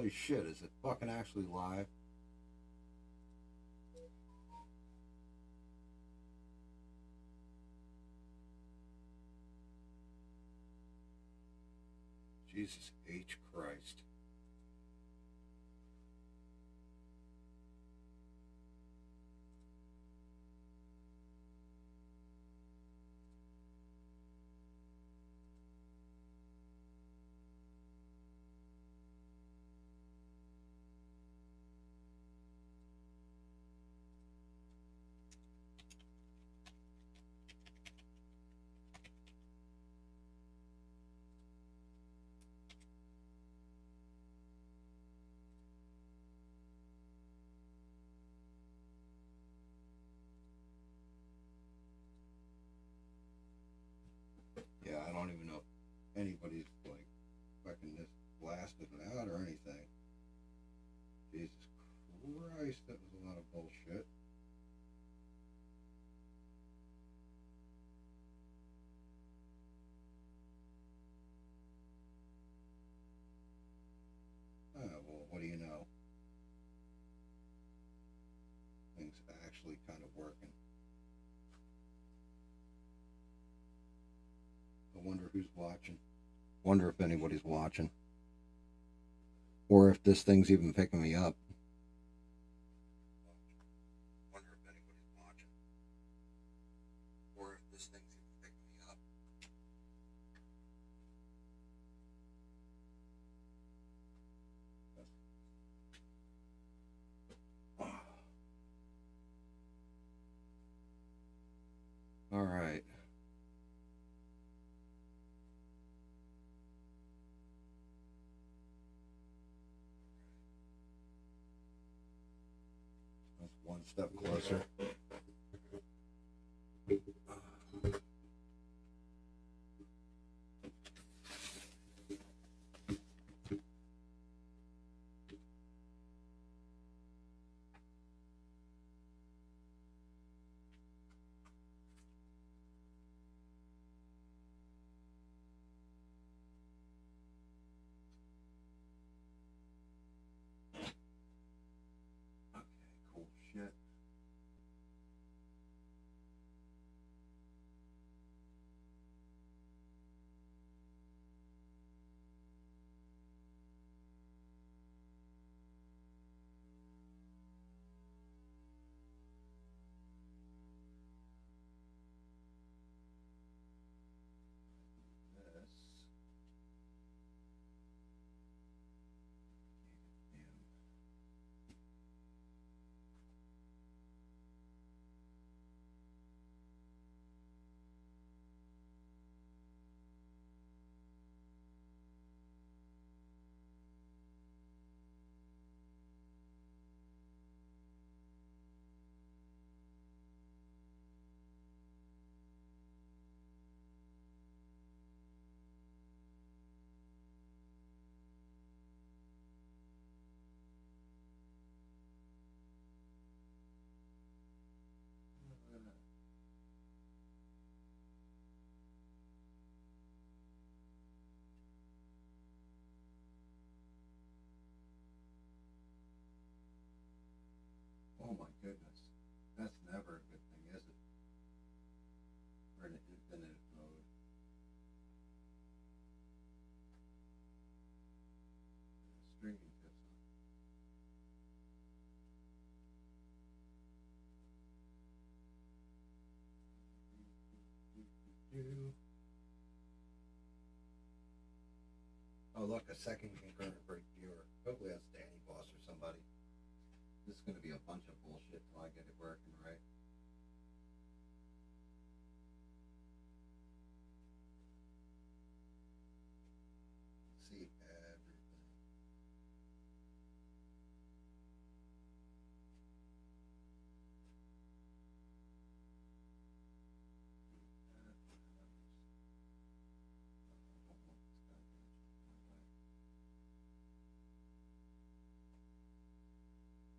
Holy shit, is it fucking actually live? Jesus H. Christ. Yeah, I don't even know if anybody's like fucking this blasted it out or anything. Jesus Christ, that was a lot of bullshit. Well, what do you know? Things actually kind of working. I wonder who's watching. Wonder if anybody's watching. Or if this thing's even picking me up. Wonder if anybody's watching. Or if this thing's even picking me up. All right. That's one step closer. Okay, cool shit. This. Oh my goodness. That's never a good thing, is it? We're in infinite mode. Streaming tips on. Oh look, a second concurrent break viewer. Hopefully that's Danny Boss or somebody. This is going to be a bunch of bullshit till I get it working right. See everything.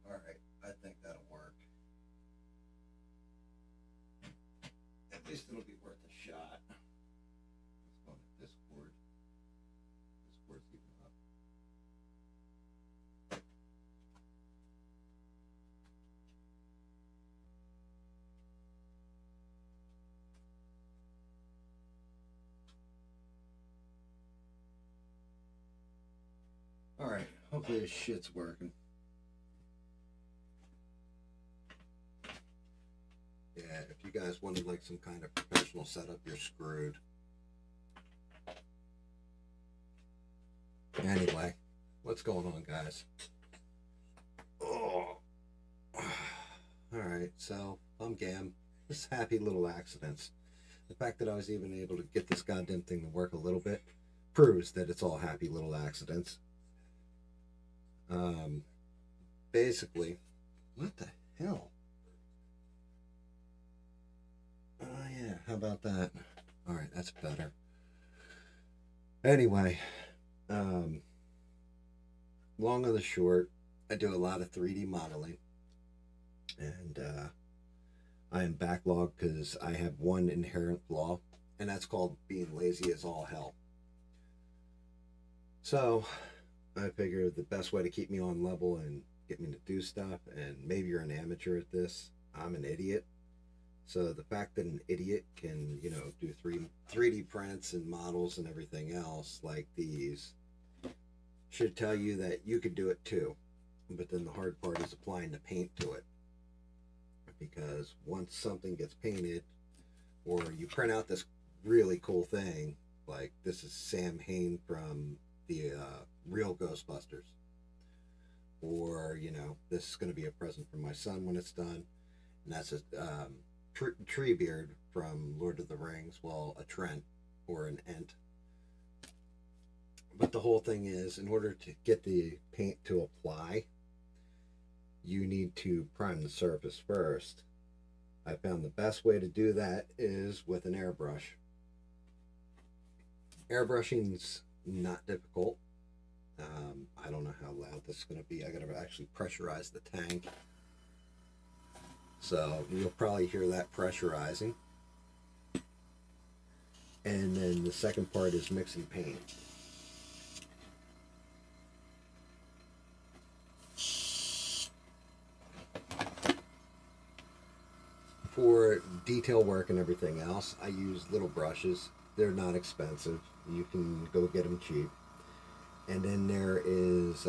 Alright, I think that'll work. At least it'll be worth a shot. Let's go to Discord. Discord's even up. Hopefully this shit's working. Yeah, if you guys wanted like some kind of professional setup, you're screwed. Anyway, what's going on, guys? Oh. Alright, so I'm GAM. Just happy little accidents. The fact that I was even able to get this goddamn thing to work a little bit proves that it's all happy little accidents. Basically, what the hell? Oh yeah, how about that? Alright, that's better. Anyway, long and the short, I do a lot of 3D modeling. And I am backlogged because I have one inherent flaw, and that's called being lazy as all hell. So I figured the best way to keep me on level and get me to do stuff, and maybe you're an amateur at this, I'm an idiot. So the fact that an idiot can, you know, do 3D prints and models and everything else like these should tell you that you could do it too. But then the hard part is applying the paint to it. Because once something gets painted, or you print out this really cool thing, like this is Sam Hain from the real Ghostbusters, or you know, this is going to be a present for my son when it's done, and that's a Treebeard from Lord of the Rings, well, a Trent or an Ent. But the whole thing is, in order to get the paint to apply, you need to prime the surface first. I found the best way to do that is with an airbrush. Airbrushing's not difficult. I don't know how loud this is going to be. I got to actually pressurize the tank. So you'll probably hear that pressurizing. And then the second part is mixing paint. For detail work and everything else, I use little brushes. They're not expensive. You can go get them cheap. And then there is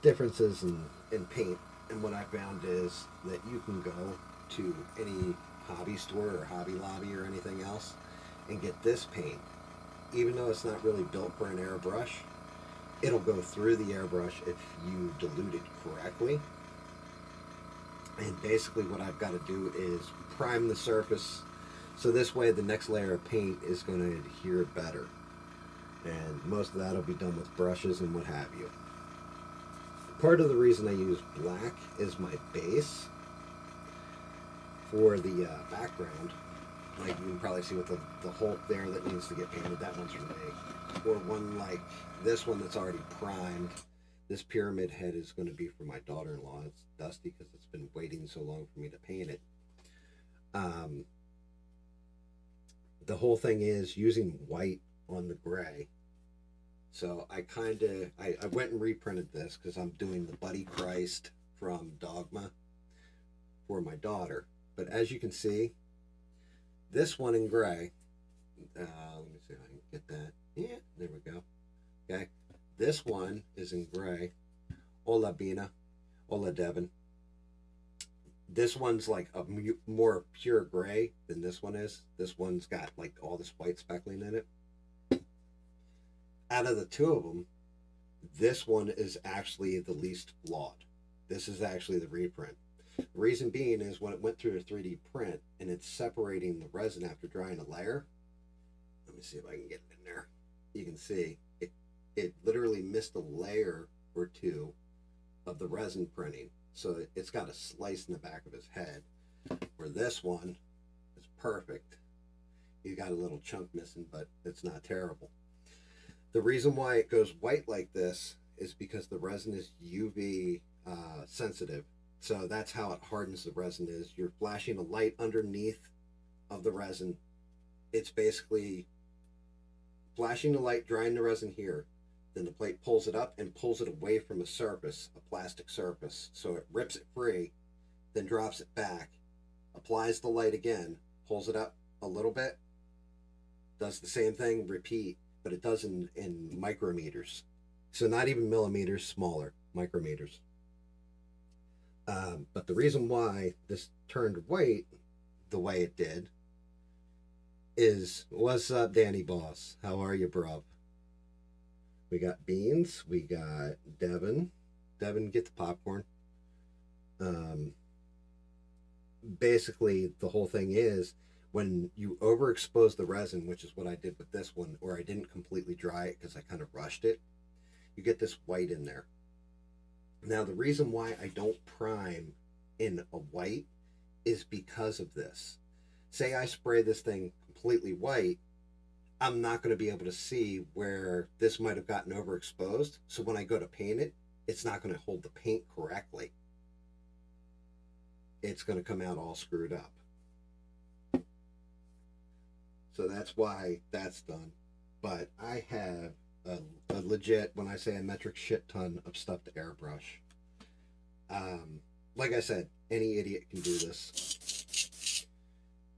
differences in paint. And what I found is that you can go to any hobby store or Hobby Lobby or anything else and get this paint. Even though it's not really built for an airbrush, it'll go through the airbrush if you dilute it correctly. And basically what I've got to do is prime the surface so this way the next layer of paint is going to adhere better. And most of that will be done with brushes and what have you. Part of the reason I use black as my base for the background, like you can probably see with the hole there that needs to get painted, that one's from me. Or one like this one that's already primed. This pyramid head is going to be for my daughter-in-law. It's dusty because it's been waiting so long for me to paint it. The whole thing is using white on the gray. So I went and reprinted this because I'm doing the Buddy Christ from Dogma for my daughter. But as you can see, this one in gray, let me see if I can get that. Yeah, there we go. Okay. This one is in gray. Hola, Bina. Hola, Devin. This one's like a more pure gray than this one is. This one's got like all this white speckling in it. Out of the two of them, this one is actually the least flawed. This is actually the reprint. The reason being is when it went through a 3D print and it's separating the resin after drying a layer. Let me see if I can get it in there. You can see it literally missed a layer or two of the resin printing. So it's got a slice in the back of his head. Where this one is perfect. He's got a little chunk missing, but it's not terrible. The reason why it goes white like this is because the resin is UV sensitive. So that's how it hardens the resin is. You're flashing a light underneath of the resin. It's basically flashing the light, drying the resin here. Then the plate pulls it up and pulls it away from a surface, a plastic surface. So it rips it free, then drops it back, applies the light again, pulls it up a little bit, does the same thing, repeat, but it does in micrometers. So not even millimeters, smaller, micrometers. But the reason why this turned white the way it did is, what's up, Danny Boss? How are you, bro? We got Beans. We got Devin. Devin, get the popcorn. Um, Basically, the whole thing is when you overexpose the resin, which is what I did with this one, or I didn't completely dry it because I kind of rushed it, you get this white in there. Now, the reason why I don't prime in a white is because of this. Say I spray this thing completely white, I'm not going to be able to see where this might have gotten overexposed. So when I go to paint it, it's not going to hold the paint correctly. It's going to come out all screwed up. So that's why that's done. But I have a legit, when I say a metric shit ton of stuff to airbrush. Like I said, any idiot can do this.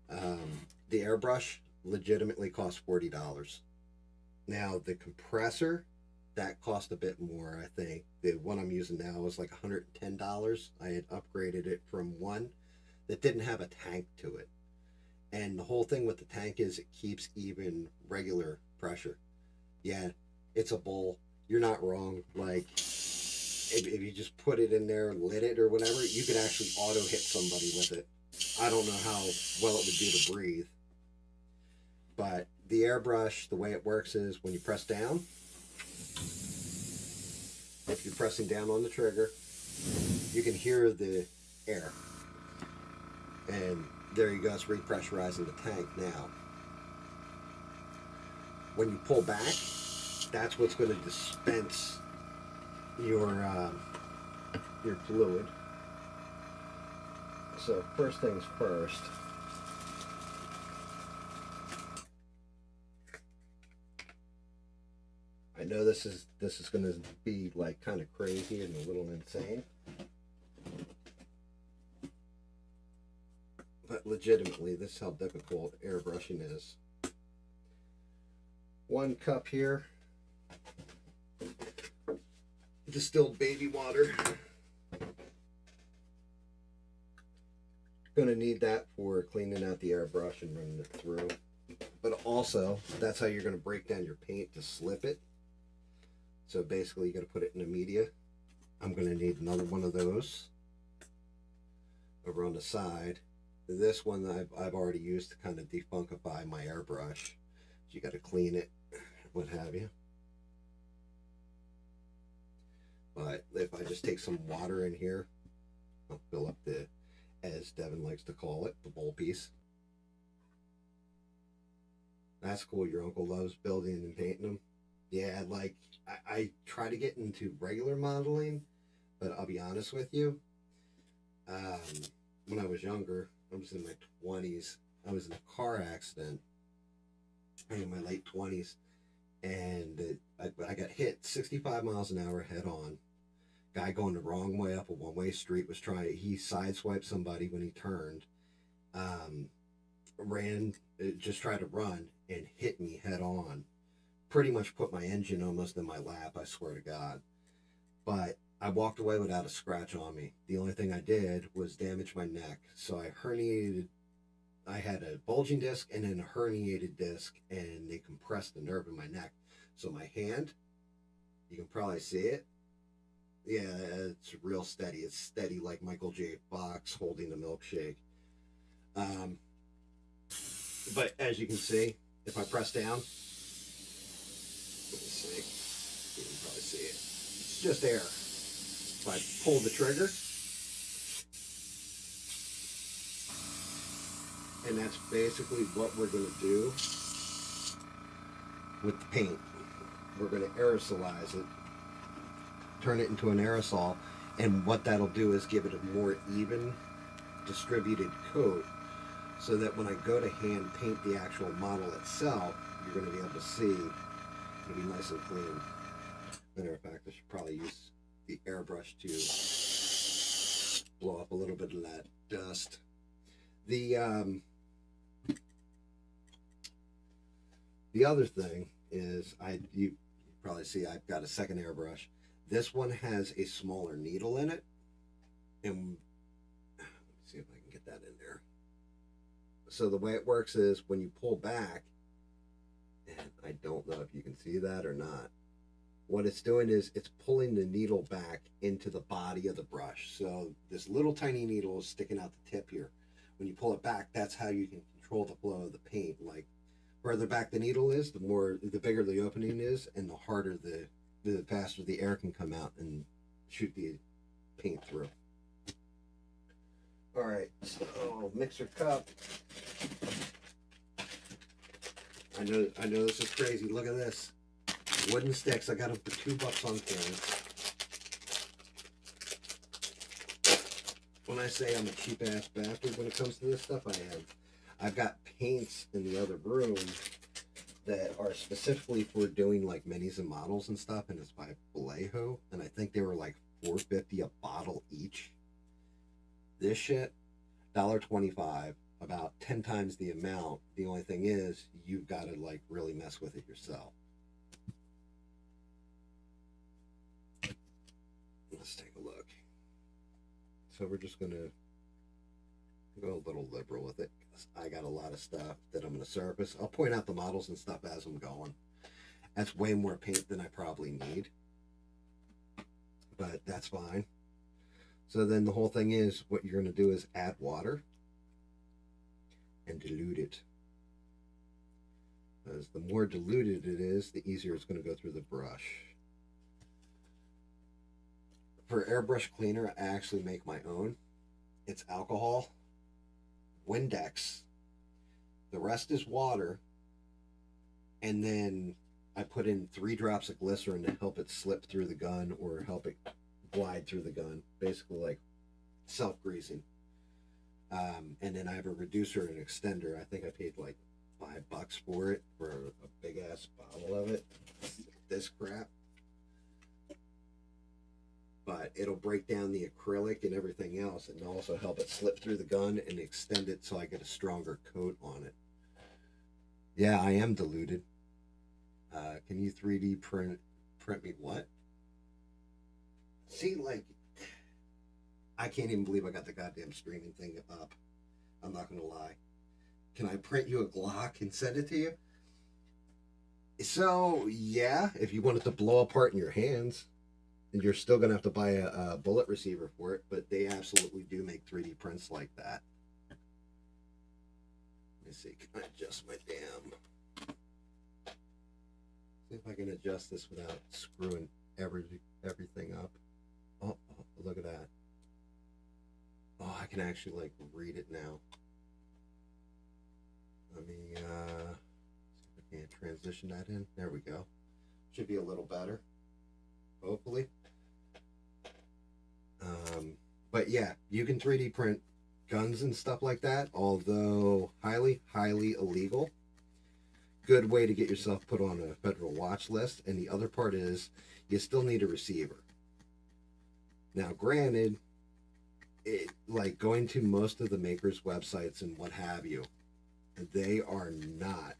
The airbrush legitimately costs $40. Now the compressor, that cost a bit more. I think the one I'm using now is like $110. I had upgraded it from one that didn't have a tank to it, and the whole thing with the tank is it keeps even regular pressure. Yeah, it's a bowl. You're not wrong. Like if you just put it in there, lit it or whatever, you could actually auto hit somebody with it. I don't know how well it would do to breathe. But the airbrush, the way it works is when you press down, if you're pressing down on the trigger, you can hear the air. And there you go, it's repressurizing the tank now. When you pull back, that's what's going to dispense your fluid. So first things first, I know this is going to be like kind of crazy and a little insane, but legitimately, this is how difficult airbrushing is. 1 cup here, distilled baby water. Going to need that for cleaning out the airbrush and running it through. But also, that's how you're going to break down your paint to slip it. So basically, you got to put it in a media. I'm going to need another one of those over on the side. This one I've already used to kind of defunkify my airbrush. So you got to clean it, what have you. But if I just take some water in here, I'll fill up the, as Devin likes to call it, the bowl piece. That's cool. Your uncle loves building and painting them. Yeah, like I try to get into regular modeling, but I'll be honest with you. When I was younger, I was in my 20s. I was in a car accident in my late 20s, and I got hit 65 miles an hour head on. Guy going the wrong way up a one-way street was trying. He sideswiped somebody when he turned. Just tried to run and hit me head on. Pretty much put my engine almost in my lap, I swear to God. But I walked away without a scratch on me. The only thing I did was damage my neck. So I herniated. I had a bulging disc and then a herniated disc, and they compressed the nerve in my neck. So my hand, you can probably see it. Yeah, it's real steady. It's steady like Michael J. Fox holding the milkshake. But as you can see, if I press down, let me see, you can probably see it. It's just air. If I pull the trigger, and that's basically what we're going to do with the paint. We're going to aerosolize it, turn it into an aerosol, and what that'll do is give it a more even distributed coat, so that when I go to hand paint the actual model itself, you're going to be able to see it'll be nice and clean. Matter of fact, I should probably use the airbrush to blow up a little bit of that dust. The other thing is, you probably see I've got a second airbrush. This one has a smaller needle in it. And let's see if I can get that in there. So the way it works is when you pull back, and I don't know if you can see that or not, what it's doing is it's pulling the needle back into the body of the brush. So this little tiny needle is sticking out the tip here. When you pull it back, that's how you can control the flow of the paint. Like, further back the needle is, the bigger the opening is, and the harder the faster the air can come out and shoot the paint through. All right, so mixer cup. I know this is crazy. Look at this. Wooden sticks. I got them for $2 on clearance. When I say I'm a cheap ass bastard when it comes to this stuff, I am. I've got paints in the other room that are specifically for doing like minis and models and stuff, and it's by Vallejo, and I think they were like $4.50 a bottle each. This shit, $1.25, about 10 times the amount. The only thing is, you've got to like really mess with it yourself. Let's take a look. So we're just gonna go a little liberal with it, because I got a lot of stuff that I'm gonna surface. I'll point out the models and stuff as I'm going. That's way more paint than I probably need, but that's fine. So then the whole thing is, what you're gonna do is add water and dilute it. Because the more diluted it is, the easier it's gonna go through the brush. For airbrush cleaner, I actually make my own. It's alcohol, Windex, the rest is water, and then I put in 3 drops of glycerin to help it slip through the gun or help it glide through the gun, basically like self-greasing. And then I have a reducer and extender. I think I paid like $5 for it, for a big ass bottle of it. This crap. But it'll break down the acrylic and everything else, and also help it slip through the gun and extend it so I get a stronger coat on it. Yeah, I am diluted. Can you 3D print me what? See, like, I can't even believe I got the goddamn streaming thing up. I'm not gonna lie. Can I print you a Glock and send it to you? So, yeah, if you want it to blow apart in your hands. And you're still going to have to buy a bullet receiver for it, but they absolutely do make 3D prints like that. Let me see, can I adjust my damn... See if I can adjust this without screwing everything up. Oh, look at that. Oh, I can actually, like, read it now. Let me, see if I can transition that in. There we go. Should be a little better. Hopefully. But yeah, you can 3D print guns and stuff like that, although highly, highly illegal. Good way to get yourself put on a federal watch list. And the other part is, you still need a receiver. Now, granted, like going to most of the makers' websites and what have you, they are not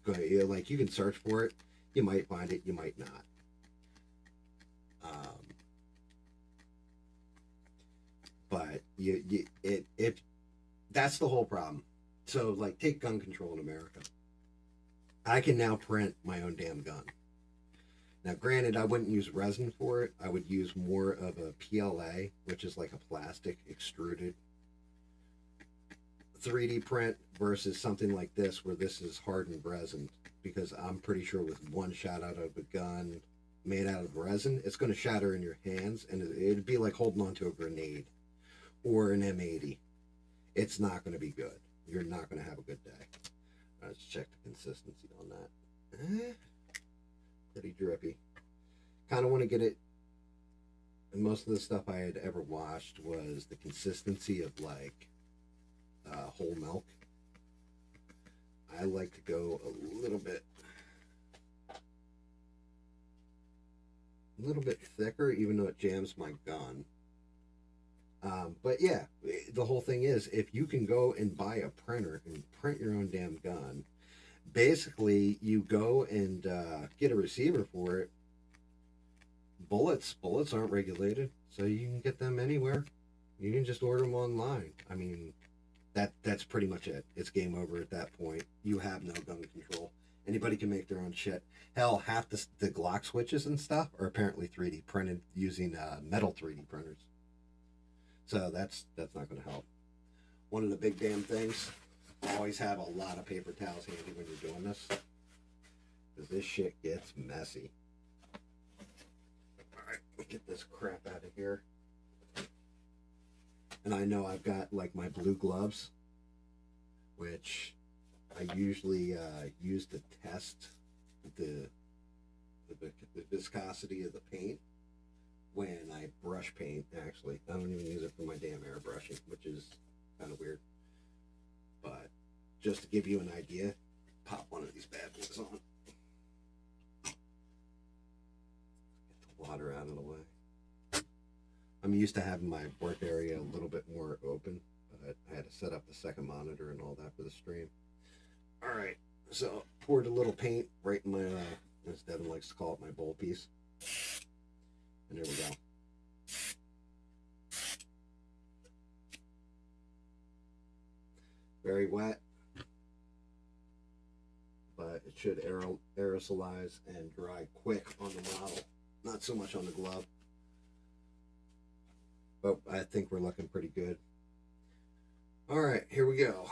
going, like, you can search for it, you might find it, you might not. But if that's the whole problem. So, like, take gun control in America. I can now print my own damn gun. Now, granted, I wouldn't use resin for it. I would use more of a PLA, which is like a plastic extruded 3D print versus something like this, where this is hardened resin. Because I'm pretty sure with one shot out of a gun made out of resin, it's going to shatter in your hands, and it'd be like holding onto a grenade or an M80. It's not going to be good. You're not going to have a good day. Let's check the consistency on that. Pretty drippy. Kind of want to get it. And most of the stuff I had ever washed was the consistency of like whole milk. I like to go a little bit thicker, even though it jams my gun. But yeah, the whole thing is, if you can go and buy a printer and print your own damn gun, basically you go and get a receiver for it. Bullets aren't regulated, so you can get them anywhere. You can just order them online. I mean, that's pretty much it. It's game over at that point. You have no gun control. Anybody can make their own shit. Hell, half the Glock switches and stuff are apparently 3D printed using metal 3D printers. So that's not going to help. One of the big damn things, always have a lot of paper towels handy when you're doing this, because this shit gets messy. Alright, get this crap out of here. And I know I've got like my blue gloves, which I usually use to test the viscosity of the paint when I brush paint. Actually, I don't even use it for my damn airbrushing, which is kind of weird. But just to give you an idea, pop one of these bad boys on. Get the water out of the way. I'm used to having my work area a little bit more open, but I had to set up the second monitor and all that for the stream. All right, so poured a little paint right in my, as Devin likes to call it, my bowl piece. And there we go. Very wet, but it should aerosolize and dry quick on the model, not so much on the glove. But I think we're looking pretty good. All right, here we go.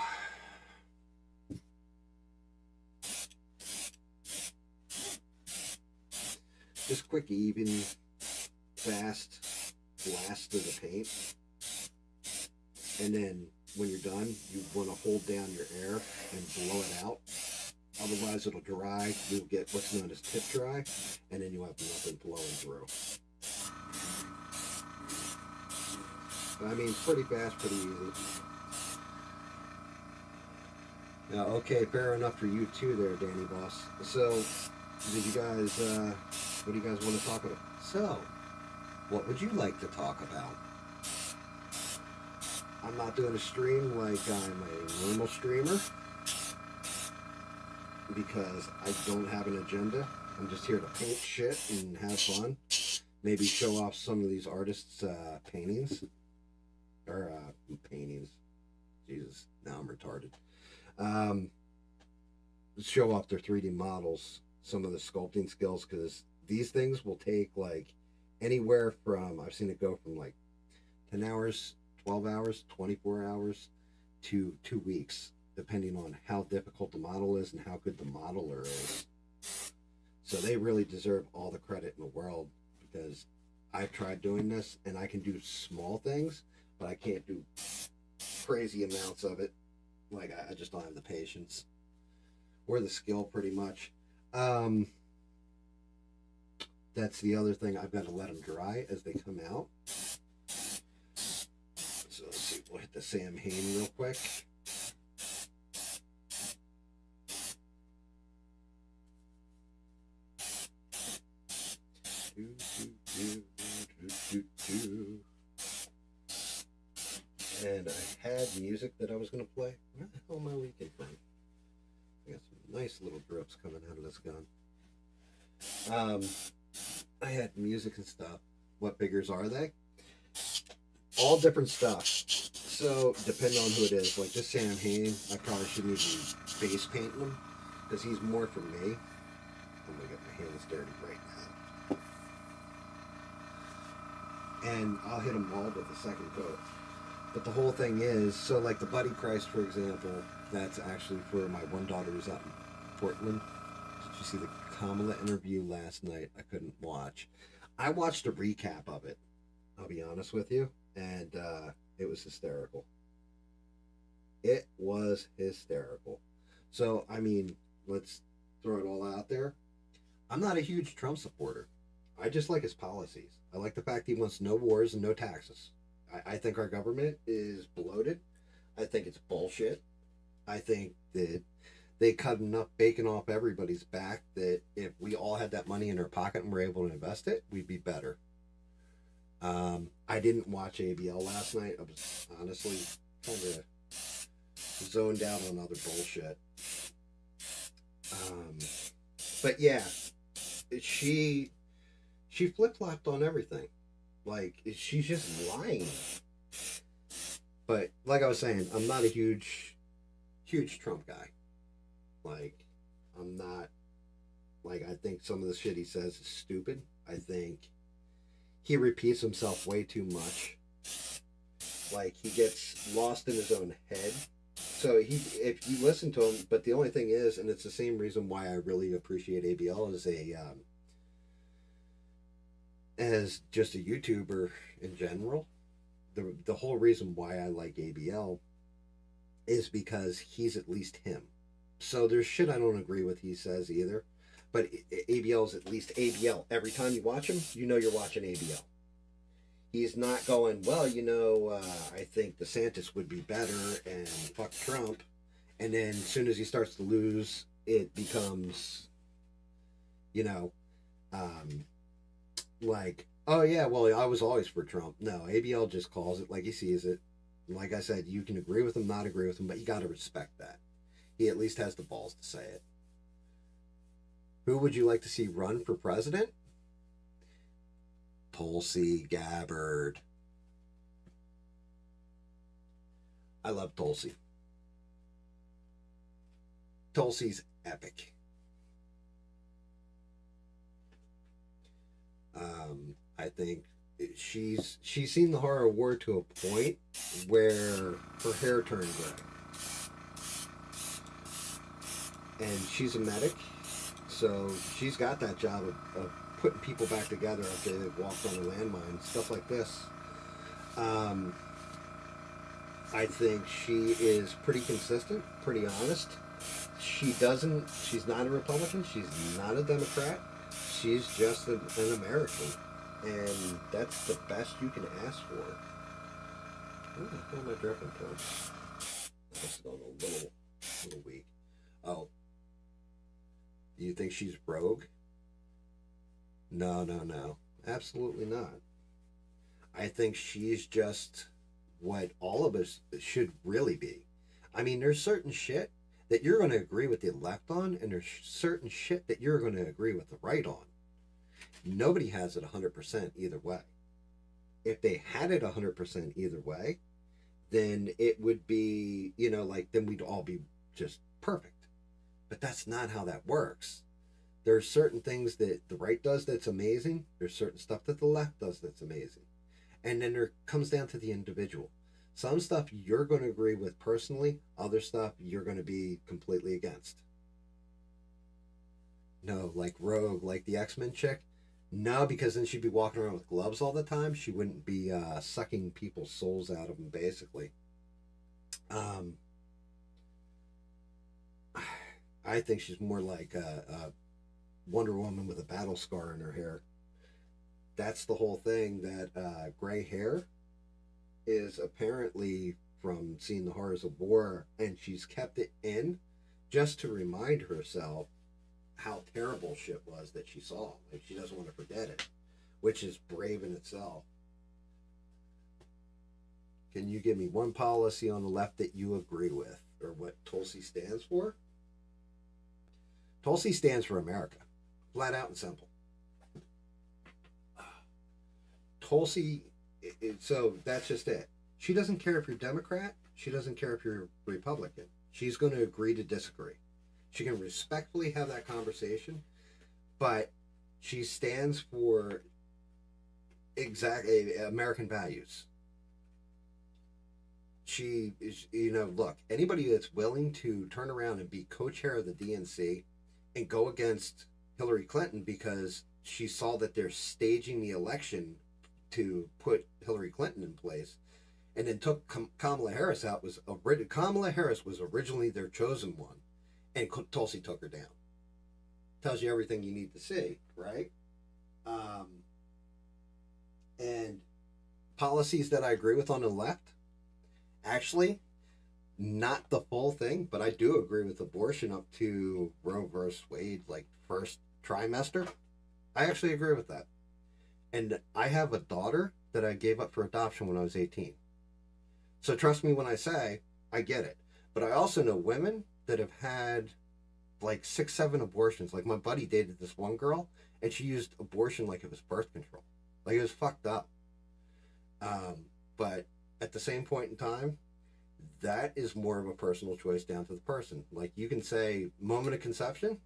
Just quick, even, fast blast of the paint. And then when you're done, you want to hold down your air and blow it out. Otherwise it'll dry. You'll get what's known as tip dry, and then you'll have nothing blowing through. I mean, pretty fast, pretty easy. Now, okay, fair enough for you too there, Danny Boss. So, did you guys, what do you guys want to talk about? So, what would you like to talk about? I'm not doing a stream like I'm a normal streamer, because I don't have an agenda. I'm just here to paint shit and have fun. Maybe show off some of these artists' paintings. Or paintings. Jesus, now I'm retarded. Show off their 3D models, some of the sculpting skills, because these things will take like anywhere from, I've seen it go from like 10 hours, 12 hours, 24 hours to 2 weeks, depending on how difficult the model is and how good the modeler is. So they really deserve all the credit in the world, because I've tried doing this and I can do small things, but I can't do crazy amounts of it. Like, I just don't have the patience or the skill, pretty much. That's the other thing. I've got to let them dry as they come out. So let's see. We'll hit the Sam Hain real quick. And I had music that I was going to play. Where the hell am I leaking from? I got some nice little drips coming out of this gun. I had music and stuff. What biggers are they? All different stuff. So, depending on who it is. Like this Sam Hain, I probably shouldn't even be face painting him, because he's more for me. I'm going to get my hands dirty right now. And I'll hit them all with a second coat. But the whole thing is, so like the Buddy Christ, for example, that's actually for my one daughter who's out in Portland. Did you see the Kamala interview last night? I couldn't watch. I watched a recap of it, I'll be honest with you, and it was hysterical. It was hysterical. So, I mean, let's throw it all out there. I'm not a huge Trump supporter. I just like his policies. I like the fact he wants no wars and no taxes. I think our government is bloated. I think it's bullshit. I think that they cut enough bacon off everybody's back that if we all had that money in our pocket and were able to invest it, we'd be better. I didn't watch ABL last night. I was honestly kind of zoned out on other bullshit. Um, but yeah, she she flip flopped on everything. Like she's just lying. But like I was saying, I'm not a huge Trump guy. Like I'm not. Like I think some of the shit he says is stupid. I think he repeats himself way too much. Like he gets lost in his own head. So if you listen to him, but the only thing is, and it's the same reason why I really appreciate ABL as just a YouTuber in general. The whole reason why I like ABL is because he's at least him. So there's shit I don't agree with he says either, but ABL is at least ABL. Every time you watch him, you know you're watching ABL. He's not going, well, I think DeSantis would be better and fuck Trump. And then as soon as he starts to lose, it becomes, you know, um, like, oh yeah, well, I was always for Trump. No, ABL just calls it like he sees it. Like I said, you can agree with him, not agree with him, but you got to respect that. He at least has the balls to say it. Who would you like to see run for president? Tulsi Gabbard. I love Tulsi. Tulsi's epic. I think she's seen the horror war to a point where her hair turned gray, and she's a medic, so she's got that job of putting people back together after they've walked on a landmine, stuff like this. I think she is pretty consistent, pretty honest. She's not a Republican, she's not a Democrat, she's just an American. And that's the best you can ask for. What the hell am I dripping from? That's going a little weak. Oh, you think she's rogue? No. Absolutely not. I think she's just what all of us should really be. I mean, there's certain shit that you're going to agree with the left on, and there's certain shit that you're going to agree with the right on. Nobody has it 100% either way. If they had it 100% either way, then it would be, then we'd all be just perfect. But that's not how that works. There's certain things that the right does that's amazing. There's certain stuff that the left does that's amazing. And then there comes down to the individual. Some stuff you're going to agree with personally, other stuff you're going to be completely against. No, like Rogue, like the X-Men chick. No, because then she'd be walking around with gloves all the time. She wouldn't be sucking people's souls out of them, basically. I think she's more like a Wonder Woman with a battle scar in her hair. That's the whole thing, that gray hair is apparently from seeing the horrors of war, and she's kept it in just to remind herself how terrible shit was that she saw. Like, she doesn't want to forget it, which is brave in itself. Can you give me one policy on the left that you agree with, or what Tulsi stands for? Tulsi stands for America, flat out and simple. Tulsi, so that's just it. She doesn't care if you're Democrat. She doesn't care if you're Republican. She's going to agree to disagree. She can respectfully have that conversation, but she stands for exactly American values. She is, look, anybody that's willing to turn around and be co-chair of the DNC and go against Hillary Clinton because she saw that they're staging the election to put Hillary Clinton in place, and then took Kamala Harris out. Kamala Harris was originally their chosen one, and Tulsi took her down. Tells you everything you need to see, right? And policies that I agree with on the left, actually, not the full thing, but I do agree with abortion up to Roe versus Wade, like first trimester. I actually agree with that. And I have a daughter that I gave up for adoption when I was 18. So trust me when I say I get it. But I also know women that have had like 6, 7 abortions. Like my buddy dated this one girl, and she used abortion like it was birth control. Like it was fucked up. But at the same point in time, that is more of a personal choice down to the person. Like you can say moment of conception,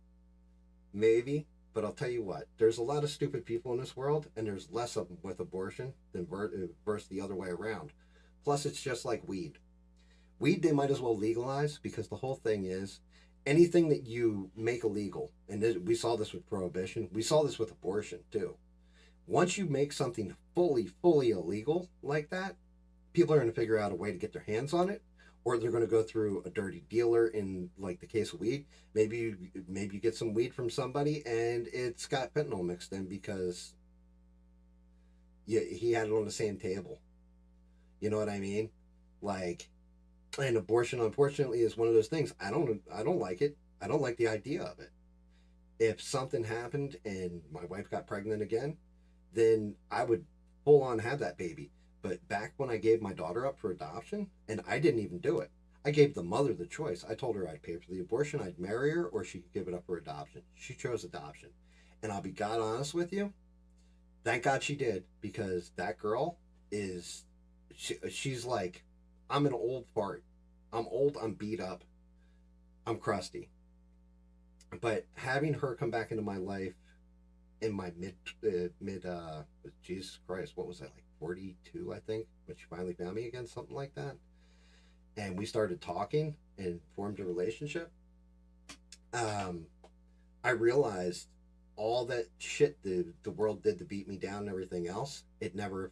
maybe, but I'll tell you what, there's a lot of stupid people in this world, and there's less of them with abortion than versus the other way around. Plus, it's just like weed. Weed, they might as well legalize because the whole thing is anything that you make illegal, and we saw this with prohibition, we saw this with abortion too. Once you make something fully illegal like that, people are going to figure out a way to get their hands on it, or they're going to go through a dirty dealer. In like the case of weed, maybe you get some weed from somebody and it's got fentanyl mixed in because he had it on the same table. You know what I mean? Like, and abortion, unfortunately, is one of those things. I don't like it. I don't like the idea of it. If something happened and my wife got pregnant again, then I would full on have that baby. But back when I gave my daughter up for adoption, and I didn't even do it, I gave the mother the choice. I told her I'd pay for the abortion, I'd marry her, or she could give it up for adoption. She chose adoption. And I'll be God honest with you, thank God she did, because that girl is, she's like, I'm an old fart. I'm old, I'm beat up, I'm crusty. But having her come back into my life in my Jesus Christ, what was that, like 42, I think, when she finally found me again, something like that. And we started talking and formed a relationship. I realized all that shit the world did to beat me down and everything else, it never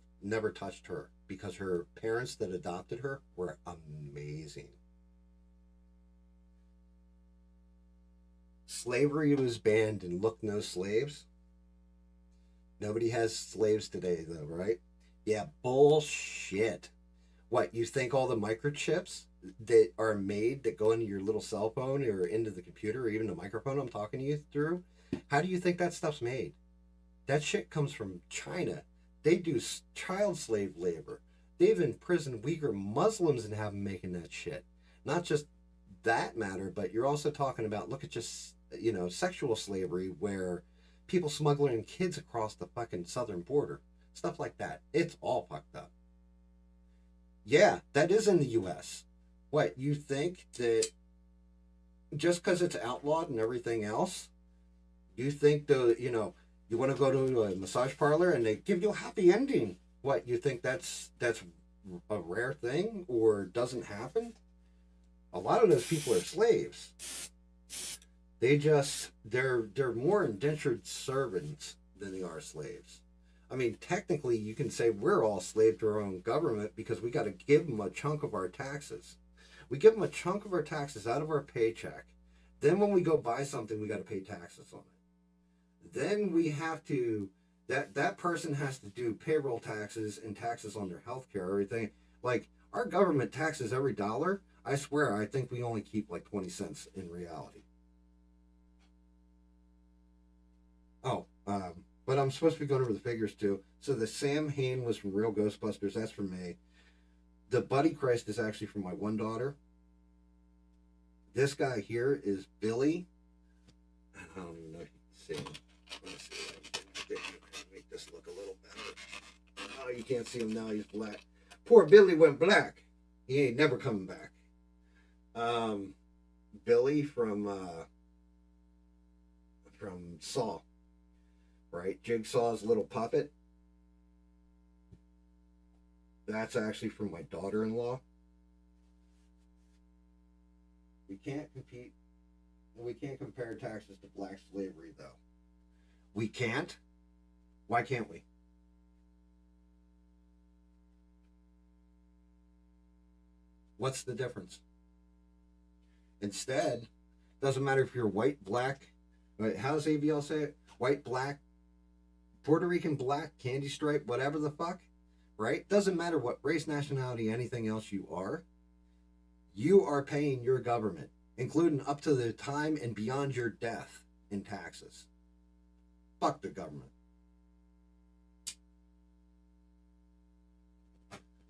touched her, because her parents that adopted her were amazing. Slavery was banned and look, no slaves. Nobody has slaves today, though, right? Yeah, bullshit. What, you think all the microchips that are made that go into your little cell phone or into the computer or even the microphone I'm talking to you through, how do you think that stuff's made? That shit comes from China. They do child slave labor. They've imprisoned Uyghur Muslims and have them making that shit. Not just that matter, but you're also talking about, look at just, sexual slavery where people smuggling kids across the fucking southern border. Stuff like that. It's all fucked up. Yeah, that is in the U.S. What, you think that just because it's outlawed and everything else, you think you want to go to a massage parlor and they give you a happy ending? What, you think that's a rare thing or doesn't happen? A lot of those people are slaves. They're more indentured servants than they are slaves. I mean, technically, you can say we're all slave to our own government because we got to give them a chunk of our taxes. We give them a chunk of our taxes out of our paycheck. Then when we go buy something, we got to pay taxes on it. Then we have to, that person has to do payroll taxes and taxes on their health care, everything. Like, our government taxes every dollar. I swear, I think we only keep like 20 cents in reality. Oh, but I'm supposed to be going over the figures too. So the Sam Hain was from Real Ghostbusters. That's from me. The Buddy Christ is actually from my one daughter. This guy here is Billy. I don't even know if you can see him. Let me see if I can make this look a little better. Oh, you can't see him now. He's black. Poor Billy went black. He ain't never coming back. Billy from Saw. Right? Jigsaw's little puppet. That's actually from my daughter-in-law. We can't compare taxes to black slavery, though. We can't? Why can't we? What's the difference? Instead, doesn't matter if you're white, black, how does AVL say it? White, black, Puerto Rican, black, candy stripe, whatever the fuck, right? Doesn't matter what race, nationality, anything else you are paying your government, including up to the time and beyond your death in taxes. Fuck the government.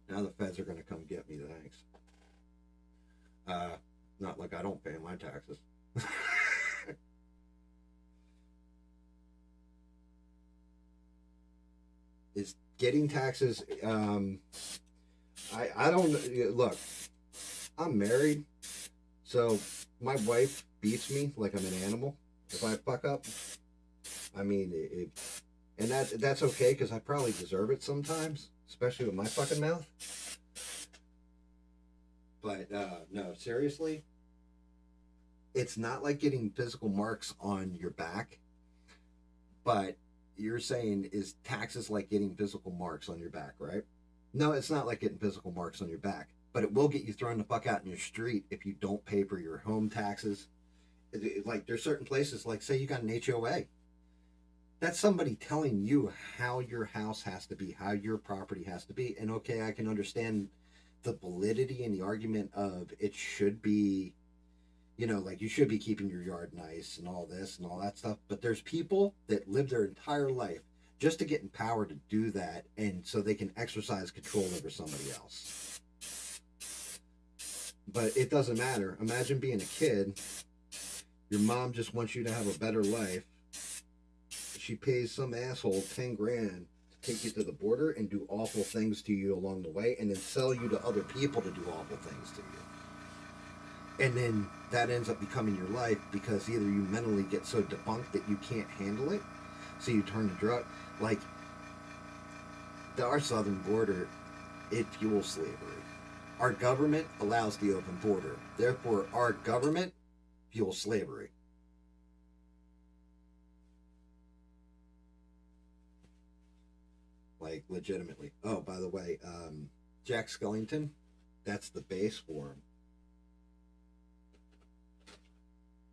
Now the feds are going to come get me, thanks. Not like I don't pay my taxes. is getting taxes. I don't look. I'm married, so my wife beats me like I'm an animal if I fuck up. I mean, and that's okay because I probably deserve it sometimes, especially with my fucking mouth. But no, seriously, it's not like getting physical marks on your back. But you're saying is taxes like getting physical marks on your back, right? No, it's not like getting physical marks on your back, but it will get you thrown the fuck out in your street if you don't pay for your home taxes. Like there's certain places, like say you got an HOA. That's somebody telling you how your house has to be, how your property has to be. And okay, I can understand the validity and the argument of it should be, like you should be keeping your yard nice and all this and all that stuff. But there's people that live their entire life just to get empowered to do that, and so they can exercise control over somebody else. But it doesn't matter. Imagine being a kid. Your mom just wants you to have a better life. She pays some asshole 10 grand to take you to the border and do awful things to you along the way, and then sell you to other people to do awful things to you. And then that ends up becoming your life because either you mentally get so debunked that you can't handle it, so you turn to drug. Like, our southern border, it fuels slavery. Our government allows the open border. Therefore, our government fuels slavery. Like, legitimately. Oh, by the way, Jack Skellington, that's the base for him.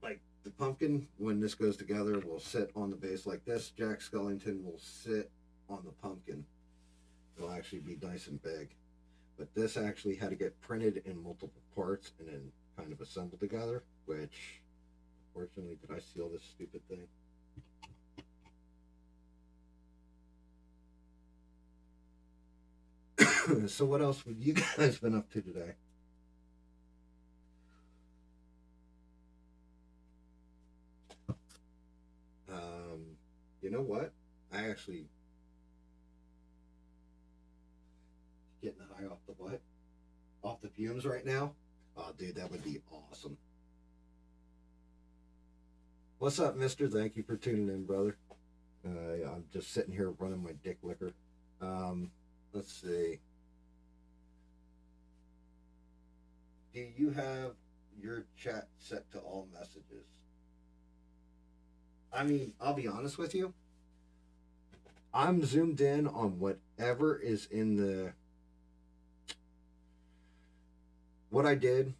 Like, the pumpkin, when this goes together, will sit on the base like this. Jack Skellington will sit on the pumpkin. It'll actually be nice and big. But this actually had to get printed in multiple parts and then kind of assembled together, which, unfortunately, did I seal this stupid thing? So what else have you guys been up to today? You know what? I actually getting high off the what? Off the fumes right now? Oh, dude, that would be awesome. What's up, mister? Thank you for tuning in, brother. I'm just sitting here running my dick liquor. Let's see. Do you have your chat set to all messages? I mean, I'll be honest with you. I'm zoomed in on whatever is in the... What I did,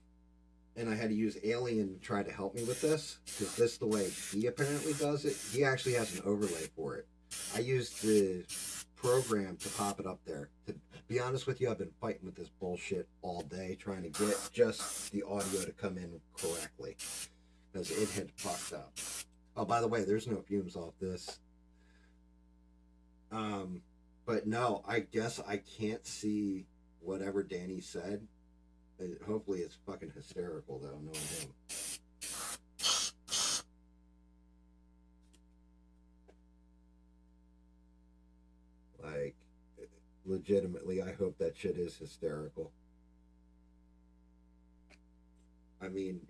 and I had to use Alien to try to help me with this, because this is the way he apparently does it. He actually has an overlay for it. I used the program to pop it up there. To be honest with you, I've been fighting with this bullshit all day, trying to get just the audio to come in correctly, because it had fucked up. Oh, by the way, there's no fumes off this. But no, I guess I can't see whatever Danny said. Hopefully it's fucking hysterical, though, knowing him. Like, legitimately, I hope that shit is hysterical. I mean,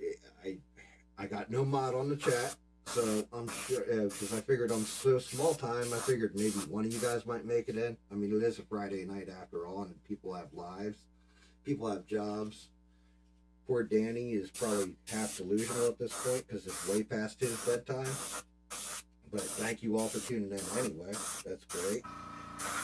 I got no mod on the chat, so I'm sure, because I figured I'm so small time, I figured maybe one of you guys might make it in. I mean, it is a Friday night after all, and people have lives. People have jobs. Poor Danny is probably half delusional at this point because it's way past his bedtime. But thank you all for tuning in anyway. That's great.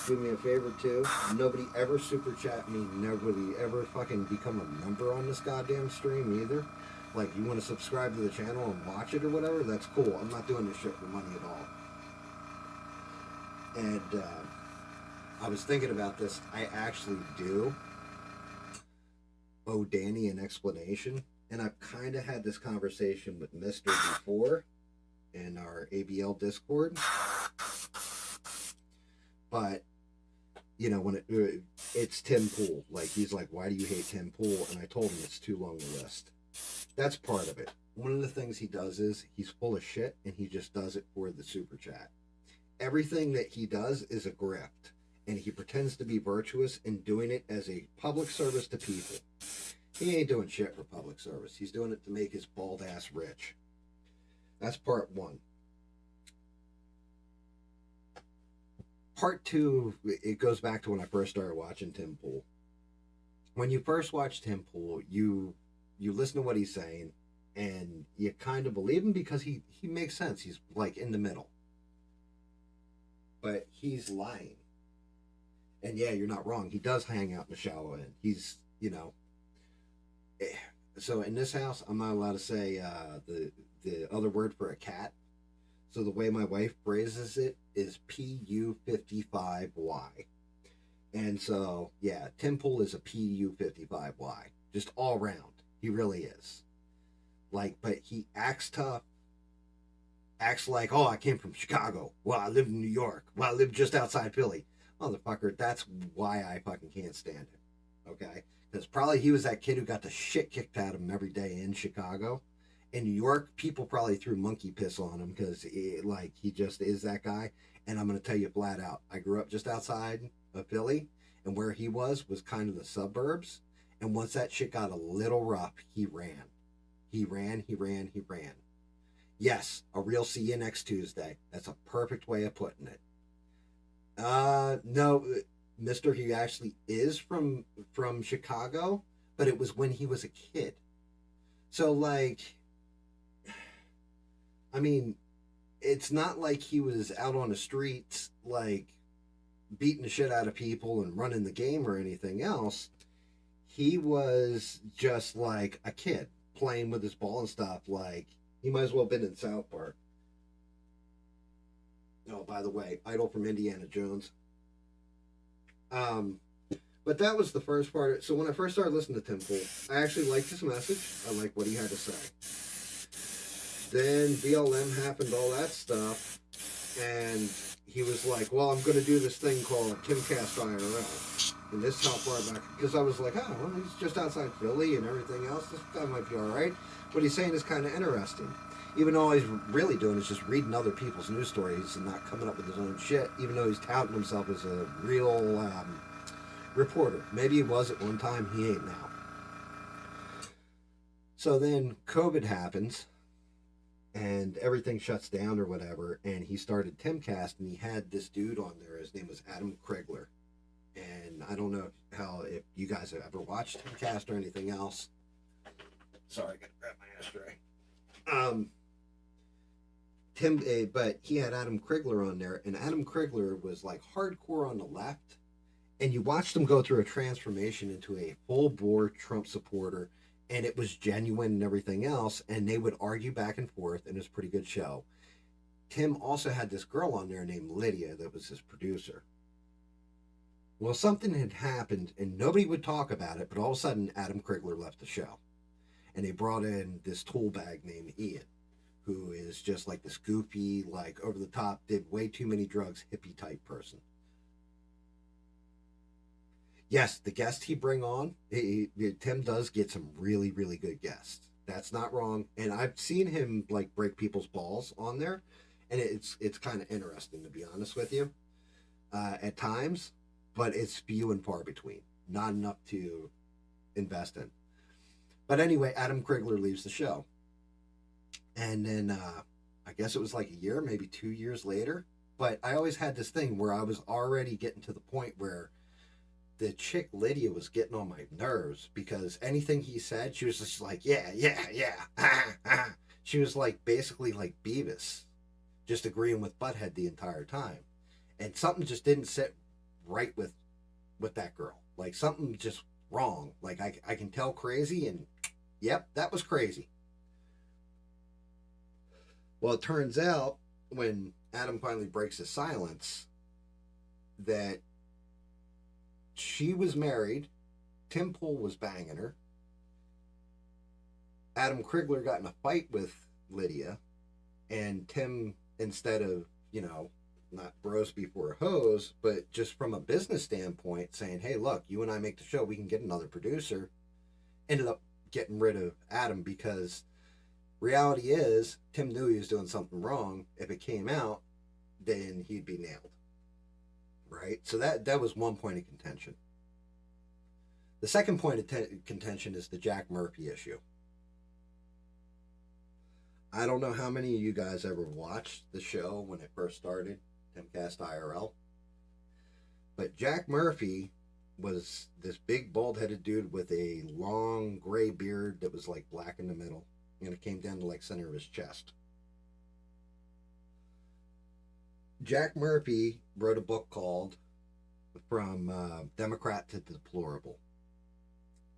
Do me a favor too. Nobody ever super chat me. Nobody ever fucking become a member on this goddamn stream either. Like, you want to subscribe to the channel and watch it or whatever? That's cool. I'm not doing this shit for money at all. And I was thinking about this. I actually do owe Danny an explanation, and I've kind of had this conversation with Mister before in our ABL Discord, but when it's Tim Pool, like, he's like, why do you hate Tim Pool? And I told him it's too long to list. That's part of it. One of the things he does is he's full of shit, and he just does it for the super chat. Everything that he does is a grift. and he pretends to be virtuous and doing it as a public service to people. He ain't doing shit for public service. He's doing it to make his bald ass rich. That's part one. Part two, it goes back to when I first started watching Tim Pool. When you first watch Tim Pool, you listen to what he's saying, and you kind of believe him because he makes sense. He's like in the middle. But he's lying. And yeah, you're not wrong. He does hang out in the shallow end. He's, you know. So in this house, I'm not allowed to say the other word for a cat. So the way my wife phrases it is PU55Y. And so, yeah, Tim Pool is a PU55Y. Just all round. He really is. Like, but he acts tough. Acts like, oh, I came from Chicago. Well, I live in New York. Well, I live just outside Philly. Motherfucker, that's why I fucking can't stand him. Okay? Because probably he was that kid who got the shit kicked out of him every day in Chicago. In New York, people probably threw monkey piss on him because he just is that guy. And I'm going to tell you flat out, I grew up just outside of Philly, and where he was kind of the suburbs. And once that shit got a little rough, he ran. He ran. Yes, a real see you next Tuesday. That's a perfect way of putting it. No, Mister, he actually is from Chicago, but it was when he was a kid. So, like, I mean, it's not like he was out on the streets, like, beating the shit out of people and running the game or anything else. He was just like a kid playing with his ball and stuff. Like, he might as well have been in South Park. Oh, by the way, Idol from Indiana Jones. But that was the first part. So when I first started listening to Tim Pool, I actually liked his message. I liked what he had to say. Then BLM happened, all that stuff, and he was like, well, I'm going to do this thing called Timcast IRL. And this is how far back, because I was like, oh, well, he's just outside Philly and everything else. This guy might be all right. What he's saying is kind of interesting. Even though all he's really doing is just reading other people's news stories and not coming up with his own shit, even though he's touting himself as a real reporter. Maybe he was at one time, he ain't now. So then COVID happens, and everything shuts down or whatever, and he started Timcast, and he had this dude on there. His name was Adam Krigler. And I don't know if you guys have ever watched Timcast or anything else. Sorry, I gotta grab my ashtray. But he had Adam Krigler on there, and Adam Krigler was like hardcore on the left, and you watched him go through a transformation into a full-bore Trump supporter, and it was genuine and everything else, and they would argue back and forth, and it was a pretty good show. Tim also had this girl on there named Lydia that was his producer. Well, something had happened, and nobody would talk about it, but all of a sudden, Adam Krigler left the show. And they brought in this tool bag named Ian, who is just like this goofy, like over-the-top, did way too many drugs, hippie-type person. Yes, the guest he bring on, Tim does get some really, really good guests. That's not wrong. And I've seen him, like, break people's balls on there, and it's kind of interesting, to be honest with you, at times. But it's few and far between. Not enough to invest in. But anyway, Adam Krigler leaves the show. And then I guess it was like a year, maybe 2 years later. But I always had this thing where I was already getting to the point where the chick Lydia was getting on my nerves, because anything he said, she was just like, yeah. She was like basically like Beavis, just agreeing with Butthead the entire time. And something just didn't sit right with that girl. Like, something just wrong. Like, I can tell crazy, and yep, that was crazy. Well, it turns out when Adam finally breaks his silence that she was married, Tim Pool was banging her, Adam Krigler got in a fight with Lydia, and Tim, instead of, not bros before hoes, but just from a business standpoint, saying, hey, look, you and I make the show, we can get another producer, ended up getting rid of Adam, because reality is, Tim knew he was doing something wrong. If it came out, then he'd be nailed. right? So that was one point of contention. The second point of contention is the Jack Murphy issue. I don't know how many of you guys ever watched the show when it first started, Timcast IRL, but Jack Murphy was this big bald-headed dude with a long gray beard that was like black in the middle, and it came down to like center of his chest. Jack Murphy wrote a book called From Democrat to Deplorable.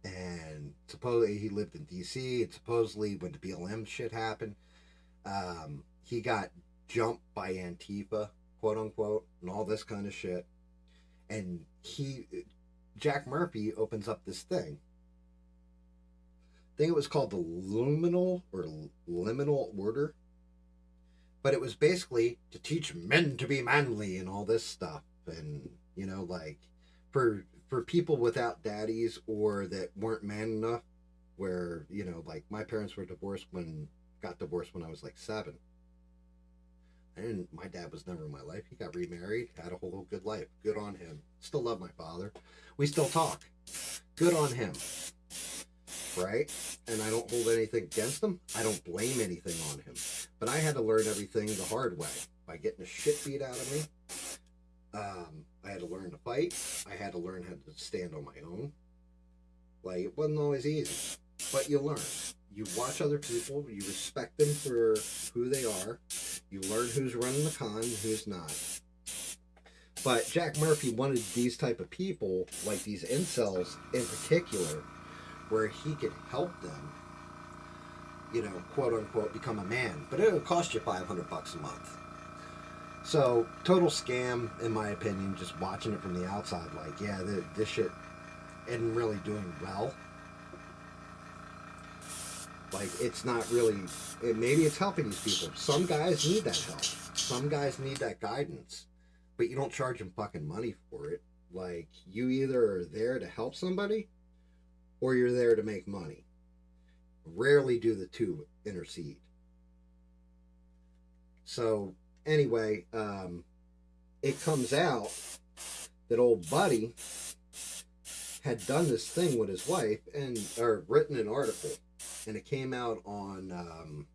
And supposedly he lived in D.C. And supposedly when the BLM shit happened, he got jumped by Antifa, quote unquote, and all this kind of shit. And Jack Murphy opens up this thing. I think it was called the Liminal Order. But it was basically to teach men to be manly and all this stuff. And, you know, like, for people without daddies or that weren't man enough, where, you know, like, my parents got divorced when I was like 7. My dad was never in my life. He got remarried, had a whole good life. Good on him. Still love my father. We still talk. Good on him. Right? And I don't hold anything against him. I don't blame anything on him. But I had to learn everything the hard way by getting the shit beat out of me. I had to learn to fight. I had to learn how to stand on my own. Like, it wasn't always easy, but you learn. You watch other people. You respect them for who they are. You learn who's running the con and who's not. But Jack Murphy wanted these type of people, like these incels in particular, where he could help them, you know, quote unquote, become a man. But it would cost you $500 a month. So, total scam, in my opinion, just watching it from the outside. Like, yeah, this shit isn't really doing well. Like, it's not really, maybe it's helping these people. Some guys need that help. Some guys need that guidance. But you don't charge them fucking money for it. Like, you either are there to help somebody, or you're there to make money. Rarely do the two intercede. So, anyway, it comes out that old Buddy had done this thing with his wife or written an article, and it came out on,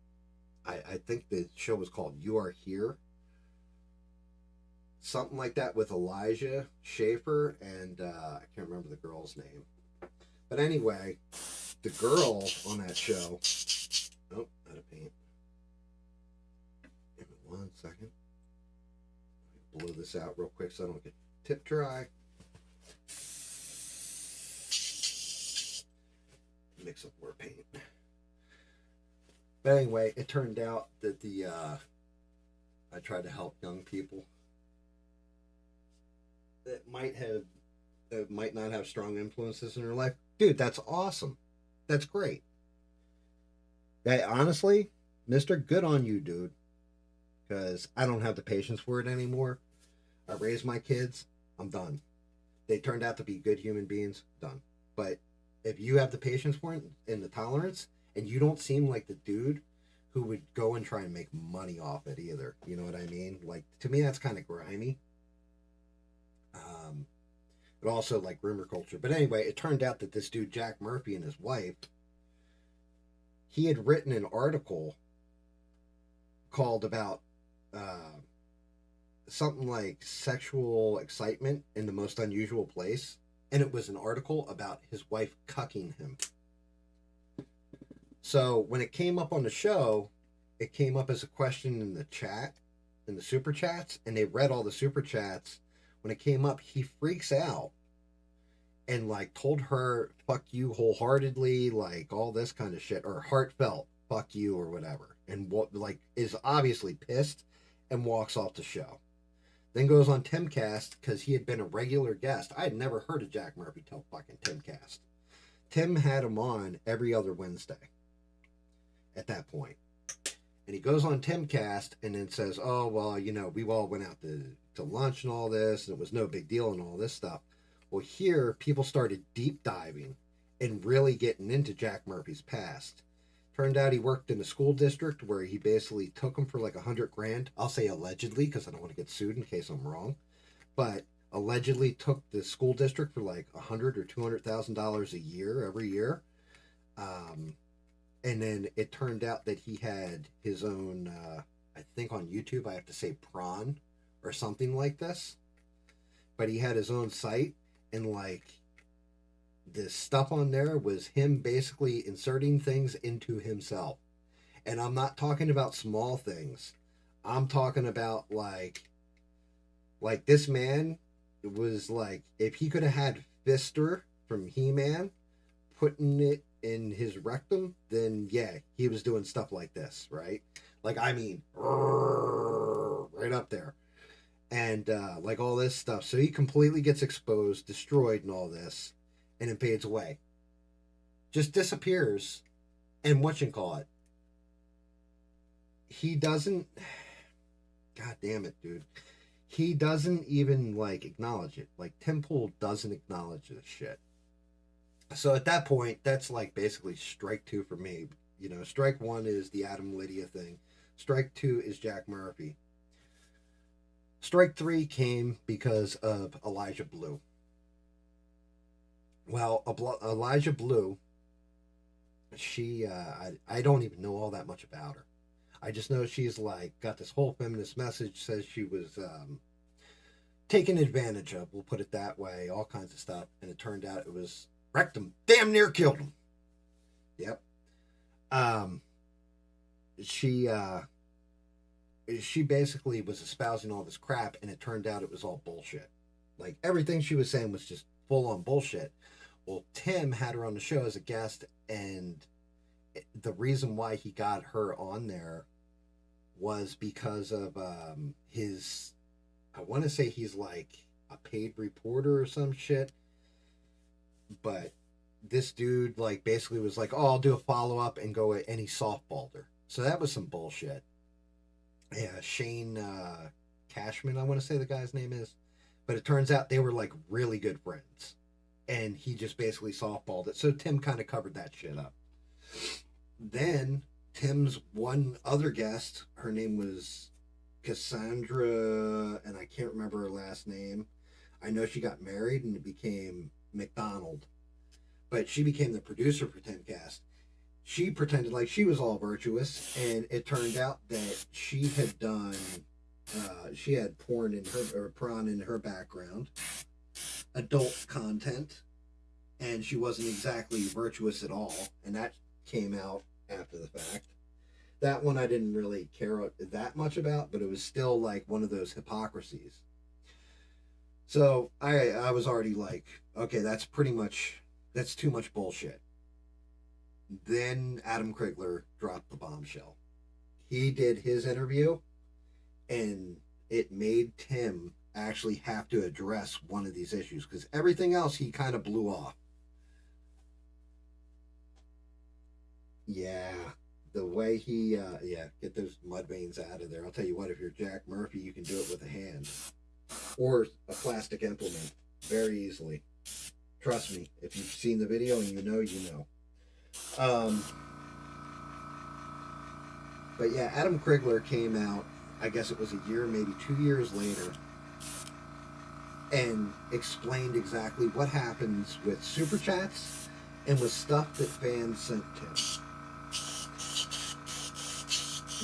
I think the show was called You Are Here. Something like that, with Elijah Schaefer and I can't remember the girl's name. But anyway, the girl on that show, oh, out of paint. Give me 1 second. Blow this out real quick so I don't get tip dry. Mix up more paint. But anyway, it turned out that I tried to help young people that might not have strong influences in their life. Dude, that's awesome. That's great. Hey, honestly, mister, good on you, dude. Because I don't have the patience for it anymore. I raised my kids. I'm done. They turned out to be good human beings. Done. But if you have the patience for it and the tolerance, and you don't seem like the dude who would go and try and make money off it either. You know what I mean? Like, to me, that's kind of grimy. But also like rumor culture. But anyway, it turned out that this dude, Jack Murphy, and his wife, he had written an article called about something like sexual excitement in the most unusual place. And it was an article about his wife cucking him. So when it came up on the show, it came up as a question in the chat, in the super chats, and they read all the super chats. When it came up, he freaks out and like told her fuck you wholeheartedly, like all this kind of shit, or heartfelt fuck you or whatever, and what like is obviously pissed and walks off the show. Then goes on Timcast because he had been a regular guest. I had never heard of Jack Murphy till fucking Timcast. Tim had him on every other Wednesday at that point. And he goes on Timcast and then says, oh, well, you know, we all went out to lunch and all this, and it was no big deal and all this stuff. Well, here, people started deep diving and really getting into Jack Murphy's past. Turned out he worked in a school district where he basically took him for like $100,000. I'll say allegedly because I don't want to get sued in case I'm wrong. But allegedly took the school district for like $100,000 or $200,000 a year every year. Um, and then it turned out that he had his own, I think on YouTube, I have to say prawn or something like this. But he had his own site, and like the stuff on there was him basically inserting things into himself. And I'm not talking about small things. I'm talking about like this man was like, if he could have had Fister from He-Man putting it in his rectum, then yeah, he was doing stuff like this, right? Like, I mean, right up there. And like all this stuff. So he completely gets exposed, destroyed, and all this, and it fades away. Just disappears. And what you call it? He doesn't. God damn it, dude. He doesn't even like acknowledge it. Like Tim Pool doesn't acknowledge this shit. So at that point, that's like basically strike two for me. You know, strike one is the Adam Lydia thing. Strike two is Jack Murphy. Strike three came because of Elijah Blue. Well, Elijah Blue, she, I don't even know all that much about her. I just know she's like got this whole feminist message, says she was taken advantage of, we'll put it that way, all kinds of stuff. And it turned out it was wrecked him, damn near killed him. Yep. She basically was espousing all this crap, and it turned out it was all bullshit. Like everything she was saying was just full on bullshit. Well, Tim had her on the show as a guest, and the reason why he got her on there was because of his, I want to say he's like a paid reporter or some shit, but this dude like basically was like, oh, I'll do a follow-up and go, and he softballed her. So that was some bullshit. Yeah, Shane Cashman, I want to say the guy's name is, but it turns out they were like really good friends, and he just basically softballed it. So Tim kind of covered that shit up. Then Tim's one other guest, her name was Cassandra, and I can't remember her last name. I know she got married and it became McDonald, but she became the producer for Timcast. She pretended like she was all virtuous, and it turned out that she had done, she had porn in her, or prawn in her background, adult content, and she wasn't exactly virtuous at all, and that came out after the fact. That one I didn't really care that much about, but it was still like one of those hypocrisies. So I was already like, okay, that's too much bullshit. Then Adam Krigler dropped the bombshell. He did his interview, and it made Tim actually have to address one of these issues, because everything else he kind of blew off. Yeah, the way he, get those mud veins out of there. I'll tell you what, if you're Jack Murphy, you can do it with a hand or a plastic implement very easily. Trust me, if you've seen the video and you know, you know. But yeah, Adam Krigler came out, I guess it was a year, maybe 2 years later, and explained exactly what happens with super chats and with stuff that fans sent to him.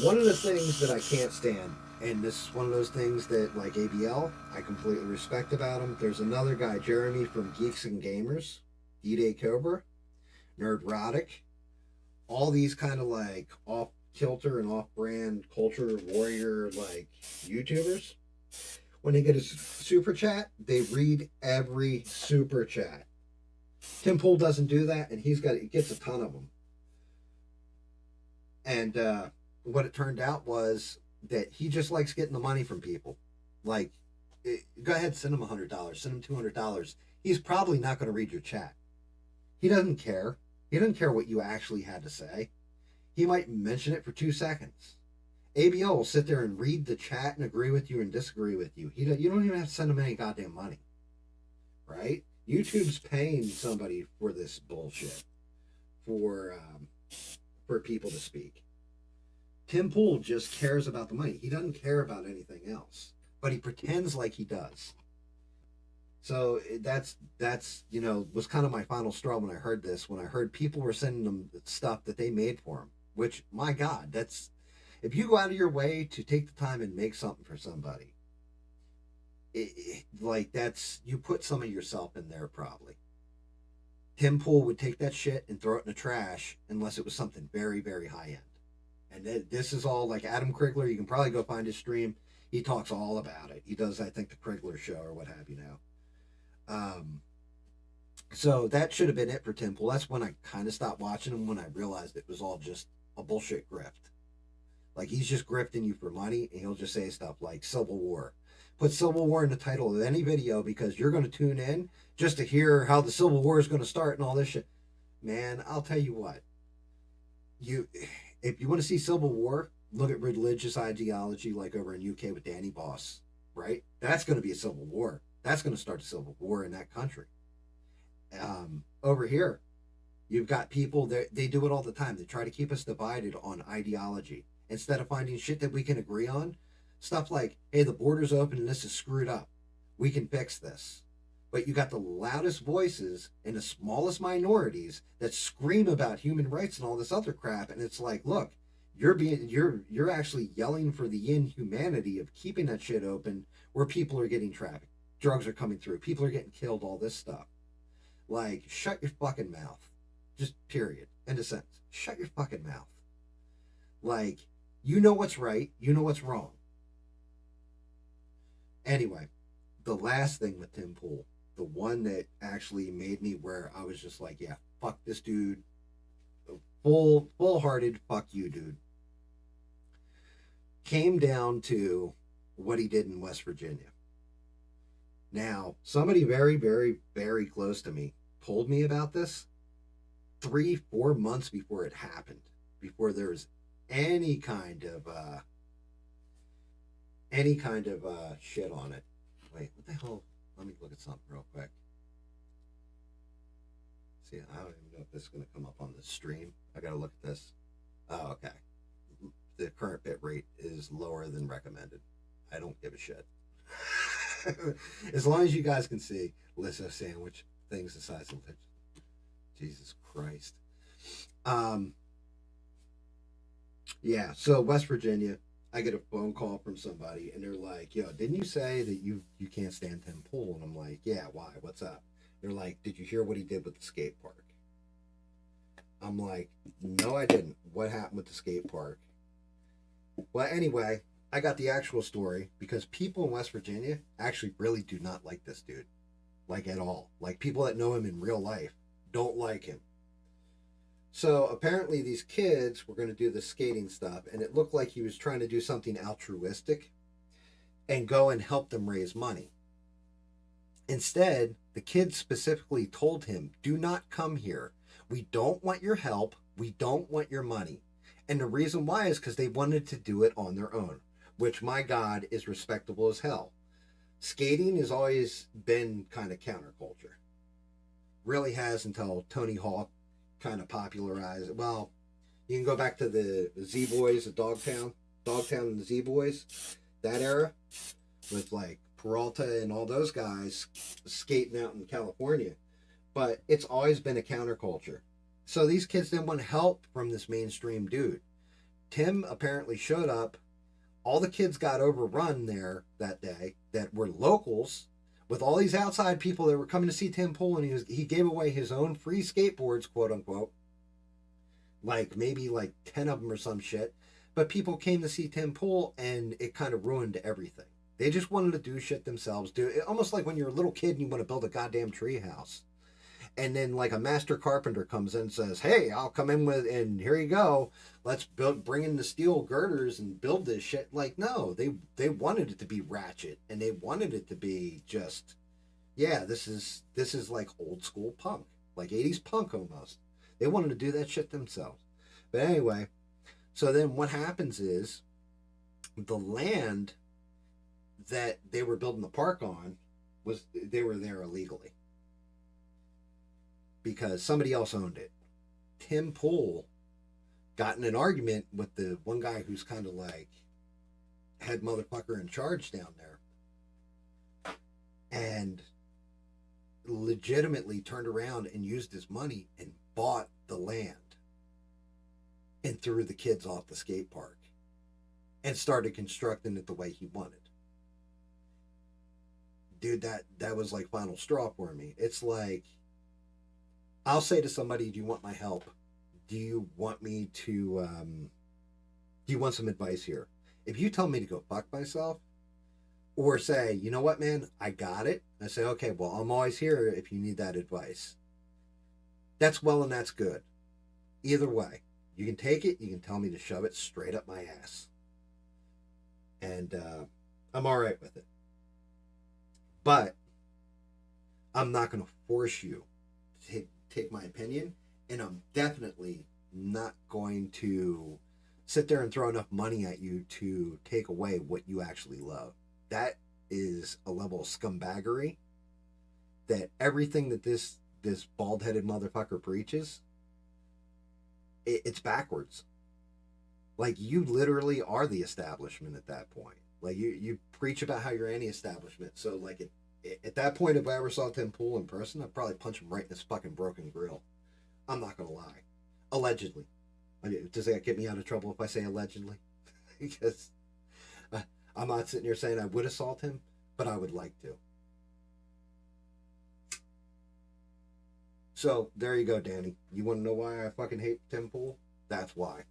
One of the things that I can't stand, and this is one of those things that, like ABL, I completely respect about him. There's another guy, Jeremy from Geeks and Gamers, D-Day Cobra, Nerdrotic, all these kind of like off-kilter and off-brand culture warrior like YouTubers. When they get a super chat, they read every super chat. Tim Pool doesn't do that, and he gets a ton of them. And what it turned out was that he just likes getting the money from people. Like, go ahead, send him $100, send him $200. He's probably not going to read your chat. He doesn't care. He doesn't care what you actually had to say. He might mention it for 2 seconds. ABO will sit there and read the chat and agree with you and disagree with you. You don't even have to send him any goddamn money. Right? YouTube's paying somebody for this bullshit. For people to speak. Tim Pool just cares about the money. He doesn't care about anything else. But he pretends like he does. So that's was kind of my final straw when I heard this. When I heard people were sending them stuff that they made for them, which my God, that's if you go out of your way to take the time and make something for somebody, like that's you put some of yourself in there probably. Tim Pool would take that shit and throw it in the trash unless it was something very very high end. And this is all like Adam Krigler. You can probably go find his stream. He talks all about it. He does, I think, the Krigler show or what have you now. Um, so that should have been it for Tim Pool. That's when I kind of stopped watching him when I realized it was all just a bullshit grift. Like he's just grifting you for money, and he'll just say stuff like Civil War. Put Civil War in the title of any video because you're going to tune in just to hear how the Civil War is going to start and all this shit. Man, I'll tell you what. If you want to see Civil War, look at religious ideology like over in UK with Danny Boss, right? That's going to be a civil war. That's going to start a civil war in that country. Over here, you've got people that they do it all the time. They try to keep us divided on ideology instead of finding shit that we can agree on. Stuff like, hey, the border's open and this is screwed up. We can fix this. But you got the loudest voices and the smallest minorities that scream about human rights and all this other crap, and it's like, look, you're actually yelling for the inhumanity of keeping that shit open where people are getting trafficked, drugs are coming through, people are getting killed, all this stuff. Like, shut your fucking mouth. Just period. End of sentence. Shut your fucking mouth. Like, you know what's right, you know what's wrong. Anyway, the last thing with Tim Pool, the one that actually made me where I was just like, yeah, fuck this dude. Full-hearted fuck you, dude. Came down to what he did in West Virginia. Now, somebody very, very, very close to me told me about this 3-4 months before it happened, before there was any kind of shit on it. Wait, what the hell? Let me look at something real quick. See, I don't even know if this is going to come up on the stream. I got to look at this. Oh, okay. The current bit rate is lower than recommended. I don't give a shit. As long as you guys can see Lissa sandwich things the size of it. Jesus Christ. Yeah, so West Virginia, I get a phone call from somebody and they're like, yo, didn't you say that you can't stand Tim Pool? And I'm like, yeah, why? What's up? They're like, did you hear what he did with the skate park? I'm like, no, I didn't. What happened with the skate park? Well, anyway, I got the actual story because people in West Virginia actually really do not like this dude. Like at all. Like people that know him in real life don't like him. So apparently these kids were going to do the skating stuff and it looked like he was trying to do something altruistic and go and help them raise money. Instead, the kids specifically told him, do not come here. We don't want your help. We don't want your money. And the reason why is because they wanted to do it on their own, which, my God, is respectable as hell. Skating has always been kind of counterculture. Really has until Tony Hawk kind of popularized it. Well, you can go back to the Z-Boys at Dogtown and the Z-Boys, that era, with like Peralta and all those guys skating out in California. But it's always been a counterculture. So these kids didn't want help from this mainstream dude. Tim apparently showed up. All the kids got overrun there that day that were locals with all these outside people that were coming to see Tim Pool, and he gave away his own free skateboards, quote unquote. Like maybe like 10 of them or some shit. But people came to see Tim Pool and it kind of ruined everything. They just wanted to do shit themselves. Do it almost like when you're a little kid and you want to build a goddamn tree house. And then like a master carpenter comes in and says, hey, I'll come in with, and here you go. Let's bring in the steel girders and build this shit. Like, no, they wanted it to be ratchet and they wanted it to be just, yeah, this is like old school punk, like 80s punk almost. They wanted to do that shit themselves. But anyway, so then what happens is the land that they were building the park on they were there illegally. Because somebody else owned it. Tim Pool got in an argument with the one guy who's kind of like head motherfucker in charge down there. And legitimately turned around and used his money and bought the land and threw the kids off the skate park and started constructing it the way he wanted. Dude, that was like final straw for me. It's like, I'll say to somebody, do you want my help? Do you want me to, do you want some advice here? If you tell me to go fuck myself, or say, you know what, man, I got it. I say, okay, well, I'm always here if you need that advice. That's well and that's good. Either way, you can take it, you can tell me to shove it straight up my ass. And I'm all right with it. But I'm not going to force you to take my opinion, and I'm definitely not going to sit there and throw enough money at you to take away what you actually love. That is a level of scumbaggery that everything that this bald-headed motherfucker preaches, it's backwards. Like, you literally are the establishment at that point. Like, you preach about how you're anti-establishment. So, like, at that point, if I ever saw Tim Pool in person, I'd probably punch him right in his fucking broken grill. I'm not going to lie. Allegedly. I mean, does that get me out of trouble if I say allegedly? Because I'm not sitting here saying I would assault him, but I would like to. So, there you go, Danny. You want to know why I fucking hate Tim Pool? That's why.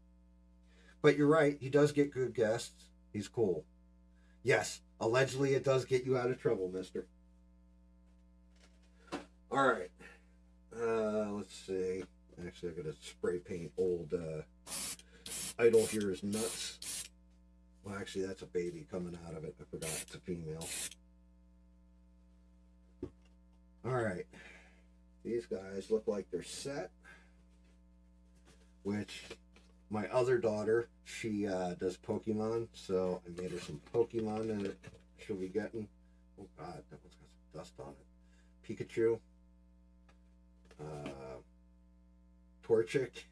But you're right. He does get good guests. He's cool. Yes, allegedly it does get you out of trouble, mister. All right. Let's see. Actually, I got to spray paint old Idol here is nuts. Well, actually, that's a baby coming out of it. I forgot it's a female. All right. These guys look like they're set. Which, my other daughter, she does Pokemon, so I made her some Pokemon, and she'll be getting. Oh God, that one's got some dust on it. Pikachu, Torchic,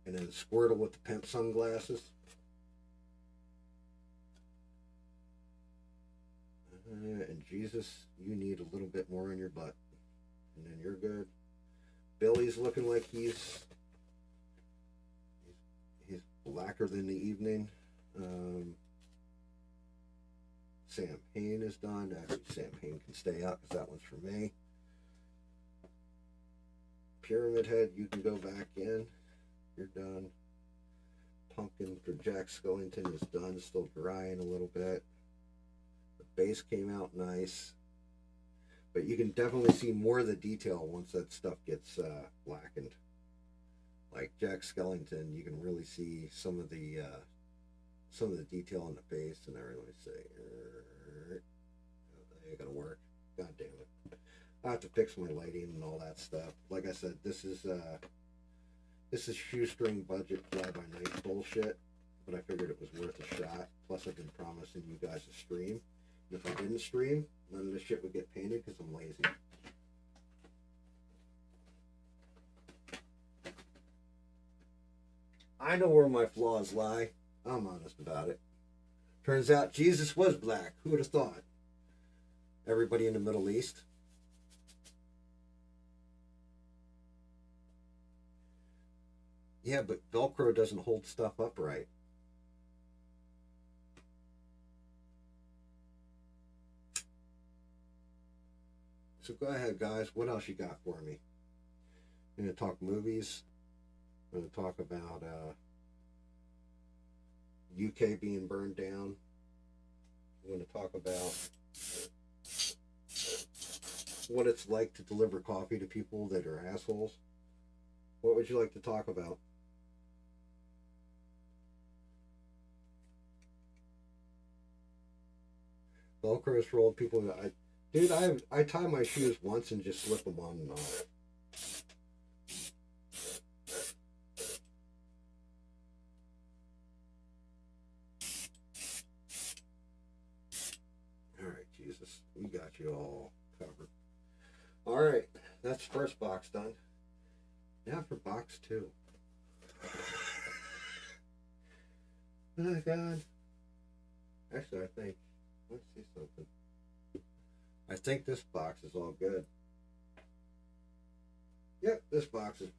and then Squirtle with the pimp sunglasses. And Jesus, you need a little bit more in your butt, and then you're good. Billy's looking like he's blacker than the evening. Sam Hain is done. Actually, Sam Hain can stay out because that one's for me. Pyramid Head, you can go back in. You're done. Pumpkin for Jack Skellington is done. Still drying a little bit. The base came out nice. But you can definitely see more of the detail once that stuff gets blackened. Like Jack Skellington, you can really see some of the detail on the base and everything. Let me see. That ain't gonna work. God damn it. I have to fix my lighting and all that stuff. Like I said, this is shoestring budget fly by night bullshit. But I figured it was worth a shot. Plus, I've been promising you guys a stream. And if I didn't stream, none of this shit would get painted because I'm lazy. I know where my flaws lie. I'm honest about it. Turns out Jesus was black. Who would have thought? Everybody in the Middle East. Yeah, but Velcro doesn't hold stuff upright. So go ahead, guys. What else you got for me? I'm going to talk movies. I'm going to talk about UK being burned down. I'm going to talk about what it's like to deliver coffee to people that are assholes. What would you like to talk about? Velcro's for old people. Dude, I tie my shoes once and just slip them on and off. Alright, Jesus. We got you all covered. Alright, that's the first box done. Now for box 2. Oh, God. Actually, let's see something. I think this box is all good. Yeah, this box is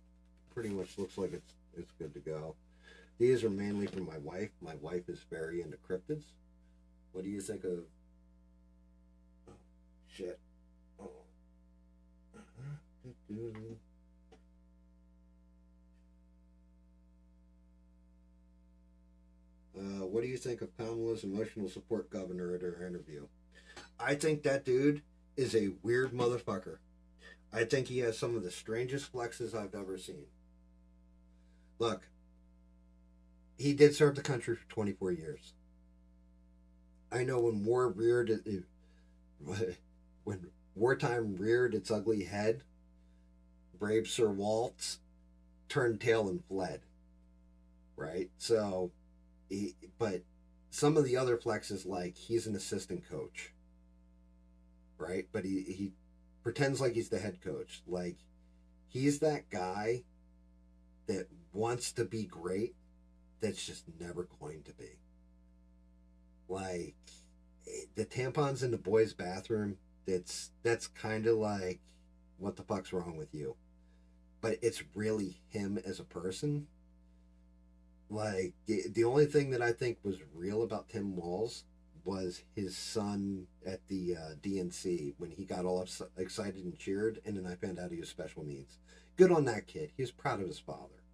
pretty much looks like it's good to go. These are mainly for my wife. My wife is very into cryptids. What do you think of? Oh, shit. Oh. What do you think of Kamala's emotional support governor at her interview? I think that dude is a weird motherfucker. I think he has some of the strangest flexes I've ever seen. Look, he did serve the country for 24 years. I know when war reared when wartime reared its ugly head, brave Sir Waltz turned tail and fled. Right? So, but some of the other flexes, like he's an assistant coach, right? But he pretends like he's the head coach. Like he's that guy that wants to be great, that's just never going to be. Like the tampons in the boys' bathroom. That's kind of like, what the fuck's wrong with you? But it's really him as a person. Like the only thing that I think was real about Tim Walz was his son at the DNC when he got all excited and cheered, and then I found out he was special needs. Good on that kid. He was proud of his father.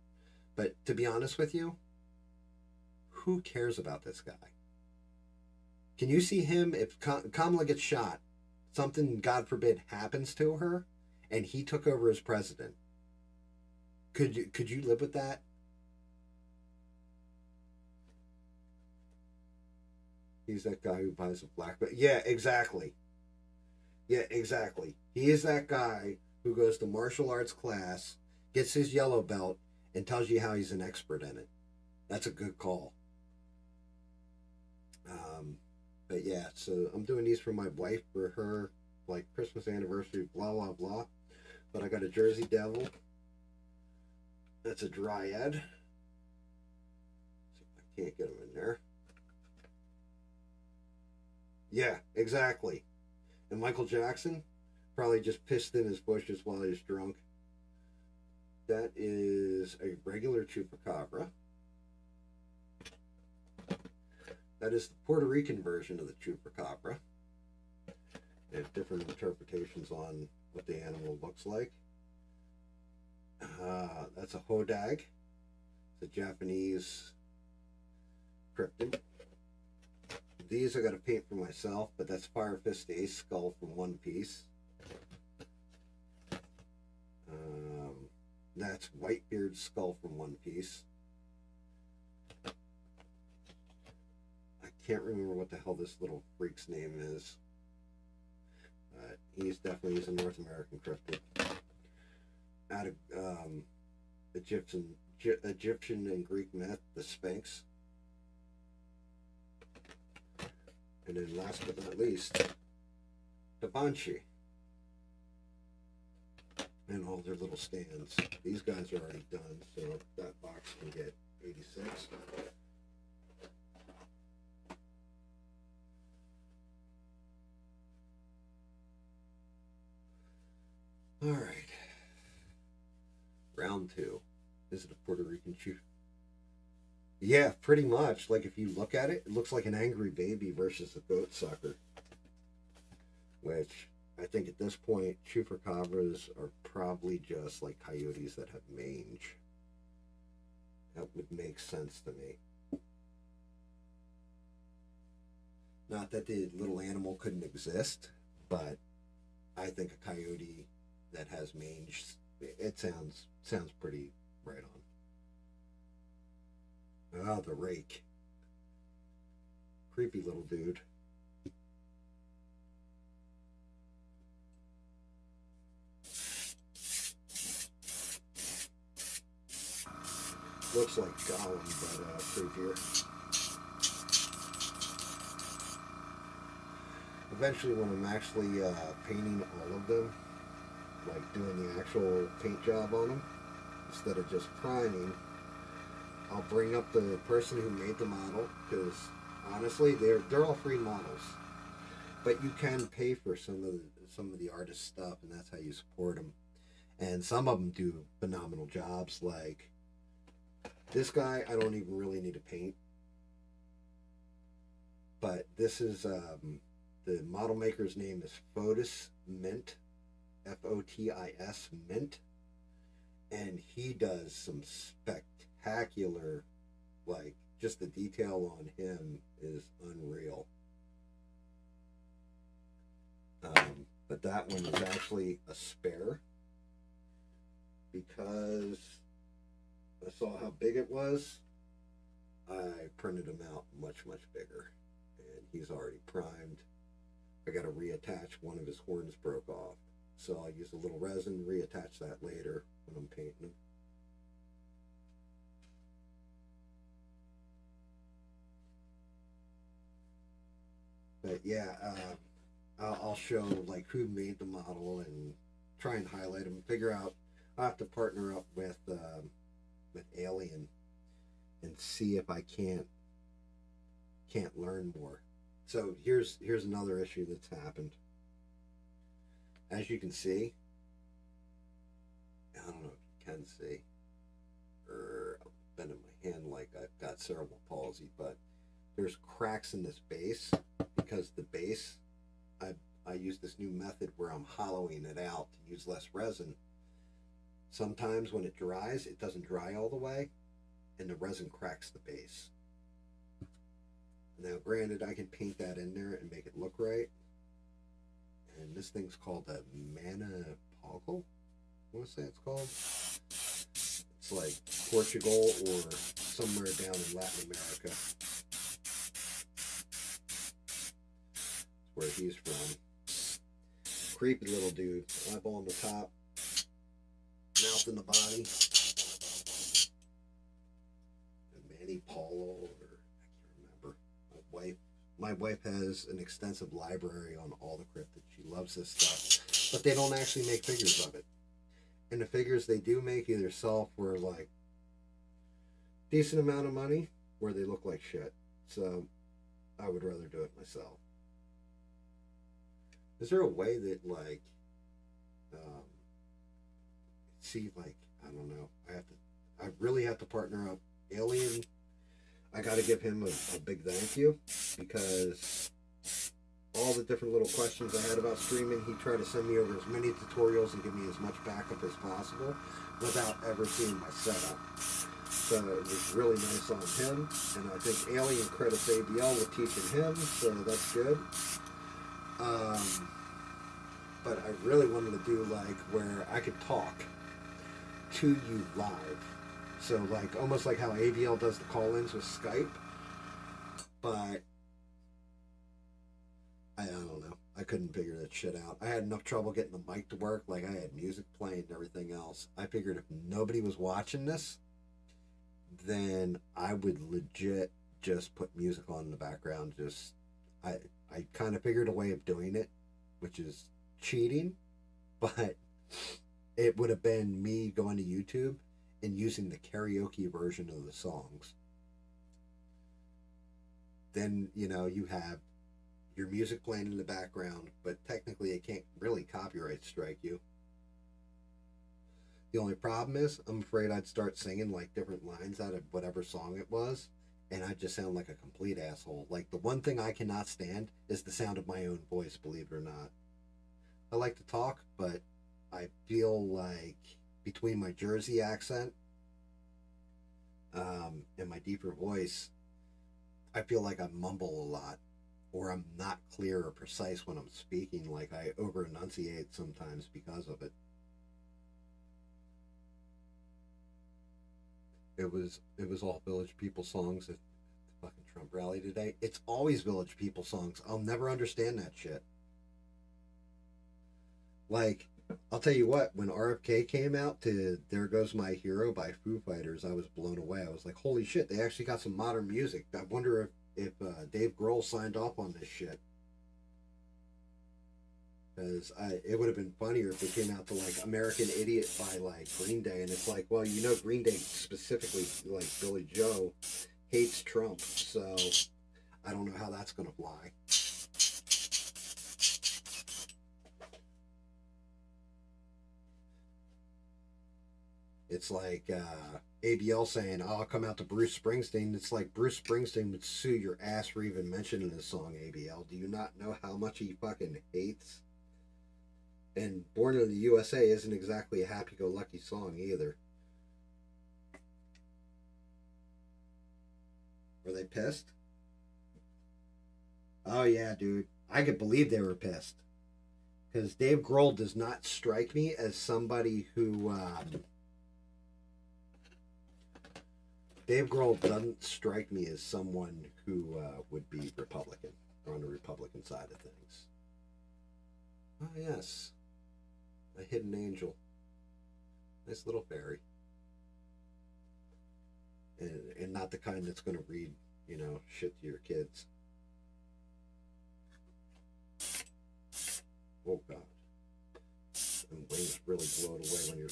But to be honest with you, who cares about this guy? Can you see him if Kamala gets shot, something God forbid happens to her, and he took over as president? Could you live with that? He's that guy who buys a black belt. Yeah, exactly. Yeah, exactly. He is that guy who goes to martial arts class, gets his yellow belt, and tells you how he's an expert in it. That's a good call. But yeah, so I'm doing these for my wife for her like Christmas anniversary, blah blah blah. But I got a Jersey Devil. That's a Dryad. See if I can't get them in there. Yeah, exactly. And Michael Jackson probably just pissed in his bushes while he was drunk. That is a regular chupacabra. That is the Puerto Rican version of the chupacabra. They have different interpretations on what the animal looks like. That's a hodag. It's a Japanese cryptid. These I got to paint for myself, but that's Fire Fist Ace skull from One Piece. That's Whitebeard's skull from One Piece. I can't remember what the hell this little freak's name is. He's a North American cryptid. Out of Egyptian and Greek myth, the Sphinx. And then last but not least, the Banshee. And all their little stands. These guys are already done, so that box can get 86. All right. Round 2. Is it a Puerto Rican chief? Yeah, pretty much. Like if you look at it, it looks like an angry baby versus a goat sucker. Which I think at this point, chupacabras are probably just like coyotes that have mange. That would make sense to me. Not that the little animal couldn't exist, but I think a coyote that has mange, it sounds pretty right on. Ah, the rake. Creepy little dude. Looks like Gollum, but creepier. Eventually, when I'm actually painting all of them, like doing the actual paint job on them, instead of just priming, I'll bring up the person who made the model, because honestly, they're all free models, but you can pay for some of the artist stuff, and that's how you support them. And some of them do phenomenal jobs. Like this guy, I don't even really need to paint. But this is the model maker's name is Fotis Mint, Fotis Mint, and he does some spectacular, like just the detail on him is unreal. But that one is actually a spare because I saw how big it was. I printed him out much bigger, and he's already primed. I got to reattach, one of his horns broke off, so I'll use a little resin, reattach that later when I'm painting him. But yeah, I'll show like who made the model and try and highlight them. Figure out. I'll have to partner up with Alien and see if I can't learn more. So here's another issue that's happened. As you can see, I don't know if you can see, or I'm bending my hand like I've got cerebral palsy, but there's cracks in this base because the base, I use this new method where I'm hollowing it out to use less resin. Sometimes when it dries, it doesn't dry all the way, and the resin cracks the base. Now, granted, I can paint that in there and make it look right. And this thing's called a Manapoggle. I want to say it's called. It's like Portugal or somewhere down in Latin America. That's where he's from. Creepy little dude. Eyeball on the top, mouth in the body. Manny Paulo, or I can't remember. My wife has an extensive library on all the cryptids. She loves this stuff, but they don't actually make figures of it. And the figures they do make either sell for like decent amount of money, or they look like shit. So I would rather do it myself. Is there a way that like, see, like, I don't know. I really have to partner up. Alien, I got to give him a big thank you, because all the different little questions I had about streaming, he tried to send me over as many tutorials and give me as much backup as possible without ever seeing my setup. So it was really nice on him, and I think Alien credits ABL with teaching him, so that's good. But I really wanted to do like where I could talk to you live. So like almost like how ABL does the call-ins with Skype. But I don't know. I couldn't figure that shit out. I had enough trouble getting the mic to work. Like I had music playing and everything else. I figured if nobody was watching this, then I would legit just put music on in the background. Just I kind of figured a way of doing it, which is cheating, but it would have been me going to YouTube and using the karaoke version of the songs. Then, you know, you have your music playing in the background, but technically it can't really copyright strike you. The only problem is, I'm afraid I'd start singing like different lines out of whatever song it was, and I'd just sound like a complete asshole. Like, the one thing I cannot stand is the sound of my own voice, believe it or not. I like to talk, but I feel like between my Jersey accent and my deeper voice, I feel like I mumble a lot, or I'm not clear or precise when I'm speaking. Like I over-enunciate sometimes because of it. It was all Village People songs at the fucking Trump rally today. It's always Village People songs. I'll never understand that shit. Like, I'll tell you what, when RFK came out to There Goes My Hero by Foo Fighters, I was blown away. I was like, holy shit, they actually got some modern music. I wonder if Dave Grohl signed off on this shit. Because it would have been funnier if they came out to like American Idiot by like Green Day, and it's like, well, you know, Green Day specifically, like Billy Joe, hates Trump, so I don't know how that's going to fly. It's like ABL saying, "Oh, I'll come out to Bruce Springsteen." It's like Bruce Springsteen would sue your ass for even mentioning this song, ABL. Do you not know how much he fucking hates? And Born in the USA isn't exactly a happy-go-lucky song either. Were they pissed? Oh yeah, dude. I could believe they were pissed. Because Dave Grohl does not strike me as somebody who... Dave Grohl doesn't strike me as someone who would be Republican, or on the Republican side of things. Oh yes. A hidden angel. Nice little fairy. And not the kind that's going to read, shit to your kids. Oh God. And wings really blow it away when you're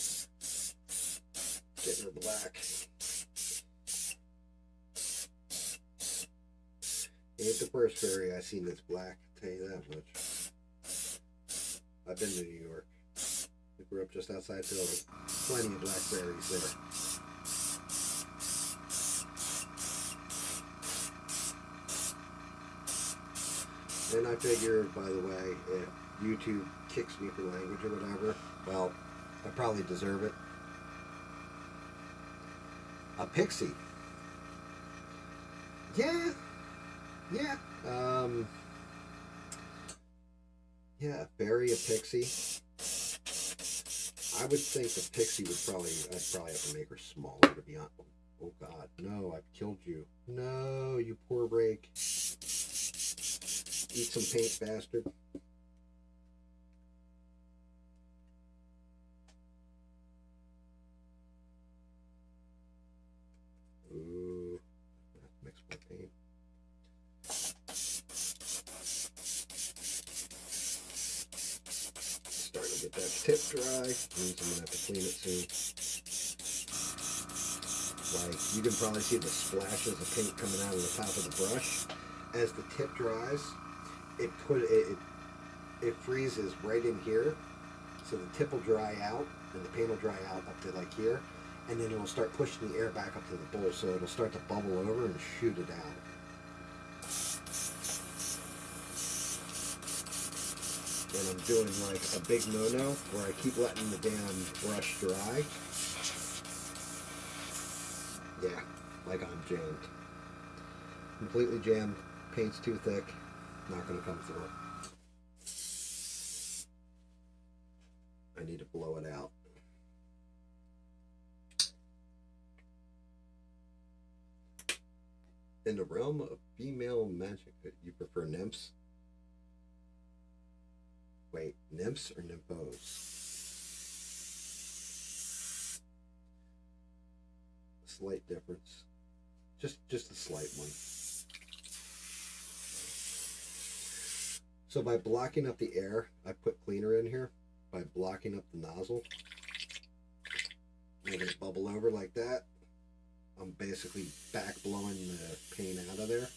getting her black. Ain't the first fairy I seen that's black, I'll tell you that much. I've been to New York. I grew up just outside Philly. Plenty of black fairies there. And I figured, by the way, if YouTube kicks me for language or whatever, well, I probably deserve it. A pixie. Yeah. Yeah. Yeah, a fairy, a pixie. I would think a pixie would I'd probably have to make her smaller, to be honest. Oh God, no, I've killed you. No, you poor rake. Eat some paint, bastard. Ooh, mix my paint. Starting to get that tip dry. Means I'm gonna have to clean it soon. Like, you can probably see the splashes of paint coming out of the top of the brush. As the tip dries, it freezes right in here, so the tip will dry out and the paint will dry out up to like here, and then it'll start pushing the air back up to the bowl, so it'll start to bubble over and shoot it out. And I'm doing like a big no-no where I keep letting the damn brush dry. Yeah, like I'm jammed. Completely jammed. Paint's too thick. Not gonna come through. I need to blow it out. In the realm of female magic, you prefer nymphs? Wait, nymphs or nymphos? Slight difference. Just a slight one. So by blocking up the air, I put cleaner in here. By blocking up the nozzle, letting it bubble over like that, I'm basically back blowing the paint out of there.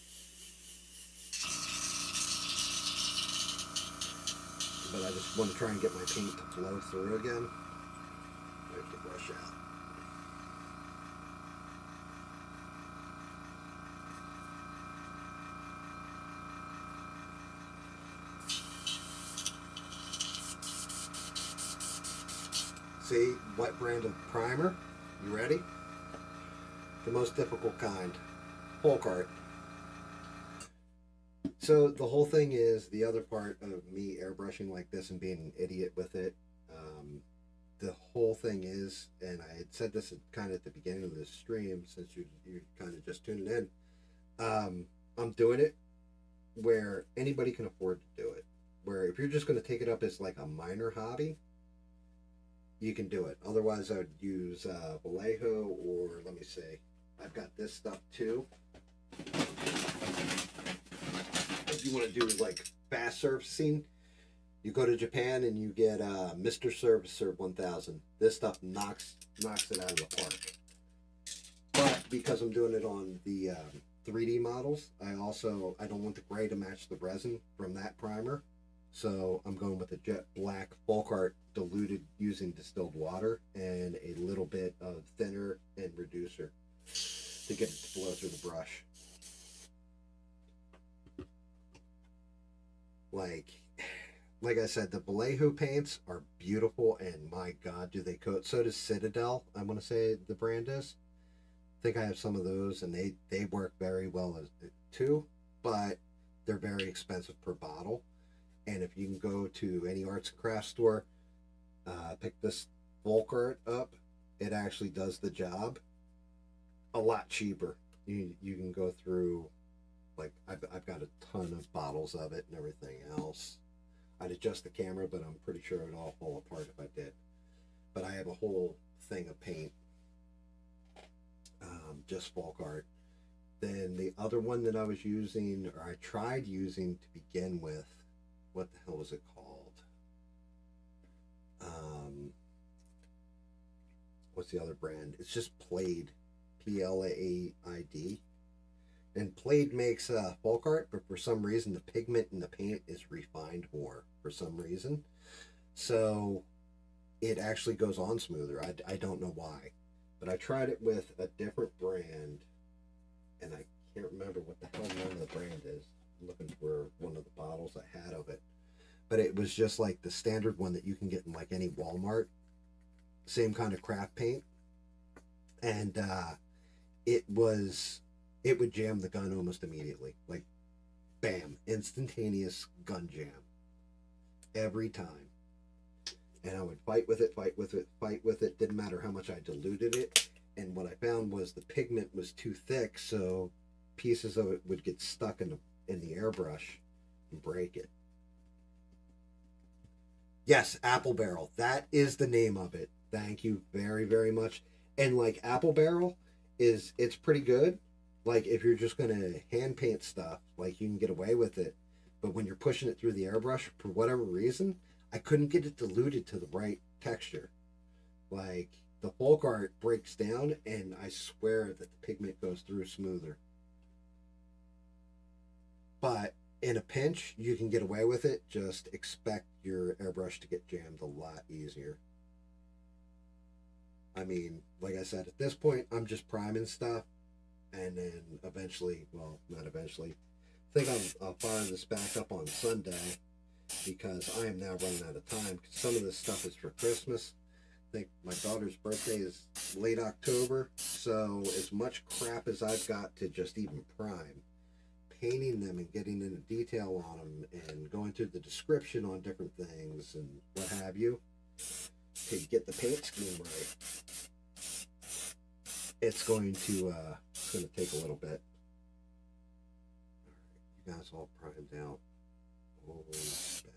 But I just want to try and get my paint to flow through again. I have to brush out. See, what brand of primer? You ready? The most difficult kind. Folk art. So the whole thing is the other part of me airbrushing like this and being an idiot with it. The whole thing is, and I had said this kind of at the beginning of this stream, since you're kind of just tuning in, I'm doing it where anybody can afford to do it. Where if you're just going to take it up as like a minor hobby, you can do it. Otherwise, I would use Vallejo, or let me see. I've got this stuff too. If you want to do like fast surfacing, you go to Japan and you get Mr. Surfacer 1000. This stuff knocks it out of the park. But because I'm doing it on the 3D models, I don't want the gray to match the resin from that primer. So I'm going with a jet black bulk art diluted using distilled water and a little bit of thinner and reducer to get it to flow through the brush. Like I said, the Vallejo paints are beautiful, and my God, do they coat? So does Citadel. I want to say the brand is. I think I have some of those, and they work very well as too, but they're very expensive per bottle. And if you can go to any arts and crafts store, pick this bulk art up, it actually does the job a lot cheaper. You can go through, like, I've got a ton of bottles of it and everything else. I'd adjust the camera, but I'm pretty sure it'd all fall apart if I did. But I have a whole thing of paint, just bulk art. Then the other one that I was using, or I tried using to begin with, what the hell was it called? What's the other brand? It's just Plaid, Plaid. And Plaid makes bulk art, but for some reason the pigment in the paint is refined more for some reason. So it actually goes on smoother. I don't know why. But I tried it with a different brand, and I can't remember what the hell the name of the brand is. I'm looking for one of the bottles I had of it. But it was just like the standard one that you can get in like any Walmart. Same kind of craft paint. And it would jam the gun almost immediately. Like, bam, instantaneous gun jam. Every time. And I would fight with it. Didn't matter how much I diluted it. And what I found was the pigment was too thick, so pieces of it would get stuck in the airbrush and break it. Yes, Apple Barrel. That is the name of it. Thank you very, very much. And like Apple Barrel it's pretty good. Like if you're just gonna hand paint stuff, like you can get away with it. But when you're pushing it through the airbrush, for whatever reason, I couldn't get it diluted to the right texture. Like the bulk art breaks down, and I swear that the pigment goes through smoother. But in a pinch, you can get away with it. Just expect your airbrush to get jammed a lot easier. I mean, like I said, at this point, I'm just priming stuff, and then eventually, well, not eventually, I think I'll fire this back up on Sunday because I am now running out of time. Some of this stuff is for Christmas. I think my daughter's birthday is late October, so as much crap as I've got to just even prime, painting them and getting into detail on them and going through the description on different things and what have you to get the paint scheme right, it's going to take a little bit. All right, you guys all primed out. Oh, bastard.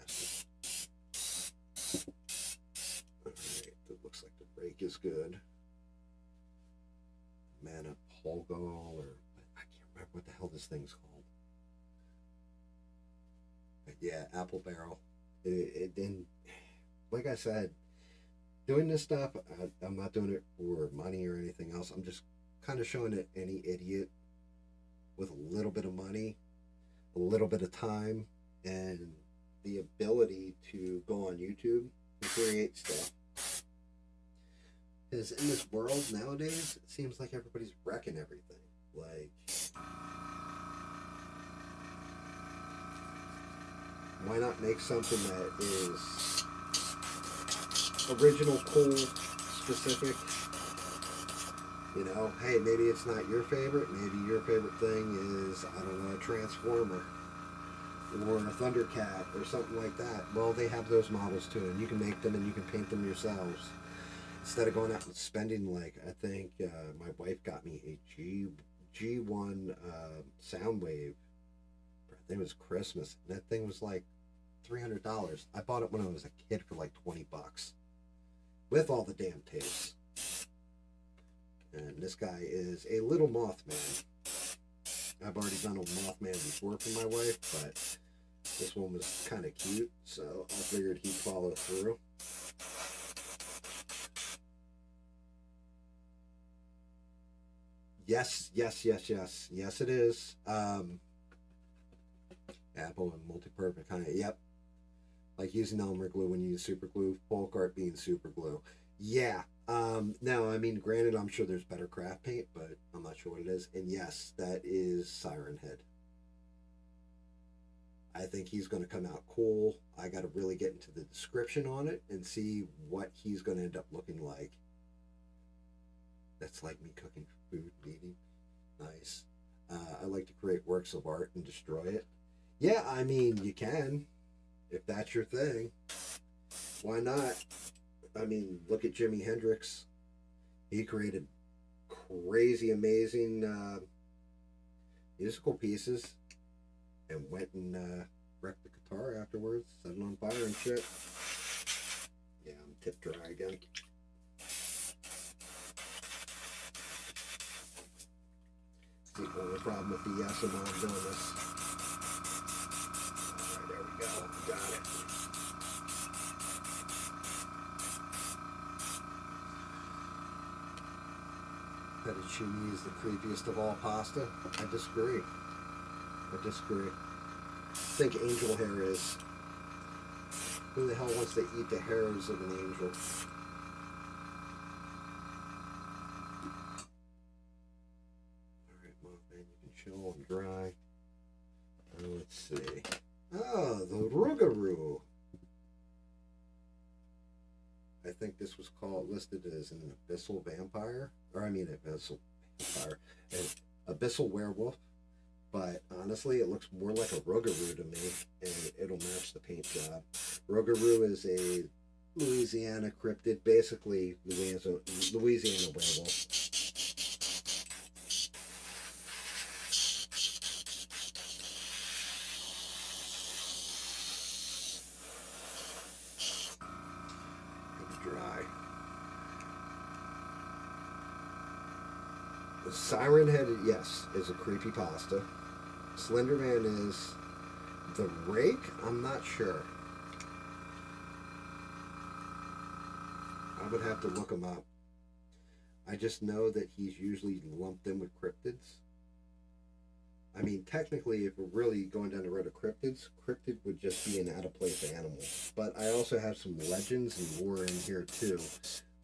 All right, it looks like the rake is good. Mana Polgol, or I can't remember what the hell this thing's called. But yeah, Apple Barrel. And like I said, doing this stuff, I'm not doing it for money or anything else. I'm just kind of showing it any idiot with a little bit of money, a little bit of time, and the ability to go on YouTube and create stuff. Because in this world nowadays, it seems like everybody's wrecking everything. Like, why not make something that is original, cool, specific? You know, hey, maybe it's not your favorite. Maybe your favorite thing is, I don't know, a Transformer or a Thundercat or something like that. Well, they have those models too, and you can make them and you can paint them yourselves. Instead of going out and spending, like, I think my wife got me a G1 Soundwave. I think it was Christmas. And that thing was like $300. I bought it when I was a kid for like $20 with all the damn tapes. And this guy is a little Mothman. I've already done a Mothman before for my wife, but this one was kind of cute, so I figured he'd follow through. Yes, it is. Apple and multi-purpose kind of, yep. like using Elmer glue when you use super glue, folk art being super glue. Yeah. Now, I mean, granted, I'm sure there's better craft paint, but I'm not sure what it is. And yes, that is Siren Head. I think he's going to come out cool. I got to really get into the description on it and see what he's going to end up looking like. That's like me cooking food, eating. Nice. I like to create works of art and destroy it. Yeah, I mean, you can. If that's your thing, why not? I mean, look at Jimi Hendrix. He created crazy, amazing musical pieces and went and wrecked the guitar afterwards, set it on fire and shit. Yeah, I'm tip dry again. It's the only problem with the yes and I'm doing this. Alright, there we go. Got it. Fettuccine is the creepiest of all pasta. I disagree. I disagree. I think angel hair is. Who the hell wants to eat the hairs of an angel? Alright, Mothman, you can chill and dry. Let's see. Oh, the Rougarou. I think this was listed as an abyssal vampire. Or I mean abyssal vampire. An abyssal werewolf. But honestly, it looks more like a Rougarou to me, and it'll match the paint job. Rougarou is a Louisiana cryptid, basically Louisiana werewolf. Dry. The Siren Head, yes, is a creepy pasta. Slenderman is the Rake. I'm not sure. I would have to look him up. I just know that he's usually lumped in with cryptids. I mean, technically, if we're really going down the road of cryptids, cryptid would just be an out-of-place animal. But I also have some legends and lore in here, too.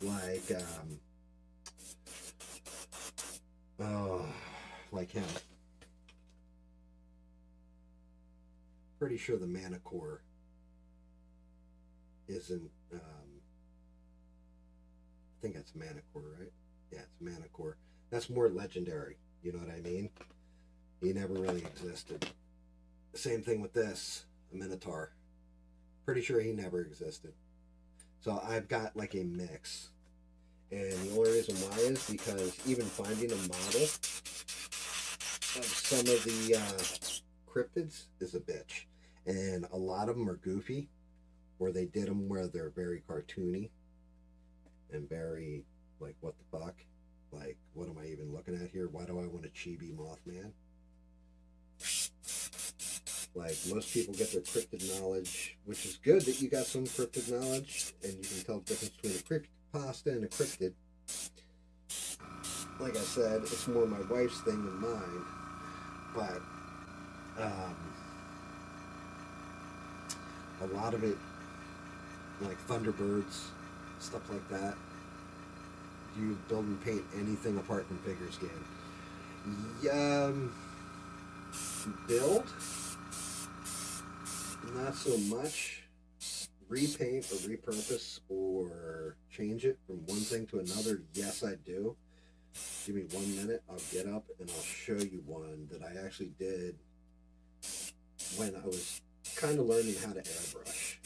Like him. Pretty sure the Manticore isn't, I think that's Manticore, right? Yeah, it's Manticore. That's more legendary, you know what I mean? He never really existed. Same thing with this, a Minotaur. Pretty sure he never existed. So I've got like a mix. And the only reason why is because even finding a model of some of the cryptids is a bitch. And a lot of them are goofy, or they did them where they're very cartoony and very, like, what the fuck? Like, what am I even looking at here? Why do I want a chibi Mothman? Like, most people get their cryptid knowledge, which is good that you got some cryptid knowledge, and you can tell the difference between a creepypasta and a cryptid. Like I said, it's more my wife's thing than mine, but a lot of it, like Thunderbirds, stuff like that, you build and paint anything apart from figures game. Build, not so much. Repaint or repurpose or change it from one thing to another, yes I do. Give me 1 minute, I'll get up and I'll show you one that I actually did when I was kind of learning how to airbrush.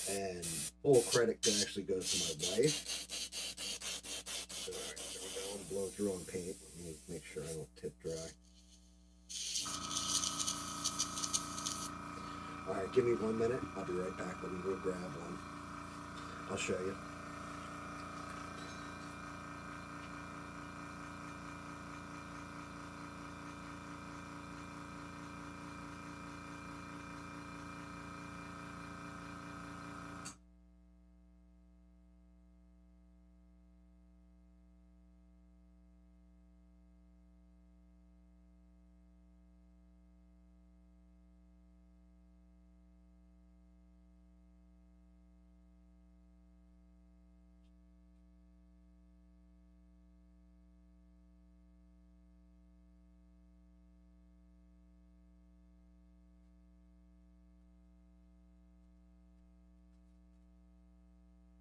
And full credit actually goes to my wife. Alright, there we go, I'm blowing through on paint. Let me make sure I don't tip dry. Alright, give me 1 minute. I'll be right back. Let me go grab one. I'll show you.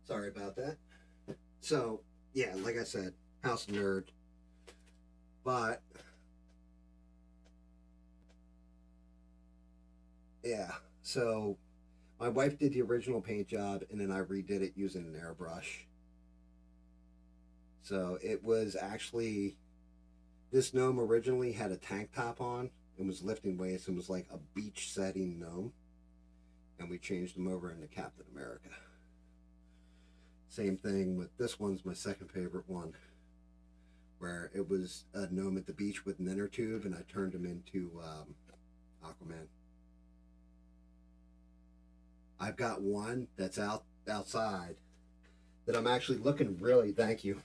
Sorry about that. So, yeah, like I said, house nerd. But, yeah, so my wife did the original paint job, and then I redid it using an airbrush. So it was actually, this gnome originally had a tank top on and was lifting weights and was like a beach setting gnome. And we changed him over into Captain America. Same thing with this one's my second favorite one, where it was a gnome at the beach with an inner tube, and I turned him into Aquaman. I've got one that's outside that I'm actually looking really. Thank you.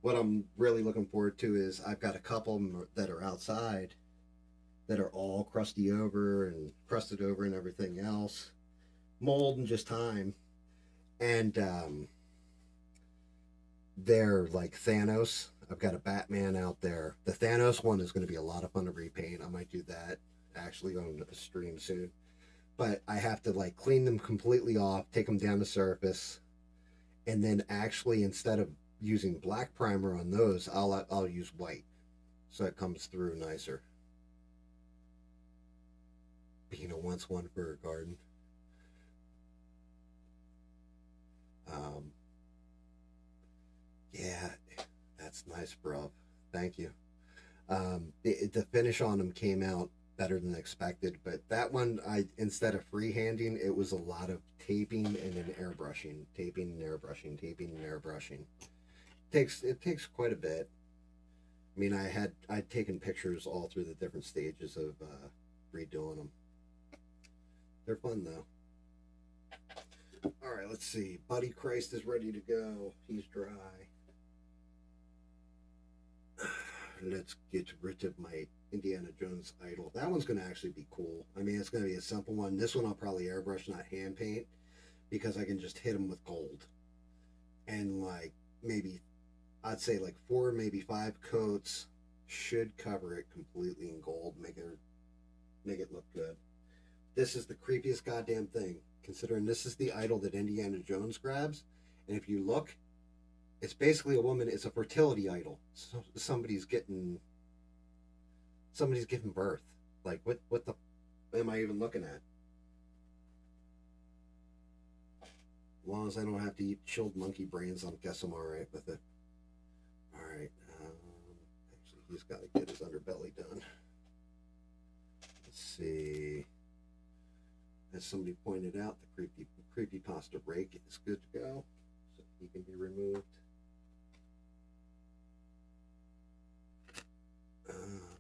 What I'm really looking forward to is I've got a couple that are outside that are all crusty over and crusted over and everything else, mold and just time, and they're like Thanos. I've got a Batman out there. The Thanos one is going to be a lot of fun to repaint. I might do that actually on a stream soon. But I have to like clean them completely off, take them down the surface, and then actually instead of using black primer on those, I'll use white, so it comes through nicer. Bina wants one for her garden. Yeah, that's nice, bro. Thank you. The finish on them came out better than expected, but that one, I instead of freehanding, it was a lot of taping and then airbrushing, taping and airbrushing, taping and airbrushing. It takes quite a bit. I mean, I'd taken pictures all through the different stages of redoing them. They're fun though. All right, let's see. Buddy Christ is ready to go. He's dry. Let's get rid of my Indiana Jones idol. That one's going to actually be cool. I mean, it's going to be a simple one. This one I'll probably airbrush, not hand paint, because I can just hit them with gold. And like maybe, I'd say like 4, maybe 5 coats should cover it completely in gold, make it look good. This is the creepiest goddamn thing, considering this is the idol that Indiana Jones grabs. And if you look, it's basically a woman. It's a fertility idol. So somebody's giving birth. Like what the am I even looking at? As long as I don't have to eat chilled monkey brains, I guess I'm all right with it. All right. Actually, he's got to get his underbelly done. Let's see. As somebody pointed out, the creepy pasta rake is good to go, so he can be removed.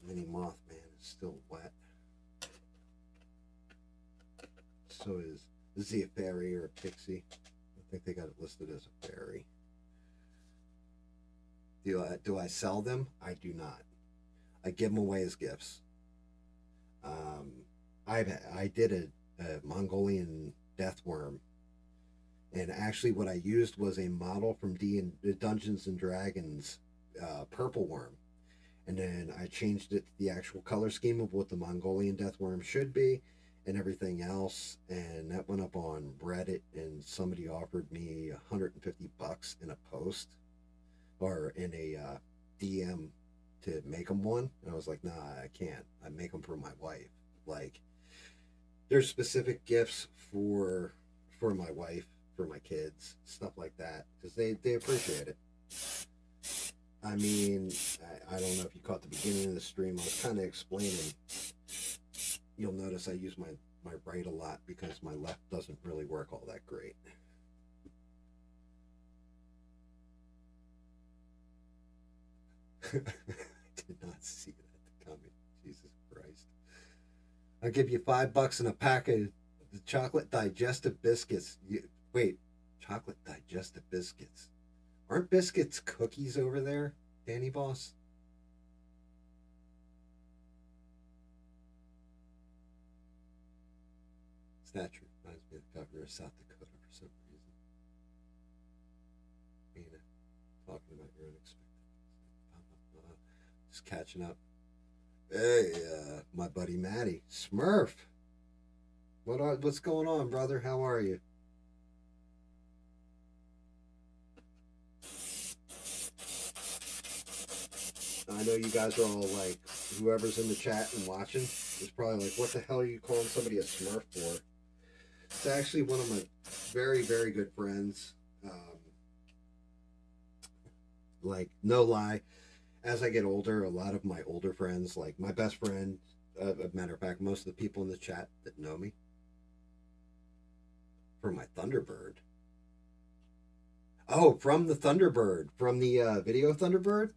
Mini Mothman is still wet. So is he a fairy or a pixie? I think they got it listed as a fairy. Do I sell them? I do not. I give them away as gifts. I did a Mongolian death worm, and actually what I used was a model from Dungeons and Dragons purple worm. And then I changed it to the actual color scheme of what the Mongolian death worm should be and everything else. And that went up on Reddit, and somebody offered me $150 in a post or in a DM to make them one. And I was like, nah, I can't. I make them for my wife. Like, there's specific gifts for my wife, for my kids, stuff like that, because they appreciate it. I mean, I don't know if you caught the beginning of the stream. I was kind of explaining. You'll notice I use my right a lot because my left doesn't really work all that great. I did not see that coming. Jesus Christ. I'll give you $5 in a pack of the chocolate digestive biscuits. Wait, chocolate digestive biscuits. Aren't biscuits cookies over there, Danny Boss? Statue reminds me of the governor of South Dakota for some reason. Bina, talking about your unexpected. Just catching up. Hey, my buddy Matty. Smurf. What's going on, brother? How are you? I know you guys are all like, whoever's in the chat and watching is probably like, what the hell are you calling somebody a Smurf for? It's actually one of my very, very good friends. Like, no lie, as I get older, a lot of my older friends, like my best friend, a matter of fact, most of the people in the chat that know me, for my Thunderbird. Oh, from the Thunderbird, from the video Thunderbird?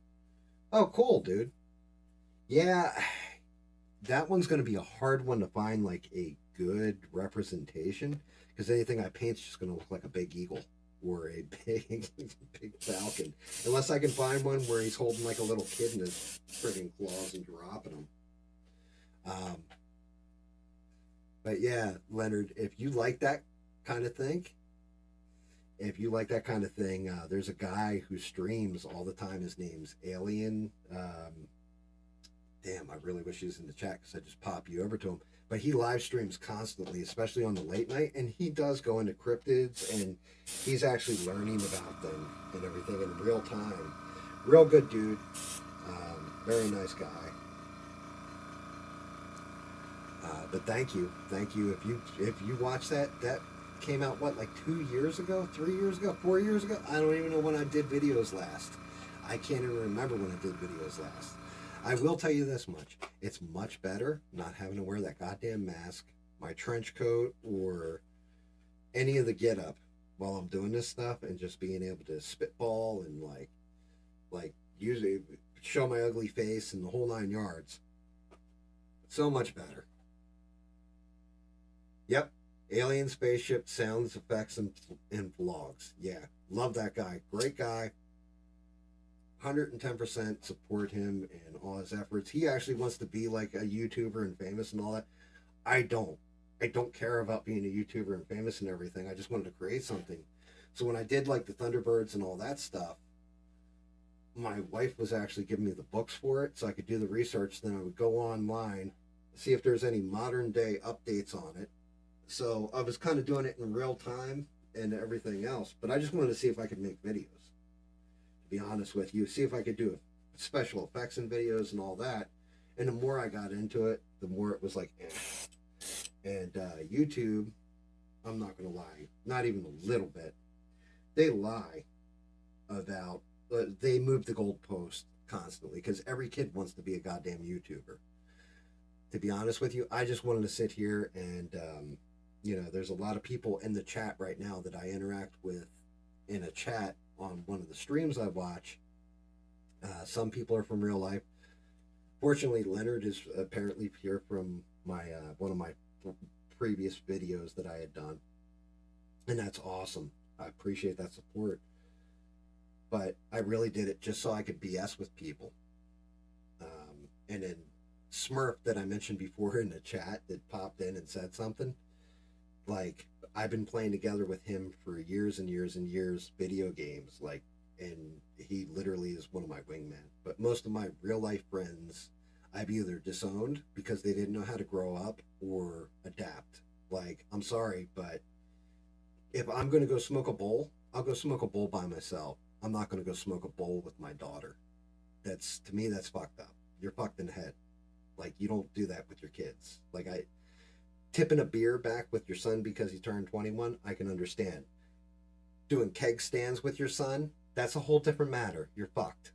Oh, cool, dude. Yeah, that one's going to be a hard one to find, like, a good representation, because anything I paint's just going to look like a big eagle or a big falcon. Unless I can find one where he's holding, like, a little kid in his friggin' claws and dropping them. But yeah, Leonard, if you like that kind of thing, there's a guy who streams all the time. His name's Alien. Damn, I really wish he was in the chat because I just pop you over to him. But he live streams constantly, especially on the late night, and he does go into cryptids, and he's actually learning about them and everything in real time. Real good dude. Very nice guy. But thank you. If you watch that came out what, like 2 years ago, 3 years ago, 4 years ago? I don't even know when I did videos last. I can't even remember when I did videos last. I will tell you this much. It's much better not having to wear that goddamn mask, my trench coat, or any of the get up while I'm doing this stuff, and just being able to spitball and like usually show my ugly face and the whole 9 yards. So much better. Yep. Alien spaceship sounds, effects, and vlogs. Yeah. Love that guy. Great guy. 110% support him and all his efforts. He actually wants to be like a YouTuber and famous and all that. I don't care about being a YouTuber and famous and everything. I just wanted to create something. So when I did like the Thunderbirds and all that stuff, my wife was actually giving me the books for it so I could do the research. Then I would go online, see if there's any modern day updates on it. So I was kind of doing it in real time and everything else. But I just wanted to see if I could make videos. To be honest with you, see if I could do special effects and videos and all that. And the more I got into it, the more it was like, eh. And YouTube, I'm not going to lie, not even a little bit. They lie about, they move the goalpost constantly because every kid wants to be a goddamn YouTuber. To be honest with you, I just wanted to sit here and, there's a lot of people in the chat right now that I interact with in a chat on one of the streams I watch. Some people are from real life. Fortunately, Leonard is apparently here from my one of my previous videos that I had done, and that's awesome. I appreciate that support. But I really did it just so I could BS with people. And then Smurf that I mentioned before in the chat that popped in and said something, like, I've been playing together with him for years and years and years, video games, like, and he literally is one of my wingmen. But most of my real life friends, I've either disowned because they didn't know how to grow up or adapt. Like, I'm sorry, but if I'm going to go smoke a bowl, I'll go smoke a bowl by myself. I'm not going to go smoke a bowl with my daughter. To me, that's fucked up. You're fucked in the head. Like, you don't do that with your kids. Like, tipping a beer back with your son because he turned 21, I can understand. Doing keg stands with your son, that's a whole different matter. You're fucked.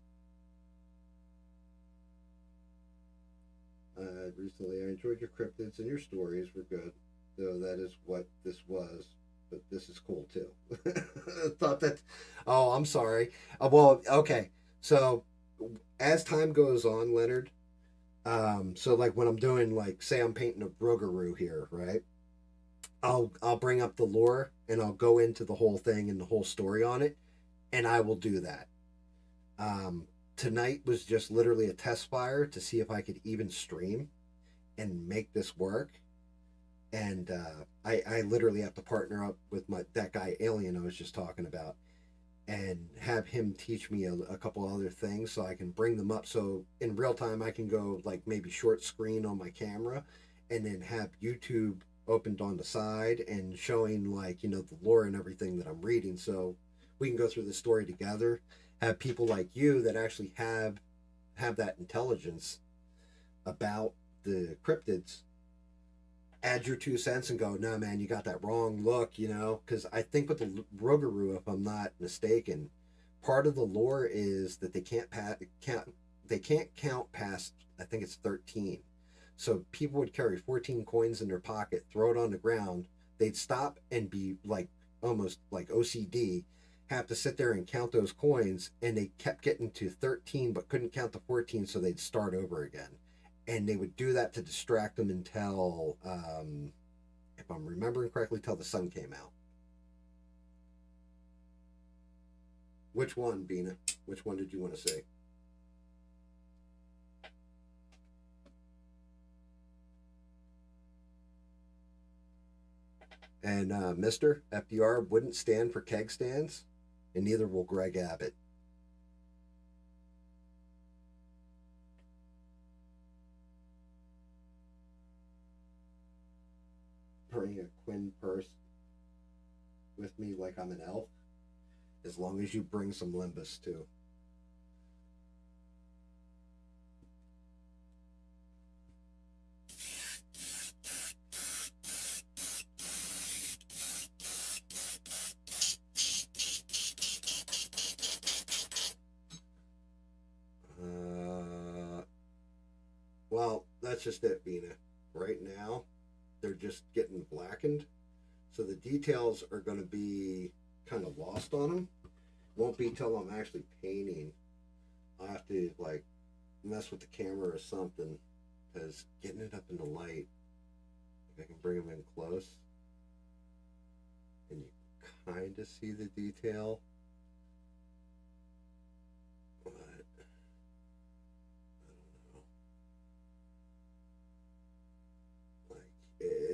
Recently, I enjoyed your cryptids and your stories were good, though that is what this was. But this is cool too. Thought that. Oh, I'm sorry. Well, okay. So as time goes on, Leonard. So like when I'm doing, like, say I'm painting a Rougarou here, right? I'll bring up the lore and I'll go into the whole thing and the whole story on it, and I will do that. Tonight was just literally a test fire to see if I could even stream and make this work. And I literally have to partner up with that guy Alien I was just talking about, and have him teach me a couple other things so I can bring them up. So in real time, I can go like maybe short screen on my camera and then have YouTube opened on the side and showing, like, the lore and everything that I'm reading. So we can go through the story together, have people like you that actually have have that intelligence about the cryptids, add your 2 cents and go, no man, you got that wrong. Look, you know, because I think with the Rougarou, if I'm not mistaken, part of the lore is that they can't count past, I think it's 13. So people would carry 14 coins in their pocket, throw it on the ground. They'd stop and be like almost like OCD, have to sit there and count those coins, and they kept getting to 13 but couldn't count to 14, so they'd start over again. And they would do that to distract them until, if I'm remembering correctly, till the sun came out. Which one, Bina? Which one did you want to say? And Mr. FDR wouldn't stand for keg stands, and neither will Greg Abbott. Bring a Quinn purse with me like I'm an elf, as long as you bring some Limbus too. Well, that's just it, Bina. Right now, they're just getting blackened, so the details are going to be kind of lost on them. Won't be till I'm actually painting. I'll have to like mess with the camera or something, because getting it up in the light, if I can bring them in close, and you kind of see the detail. But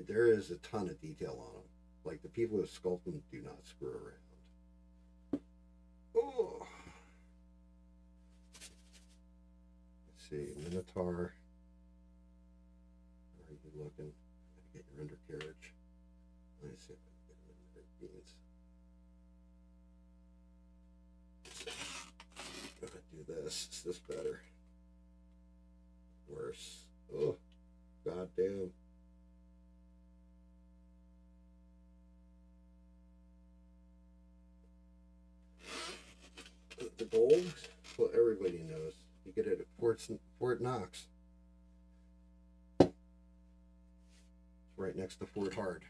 there is a ton of detail on them. Like the people who sculpt them do not screw around. Oh. Let's see, Minotaur. Where are you looking? Get your undercarriage. Let's see if I can get them in beans. I'm gonna do this. Is this better? Worse. Oh, goddamn. The gold, well, everybody knows. You get it at Fort Knox. It's right next to Fort Hart.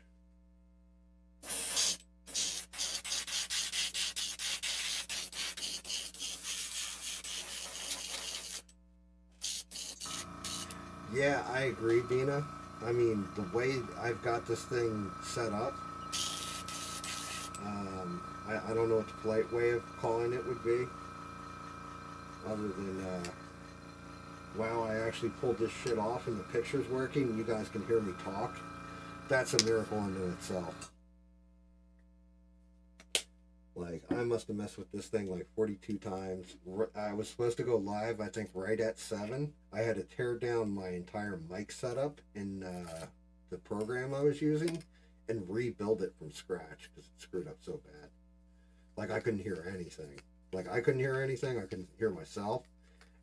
Yeah, I agree, Dina. I mean, the way I've got this thing set up, I don't know what the polite way of calling it would be, other than, wow, I actually pulled this shit off and the picture's working and you guys can hear me talk. That's a miracle unto itself. Like, I must have messed with this thing like 42 times. I was supposed to go live, I think, right at 7. I had to tear down my entire mic setup in the program I was using and rebuild it from scratch because it screwed up so bad. Like, I couldn't hear anything. I couldn't hear myself.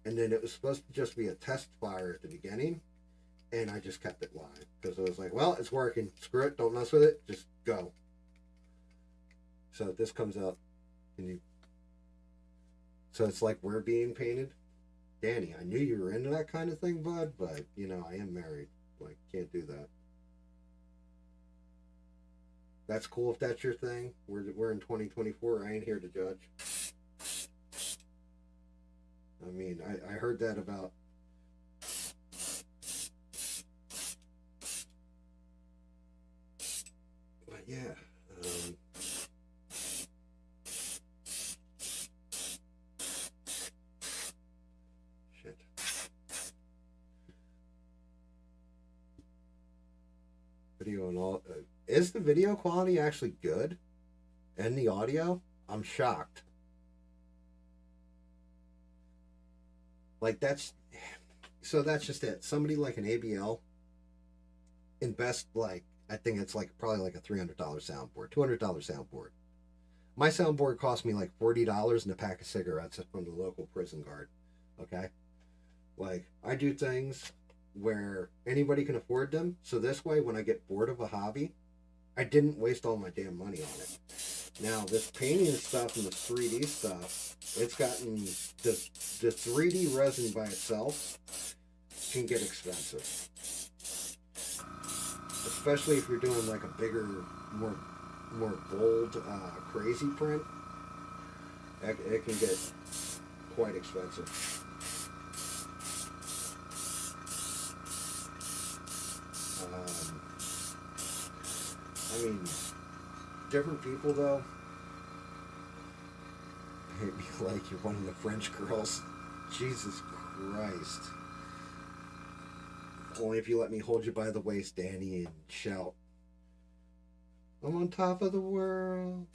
And then it was supposed to just be a test fire at the beginning, and I just kept it live because I was like, well, it's working. Screw it. Don't mess with it. Just go. So this comes out, and so it's like we're being painted. Danny, I knew you were into that kind of thing, bud, but, you know, I am married. Like, can't do that. That's cool if that's your thing. We're in 2024. I ain't here to judge. I mean, I heard that about... But yeah. Shit. Video and all... is the video quality actually good? And the audio? I'm shocked. Like, that's just it. Somebody like an ABL invest, like, I think it's like probably like a $300 soundboard, $200 soundboard. My soundboard cost me like $40 and a pack of cigarettes from the local prison guard. Okay? Like, I do things where anybody can afford them. So this way, when I get bored of a hobby, I didn't waste all my damn money on it. Now, this painting stuff and this 3D stuff, it's gotten the 3D resin by itself can get expensive, especially if you're doing like a bigger, more bold, crazy print. It can get quite expensive. I mean, different people though hit me like you're one of the French girls. Jesus Christ. Only if you let me hold you by the waist, Danny, and shout, I'm on top of the world.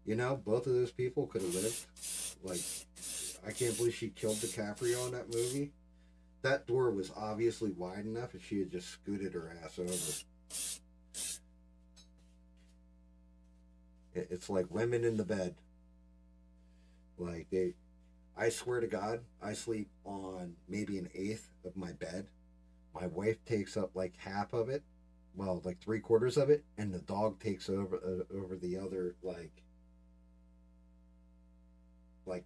You know, both of those people could have lived. Like, I can't believe she killed DiCaprio in that movie. That door was obviously wide enough if she had just scooted her ass over. It's like women in the bed. Like, I swear to God, I sleep on maybe an eighth of my bed. My wife takes up like half of it. Well, like 3/4 of it. And the dog takes over the other, like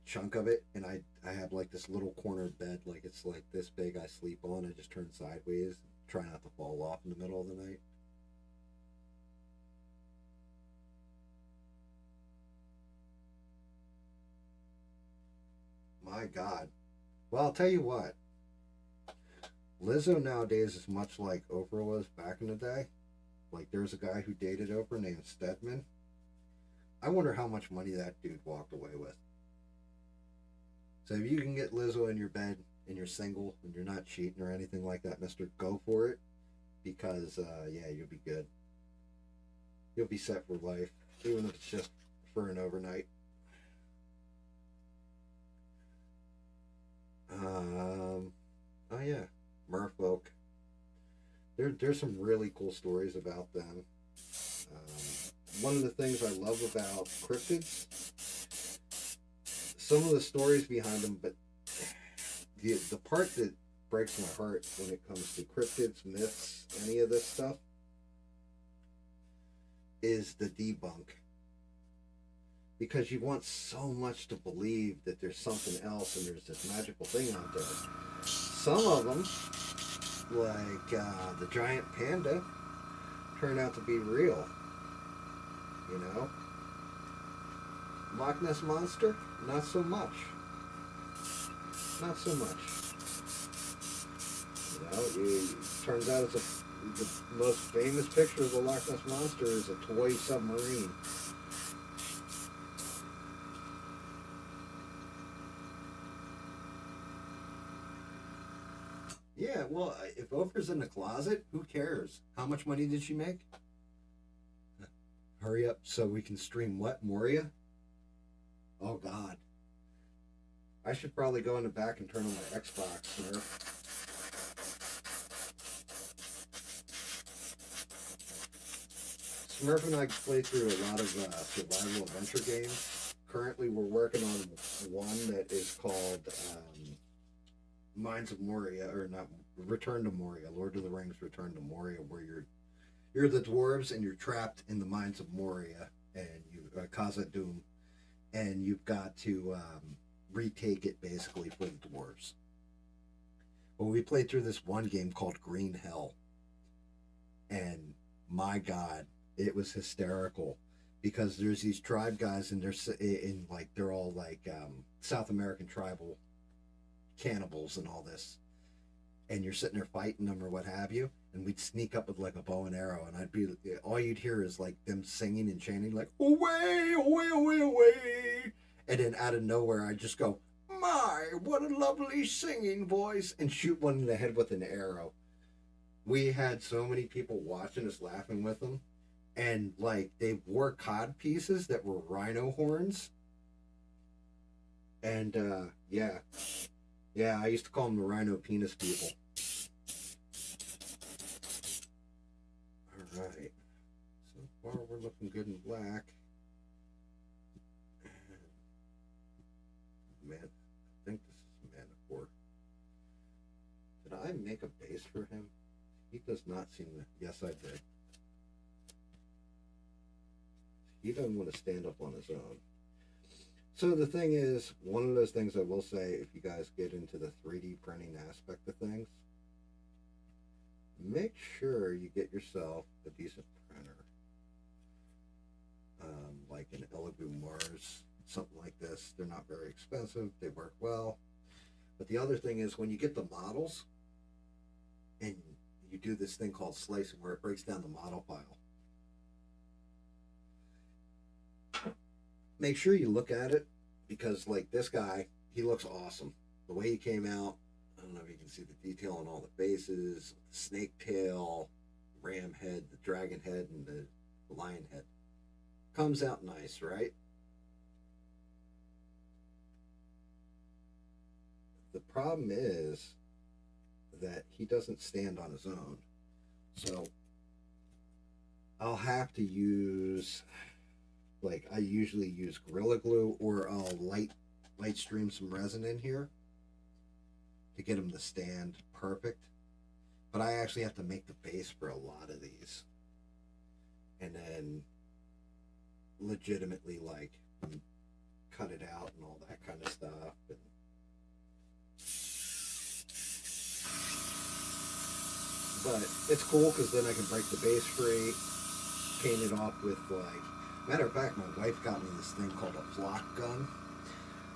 chunk of it, and I have like this little corner bed, like it's like this big. I sleep on. I just turn sideways, try not to fall off in the middle of the night. My God. Well, I'll tell you what. Lizzo nowadays is much like Oprah was back in the day. Like, there's a guy who dated Oprah named Stedman. I wonder how much money that dude walked away with. So if you can get Lizzo in your bed and you're single and you're not cheating or anything like that, mister, go for it. Because, yeah, you'll be good. You'll be set for life. Even if it's just for an overnight. Oh, yeah. Merfolk. There's some really cool stories about them. One of the things I love about cryptids, some of the stories behind them, but the part that breaks my heart when it comes to cryptids, myths, any of this stuff, is the debunk. Because you want so much to believe that there's something else and there's this magical thing out there. Some of them, like the giant panda, turn out to be real. You know? Loch Ness Monster, not so much. Not so much. You know, it turns out the most famous picture of the Loch Ness Monster is a toy submarine. Yeah, well, if Oprah's in the closet, who cares? How much money did she make? Hurry up so we can stream what? Moria? Oh, God. I should probably go in the back and turn on my Xbox, Smurf. Smurf and I play through a lot of survival adventure games. Currently, we're working on one that is called Mines of Moria, or not, Return to Moria, Lord of the Rings Return to Moria, where you're the dwarves and you're trapped in the mines of Moria, and you Khazad Dûm, and you've got to retake it basically for the dwarves. Well, we played through this one game called Green Hell, and my God, it was hysterical because there's these tribe guys and they're all like South American tribal cannibals and all this, and you're sitting there fighting them or what have you, and we'd sneak up with like a bow and arrow, and all you'd hear is like them singing and chanting like away, away, away, away, and then out of nowhere I'd just go, my, what a lovely singing voice, and shoot one in the head with an arrow. We had so many people watching us laughing with them, and like they wore cod pieces that were rhino horns, and yeah, I used to call them the rhino penis people. All right, so far we're looking good in black. base for him? He does not seem to. Yes, I did. He doesn't want to stand up on his own. So the thing is, one of those things I will say, if you guys get into the 3D printing aspect of things, make sure you get yourself a decent printer. Like an Elegoo Mars, something like this. They're not very expensive. They work well. But the other thing is, when you get the models, and you do this thing called slicing, where it breaks down the model file, make sure you look at it, because like this guy, he looks awesome. The way he came out, I don't know if you can see the detail on all the faces, the snake tail, ram head, the dragon head, and the lion head. Comes out nice, right? The problem is that he doesn't stand on his own. So I'll have to use, like, I usually use Gorilla Glue, or I'll light stream some resin in here to get him to stand perfect. But I actually have to make the base for a lot of these, and then legitimately like cut it out and all that kind of stuff. And but it's cool because then I can break the base free, paint it off with, like, matter of fact, my wife got me this thing called a flock gun.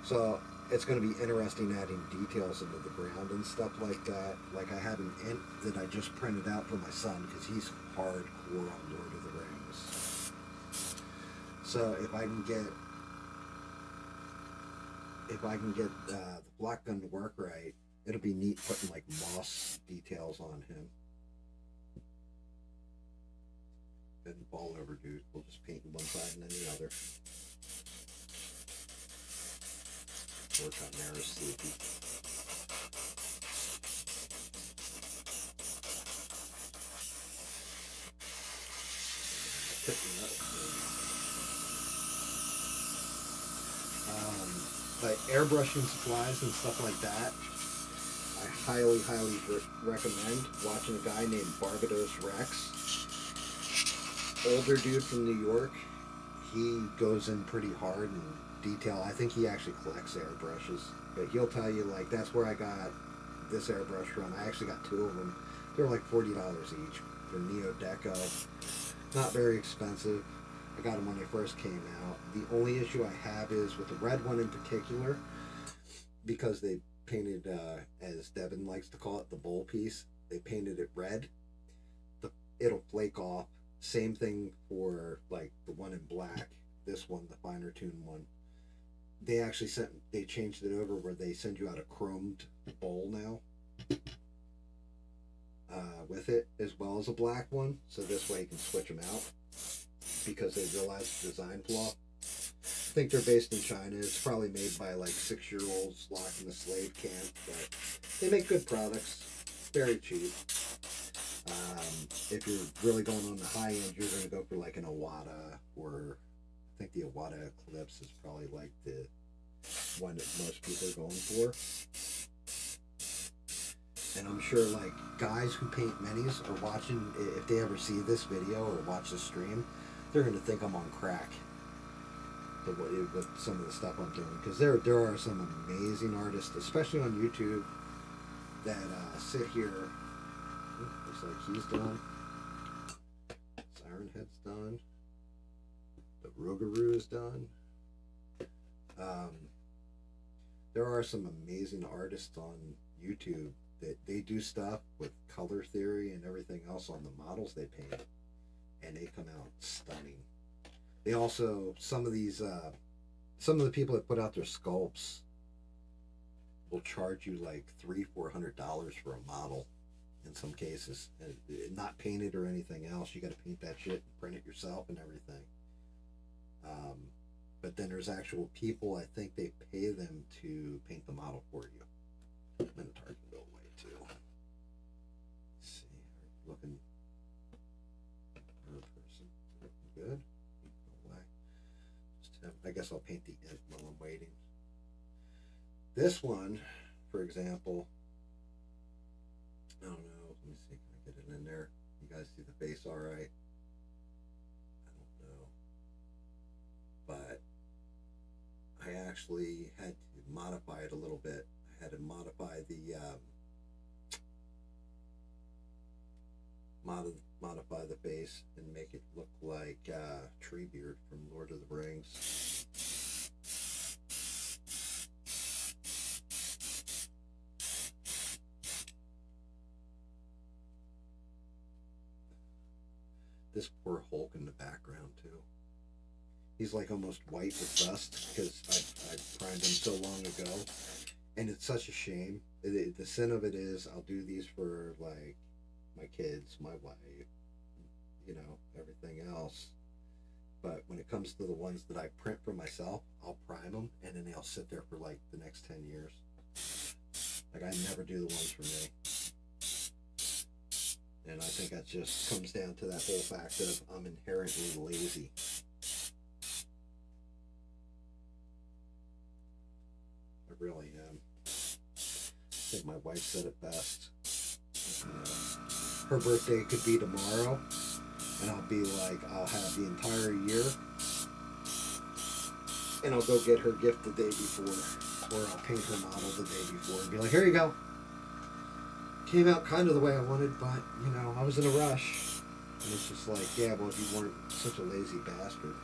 So it's going to be interesting adding details into the ground and stuff like that. Like, I have an int that I just printed out for my son because he's hardcore on Lord of the Rings. So if I can get the block gun to work right, it'll be neat putting like moss details on him. Bend the ball over, dude. We'll just paint one side and then the other. Work on narrow sleepy. But airbrushing supplies and stuff like that, I highly recommend watching a guy named Barbados Rex. Older dude from New York. He goes in pretty hard in detail. I think he actually collects airbrushes, but he'll tell you, like, that's where I got this airbrush from. I actually got two of them. They're like $40 each. They're Neo Deco. Not very expensive. I got them when they first came out. The only issue I have is with the red one in particular, because they painted, as Devin likes to call it, the bowl piece. They painted it red. It'll flake off. Same thing for like the one in black. This one, the finer tuned one. They actually changed it over where they send you out a chromed bowl now. With it, as well as a black one. So this way you can switch them out, because they realized the design flaw. I think they're based in China. It's probably made by like 6-year-olds locked in a slave camp, but they make good products. Very cheap. If you're really going on the high end, you're going to go for like an Iwata, or I think the Iwata Eclipse is probably like the one that most people are going for. And I'm sure like guys who paint minis are watching, if they ever see this video or watch the stream, they're going to think I'm on crack with some of the stuff I'm doing, because there are some amazing artists, especially on YouTube, that sit here. Looks like he's done. Siren Head's done. The Rougarou is done. There are some amazing artists on YouTube that they do stuff with color theory and everything else on the models they paint, and they come out stunning. They also, some of the people that put out their sculpts will charge you like $300-400 for a model in some cases, and not painted or anything else. You got to paint that shit and print it yourself and everything. But then there's actual people, I think they pay them to paint the model for you. And the target can go away too. Let's see, looking person, looking good. Go away. I guess I'll paint the int while I'm waiting. This one, for example, I don't know, guys see the face all right? I don't know. But I actually had to modify it a little bit. I had to modify the modify the face and make it look like Treebeard from Lord of the Rings. This poor Hulk in the background too. He's like almost white with dust because I primed him so long ago, and it's such a shame. The sin of it is I'll do these for like my kids, my wife, you know, everything else. But when it comes to the ones that I print for myself, I'll prime them and then they'll sit there for like the next 10 years. Like I never do the ones for me. And I think that just comes down to that whole fact of I'm inherently lazy. I really am. I think my wife said it best. Her birthday could be tomorrow, and I'll be like, I'll have the entire year, and I'll go get her gift the day before, or I'll paint her model the day before, and be like, here you go. Came out kind of the way I wanted, but, you know, I was in a rush. And it's just like, yeah, well, if you weren't such a lazy bastard,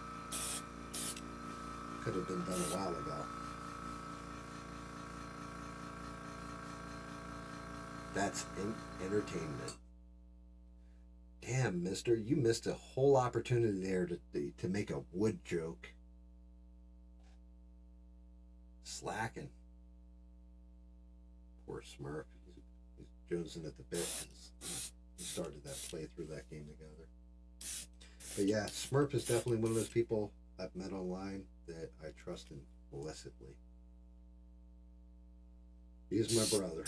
could have been done a while ago. That's entertainment. Damn, mister, you missed a whole opportunity there to make a wood joke. Slacking. Poor Smurf. He's jonesing at the bit because he started that playthrough that game together. But yeah, Smurf is definitely one of those people I've met online that I trust implicitly. He's my brother.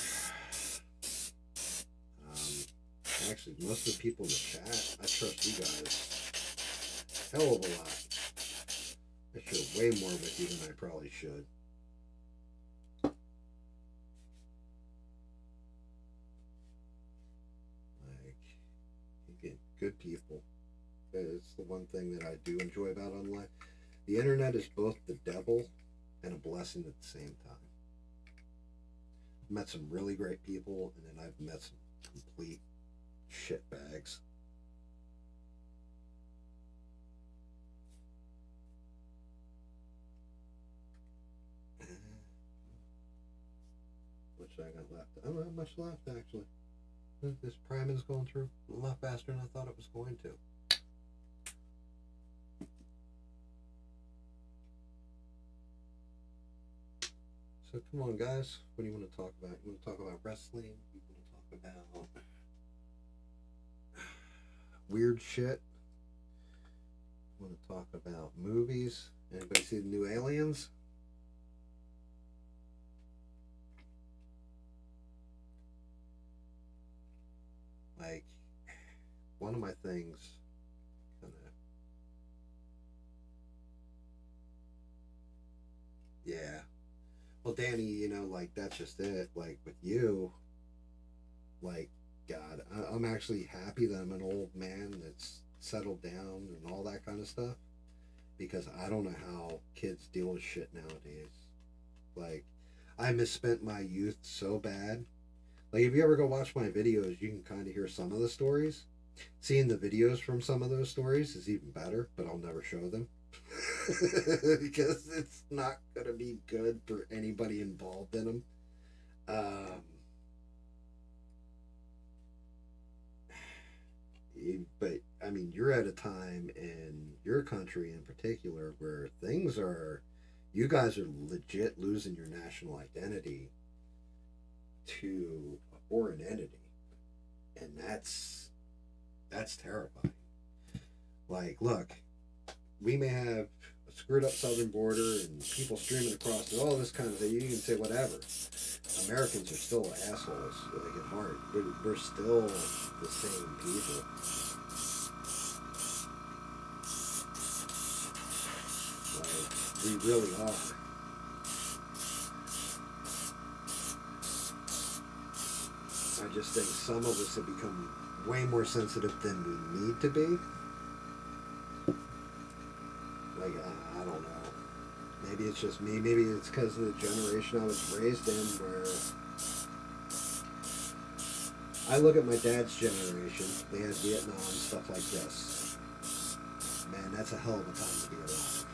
Actually, most of the people in the chat, I trust you guys hell of a lot. I share way more with you than I probably should. Like, you get good people. It's the one thing that I do enjoy about online. The internet is both the devil and a blessing at the same time. I've met some really great people, and then I've met some complete shitbags. Much I got left? I don't have much left actually. This priming's going through a lot faster than I thought it was going to. So come on, guys. What do you want to talk about? You want to talk about wrestling? You want to talk about weird shit? You want to talk about movies? Anybody see the new Aliens? Like, one of my things kind of, yeah. Well, Danny, you know, like, that's just it. Like, with you, like, God, I'm actually happy that I'm an old man that's settled down and all that kind of stuff, because I don't know how kids deal with shit nowadays. Like, I misspent my youth so bad. Like, if you ever go watch my videos, you can kind of hear some of the stories. Seeing the videos from some of those stories is even better, but I'll never show them. Because it's not going to be good for anybody involved in them. But, I mean, you're at a time in your country in particular where things are, you guys are legit losing your national identity to a foreign entity, and that's terrifying. Like, look, we may have a screwed up southern border and people streaming across and all this kind of thing. You can say whatever. Americans are still assholes, like, at heart. We're still the same people. Like, we really are. I just think some of us have become way more sensitive than we need to be. Like, I don't know. Maybe it's just me. Maybe it's because of the generation I was raised in, where I look at my dad's generation. They had Vietnam, stuff like this. Man, that's a hell of a time to be alive.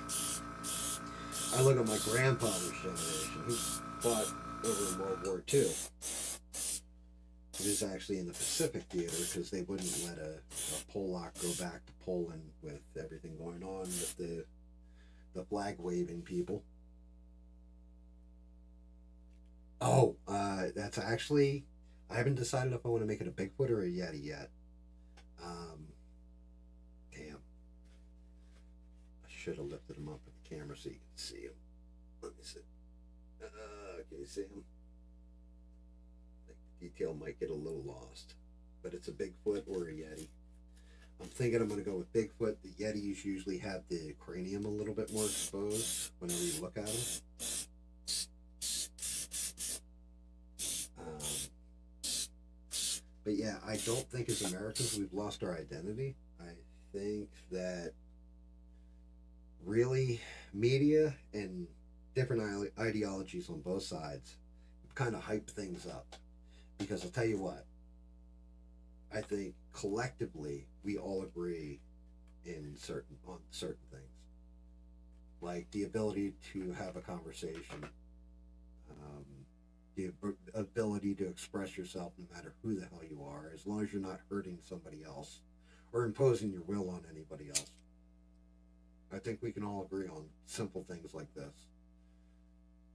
I look at my grandfather's generation. He fought over in World War II. He was actually in the Pacific Theater because they wouldn't let a Polak go back to Poland with everything going on with the flag waving people. Oh, that's actually, I haven't decided if I want to make it a Bigfoot or a Yeti yet. Damn. I should have lifted him up with the camera so you can see him. Let me see. Can you see him? The detail might get a little lost, but it's a Bigfoot or a Yeti. I'm thinking I'm going to go with Bigfoot. The Yetis usually have the cranium a little bit more exposed whenever you look at them. But yeah, I don't think as Americans we've lost our identity. I think that really media and different ideologies on both sides kind of hype things up. Because I'll tell you what, I think collectively we all agree on certain things, like the ability to have a conversation, the ability to express yourself no matter who the hell you are, as long as you're not hurting somebody else or imposing your will on anybody else. I think we can all agree on simple things like this.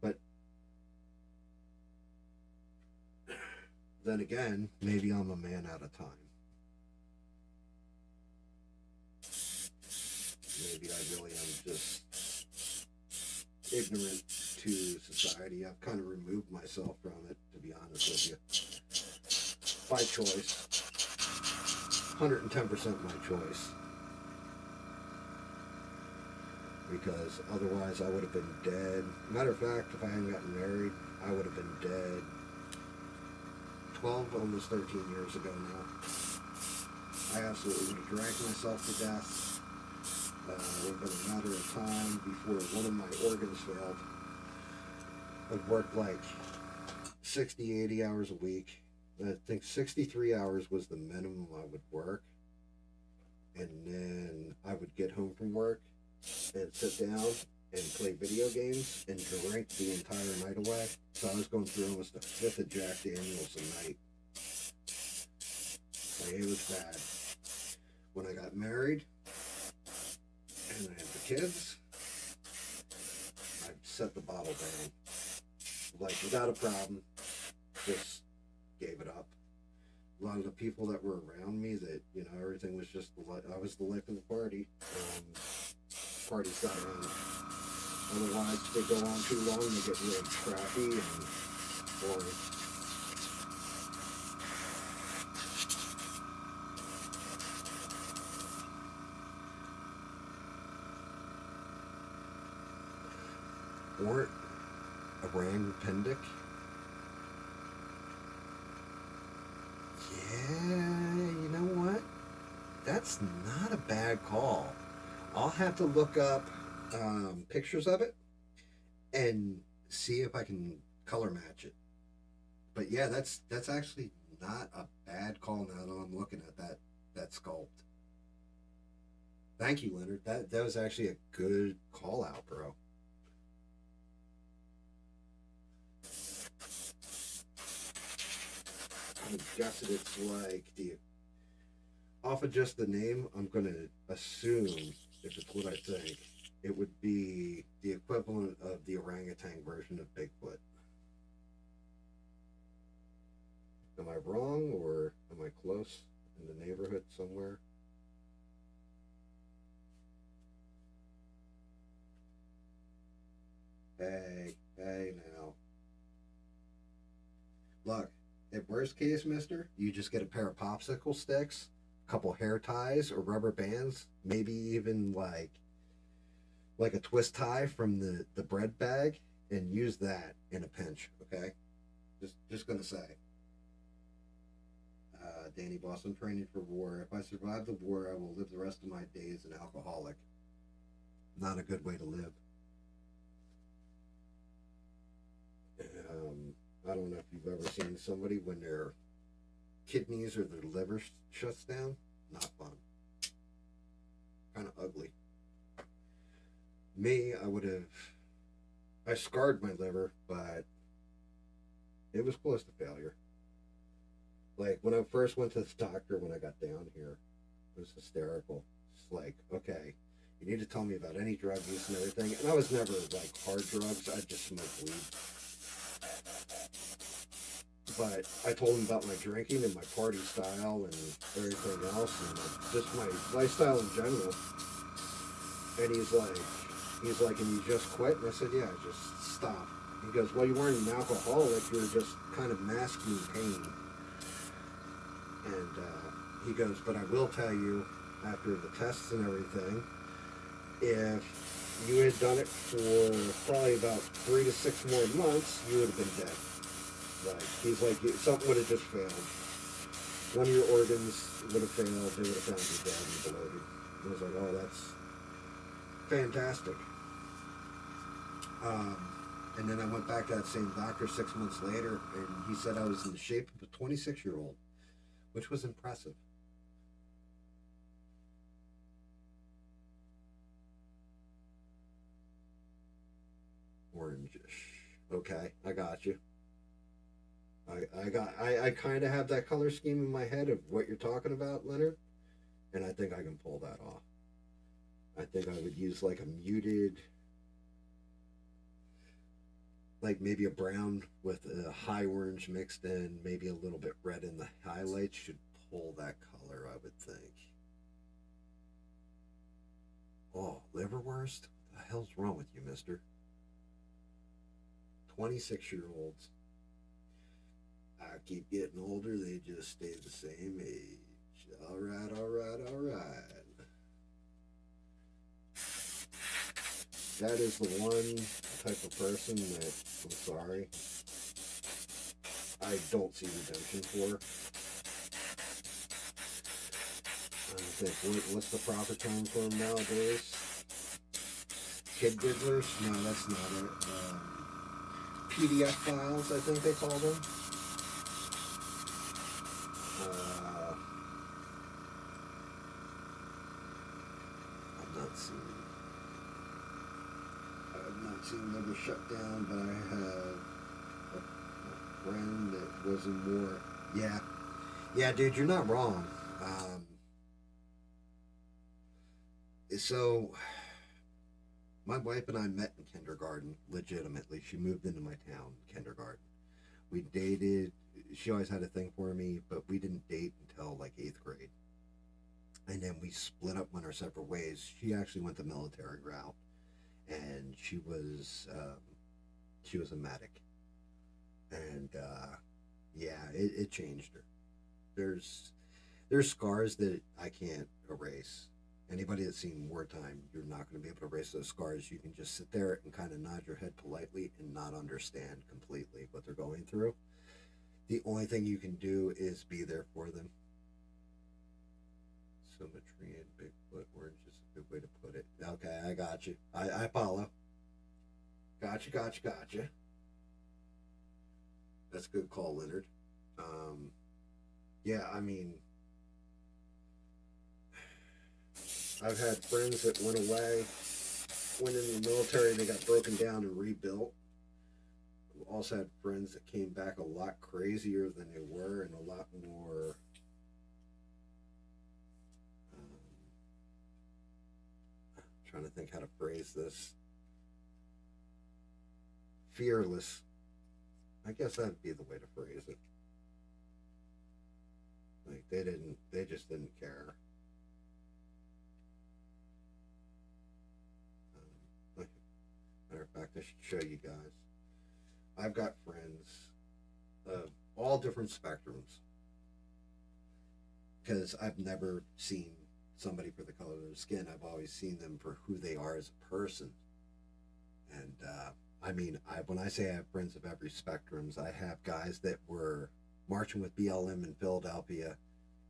But then again, maybe I'm a man out of time. Maybe I really am just ignorant to society. I've kind of removed myself from it, to be honest with you. By choice. 110% my choice. Because otherwise I would have been dead. Matter of fact, if I hadn't gotten married, I would have been dead 12, almost 13 years ago now. I absolutely would have drank myself to death. It would have been a matter of time before one of my organs failed. I'd work like 60, 80 hours a week. I think 63 hours was the minimum I would work. And then I would get home from work and sit down and play video games and drink the entire night away. So I was going through almost a fifth of Jack Daniels a night. Like, it was bad. When I got married and I had the kids, I set the bottle down. Like, without a problem, just gave it up. A lot of the people that were around me, that, you know, everything was just, I was the life of the party. Parties got around. Otherwise, if they go on too long, they get really crappy and boring. Or Orang Pendic. Yeah, you know what? That's not a bad call. I'll have to look up pictures of it and see if I can color match it. But yeah, that's actually not a bad call now that I'm looking at that sculpt. Thank you, Leonard. That was actually a good call out, bro. I'm guessing it's like off of just the name, I'm going to assume, if it's what I think, it would be the equivalent of the orangutan version of Bigfoot. Am I wrong, or am I close in the neighborhood somewhere? Hey now. Look, at worst case, mister, you just get a pair of popsicle sticks, a couple hair ties or rubber bands, maybe even like a twist tie from the bread bag, and use that in a pinch, okay? Just gonna say. Danny Boss, I'm training for war. If I survive the war, I will live the rest of my days an alcoholic. Not a good way to live. I don't know if you've ever seen somebody when their kidneys or their liver shuts down. Not fun. Kind of ugly. Me, I scarred my liver, but it was close to failure. Like, when I first went to the doctor when I got down here, it was hysterical. It's like, okay, you need to tell me about any drug use and everything. And I was never, like, hard drugs. I just smoked weed. But I told him about my drinking and my party style and everything else and just my lifestyle in general. And he's like, and you just quit? And I said, yeah, I just stopped. He goes, well, you weren't an alcoholic. You were just kind of masking pain. And he goes, but I will tell you, after the tests and everything, if you had done it for probably about 3 to 6 more months, you would have been dead. Like, he's like, something would have just failed. One of your organs would have failed. They would have found you dead and bloated. I was like, oh, that's fantastic. And then I went back to that same doctor 6 months later, and he said I was in the shape of a 26-year-old, which was impressive. Orangish. Okay, I got you. I kind of have that color scheme in my head of what you're talking about, Leonard, and I think I can pull that off. I think I would use like a muted, like maybe a brown with a high orange mixed in, maybe a little bit red in the highlights should pull that color, I would think. Oh, liverwurst? What the hell's wrong with you, mister? 26-year-olds. I keep getting older, they just stay the same age. All right, all right, all right. That is the one type of person that, I'm sorry, I don't see redemption for. I think, what's the proper term for them nowadays? Kid diddlers? No, that's not it. PDF files, I think they call them. I've not seen liver shut down, but I have a friend that was in war. Yeah, dude, you're not wrong. So, my wife and I met in kindergarten, legitimately. She moved into my town in kindergarten. We dated. She always had a thing for me, but we didn't date until like 8th grade. And then we split up, went our separate ways. She actually went the military route, and she was a medic. And yeah, it changed her. There's scars that I can't erase. Anybody that's seen wartime, you're not going to be able to erase those scars. You can just sit there and kind of nod your head politely and not understand completely what they're going through. The only thing you can do is be there for them. Symmetry and Bigfoot orange is a good way to put it. Okay, I got you. I follow. Gotcha. That's a good call, Leonard. Yeah, I mean, I've had friends that went away, went in the military, and they got broken down and rebuilt. I've also had friends that came back a lot crazier than they were and a lot more trying to think how to phrase this. Fearless. I guess that'd be the way to phrase it. Like they just didn't care. Matter of fact, I should show you guys. I've got friends of all different spectrums because I've never seen somebody for the color of their skin. I've always seen them for who they are as a person. And I mean, when I say I have friends of every spectrums, I have guys that were marching with BLM in Philadelphia,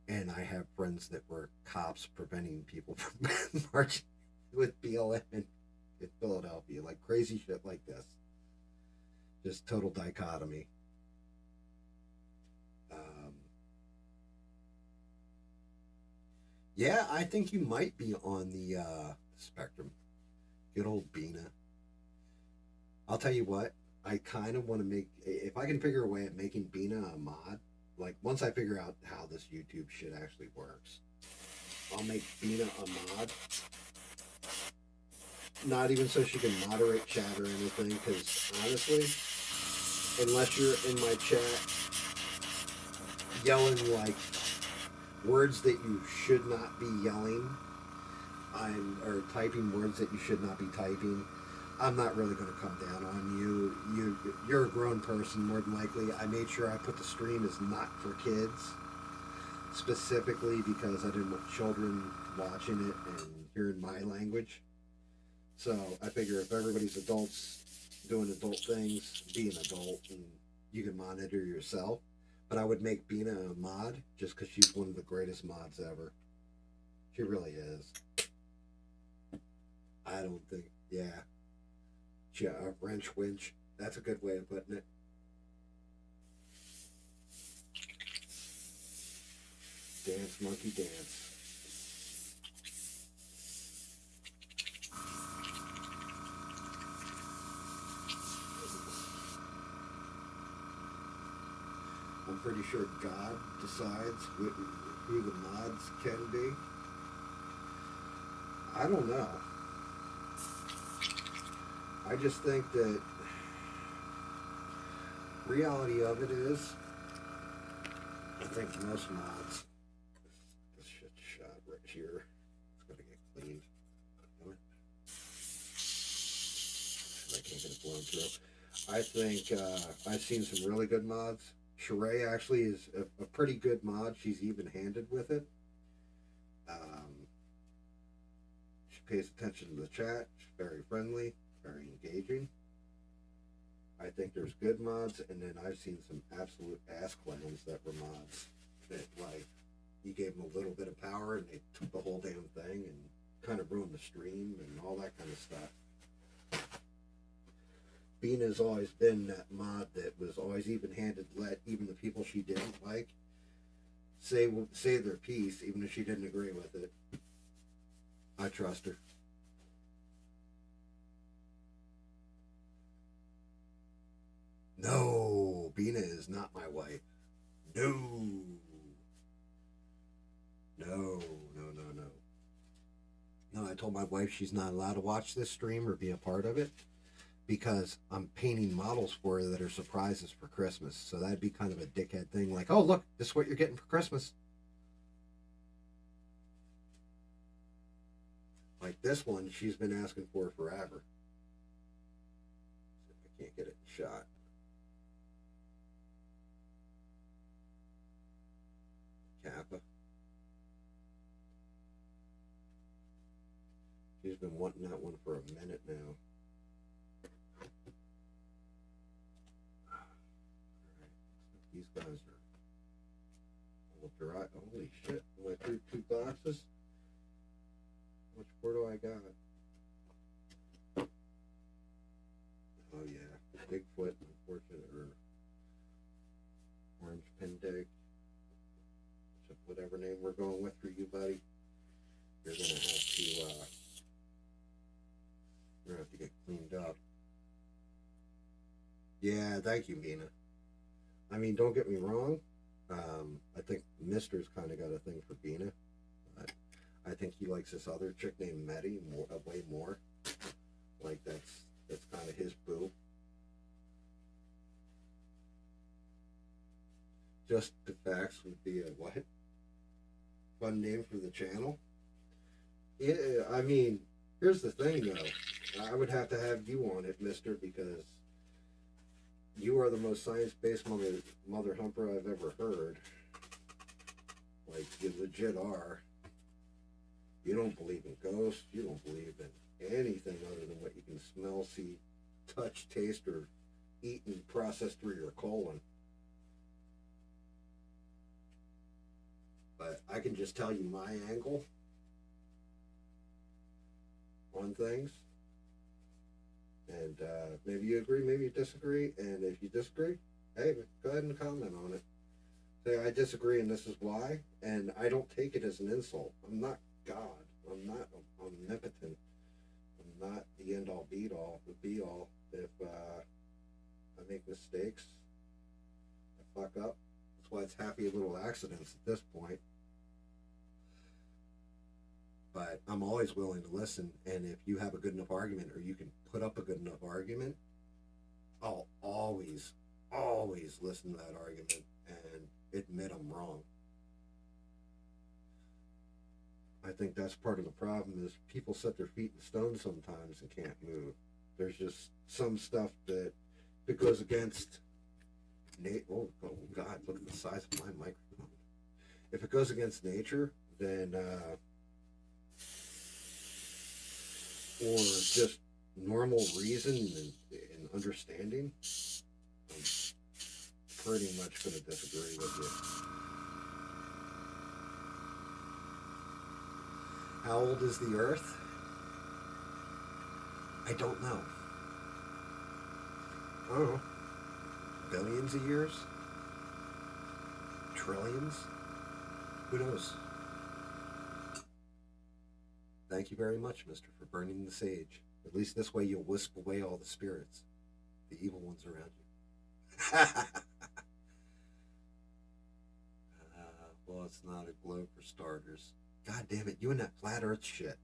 and I have friends that were cops preventing people from marching with BLM in Philadelphia. Like crazy shit like this. Just total dichotomy. Yeah, I think you might be on the spectrum. Good old Bina. I'll tell you what, I kind of want to make, if I can figure a way of making Bina a mod, like once I figure out how this YouTube shit actually works, I'll make Bina a mod. Not even so she can moderate chat or anything, because honestly, unless you're in my chat yelling like words that you should not be yelling, or typing words that you should not be typing, I'm not really going to come down on you. You're a grown person, more than likely. I made sure I put the stream as not for kids, specifically because I didn't want children watching it and hearing my language. So I figure if everybody's adults doing adult things, be an adult, and you can monitor yourself. But I would make Bina a mod just because she's one of the greatest mods ever. She really is. I don't think, yeah. A wrench winch. That's a good way of putting it. Dance, monkey, dance. I'm pretty sure God decides who the mods can be. I don't know. I just think that reality of it is, I think most mods, this shit shot right here, it's gonna get cleaned. I can't get it blown through. I think I've seen some really good mods. Sheree actually is a pretty good mod. She's even-handed with it. She pays attention to the chat. She's very friendly, very engaging. I think there's good mods, and then I've seen some absolute ass clowns that were mods that, like, you gave them a little bit of power and they took the whole damn thing and kind of ruined the stream and all that kind of stuff. Bina's always been that mod that was always even-handed, let even the people she didn't like say their piece, even if she didn't agree with it. I trust her. No, Bina is not my wife. No. No. No, I told my wife she's not allowed to watch this stream or be a part of it because I'm painting models for her that are surprises for Christmas. So that'd be kind of a dickhead thing, like, oh, look, this is what you're getting for Christmas. Like this one, she's been asking for forever. I can't get it shot. Kappa. She's been wanting that one for a minute now. Alright, these guys are all dry. Holy shit. I went through 2 boxes. How much more do I got? Oh yeah. Bigfoot, unfortunate, or Orange Pendig. Whatever name we're going with for you, buddy. You're gonna have to get cleaned up. Yeah, thank you, Mina. I mean, don't get me wrong. I think Mister's kind of got a thing for Bina, but I think he likes this other chick named Meddy way more. Like that's kind of his boo. Just the Facts would be a what? Fun name for the channel. Yeah, I mean, here's the thing though. I would have to have you on it, Mister, because you are the most science-based mother humper I've ever heard. Like, you legit are. You don't believe in ghosts. You don't believe in anything other than what you can smell, see, touch, taste, or eat and process through your colon. But I can just tell you my angle on things. And maybe you agree, maybe you disagree. And if you disagree, hey, go ahead and comment on it. Say, I disagree and this is why. And I don't take it as an insult. I'm not God. I'm not omnipotent. I'm not the end all be all. If I make mistakes, I fuck up. That's why it's happy little accidents at this point. But I'm always willing to listen, and if you have a good enough argument, or you can put up a good enough argument, I'll always listen to that argument and admit I'm wrong. I think that's part of the problem is people set their feet in stone sometimes and can't move. There's just some stuff that if it goes against oh God, look at the size of my microphone. If it goes against nature, then or just normal reason and understanding, I'm pretty much going to disagree with you. How old is the Earth? I don't know. I don't know. Billions of years? Trillions? Who knows? Thank you very much, mister, for burning the sage. At least this way you'll wisp away all the spirits, the evil ones around you. Well, it's not a globe for starters. God damn it, you and that flat earth shit.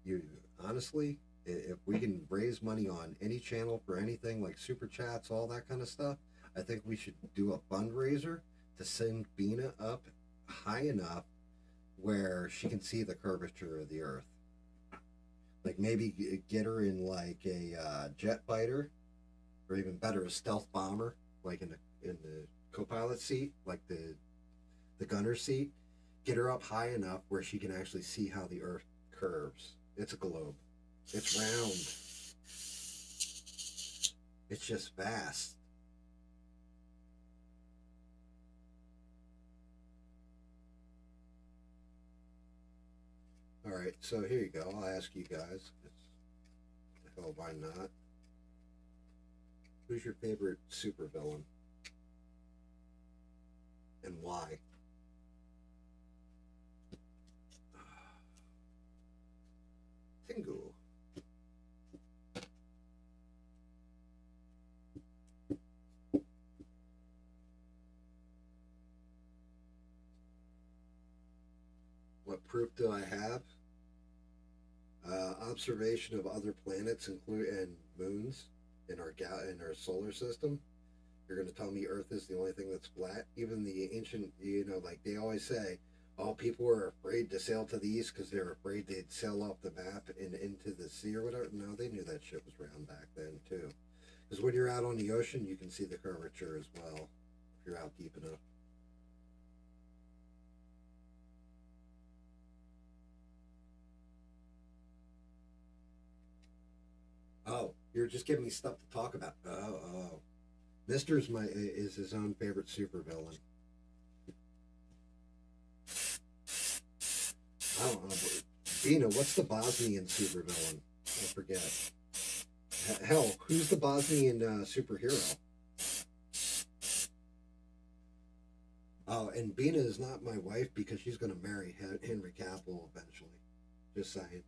You, honestly, if we can raise money on any channel for anything like super chats, all that kind of stuff, I think we should do a fundraiser to send Bina up high enough where she can see the curvature of the earth. Like maybe get her in like a jet fighter, or even better, a stealth bomber, like in the co-pilot seat, like the gunner seat. Get her up high enough where she can actually see how the earth curves. It's a globe. It's round. It's just vast. All right, so here you go. I'll ask you guys. The hell, why not? Who's your favorite supervillain? And why? Tingu. What proof do I have? Observation of other planets and moons in our solar system. You're going to tell me Earth is the only thing that's flat? Even the ancient, like they always say, all people were afraid to sail to the east because they were afraid they'd sail off the map and into the sea or whatever. No, they knew that shit was round back then too. Because when you're out on the ocean, you can see the curvature as well if you're out deep enough. Oh, you're just giving me stuff to talk about. Oh. Mister's is his own favorite supervillain. I don't know. Bina, what's the Bosnian supervillain? I forget. Hell, who's the Bosnian superhero? Oh, and Bina is not my wife because she's going to marry Henry Cavill eventually. Just saying.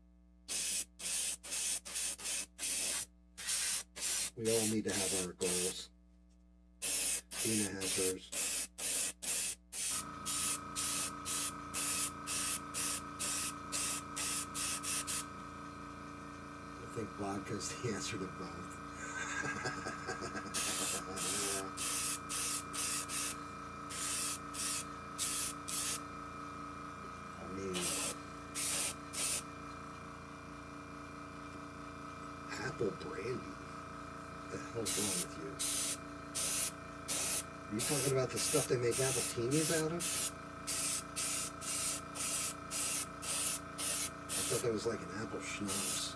We all need to have our goals. Bina has hers. I think vodka's the answer to both. I mean, apple brandy. What the hell's wrong with you? Are you talking about the stuff they make apple teenies out of? I thought that was like an apple schnapps.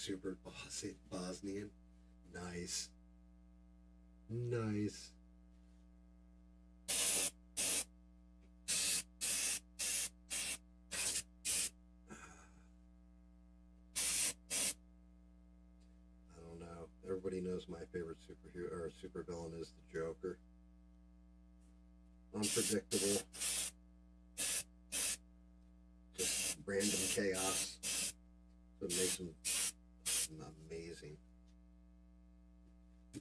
super Bosnian. Nice. Nice. I don't know. Everybody knows my favorite superhero or supervillain is the Joker. Unpredictable. Just random chaos. So it makes him amazing. I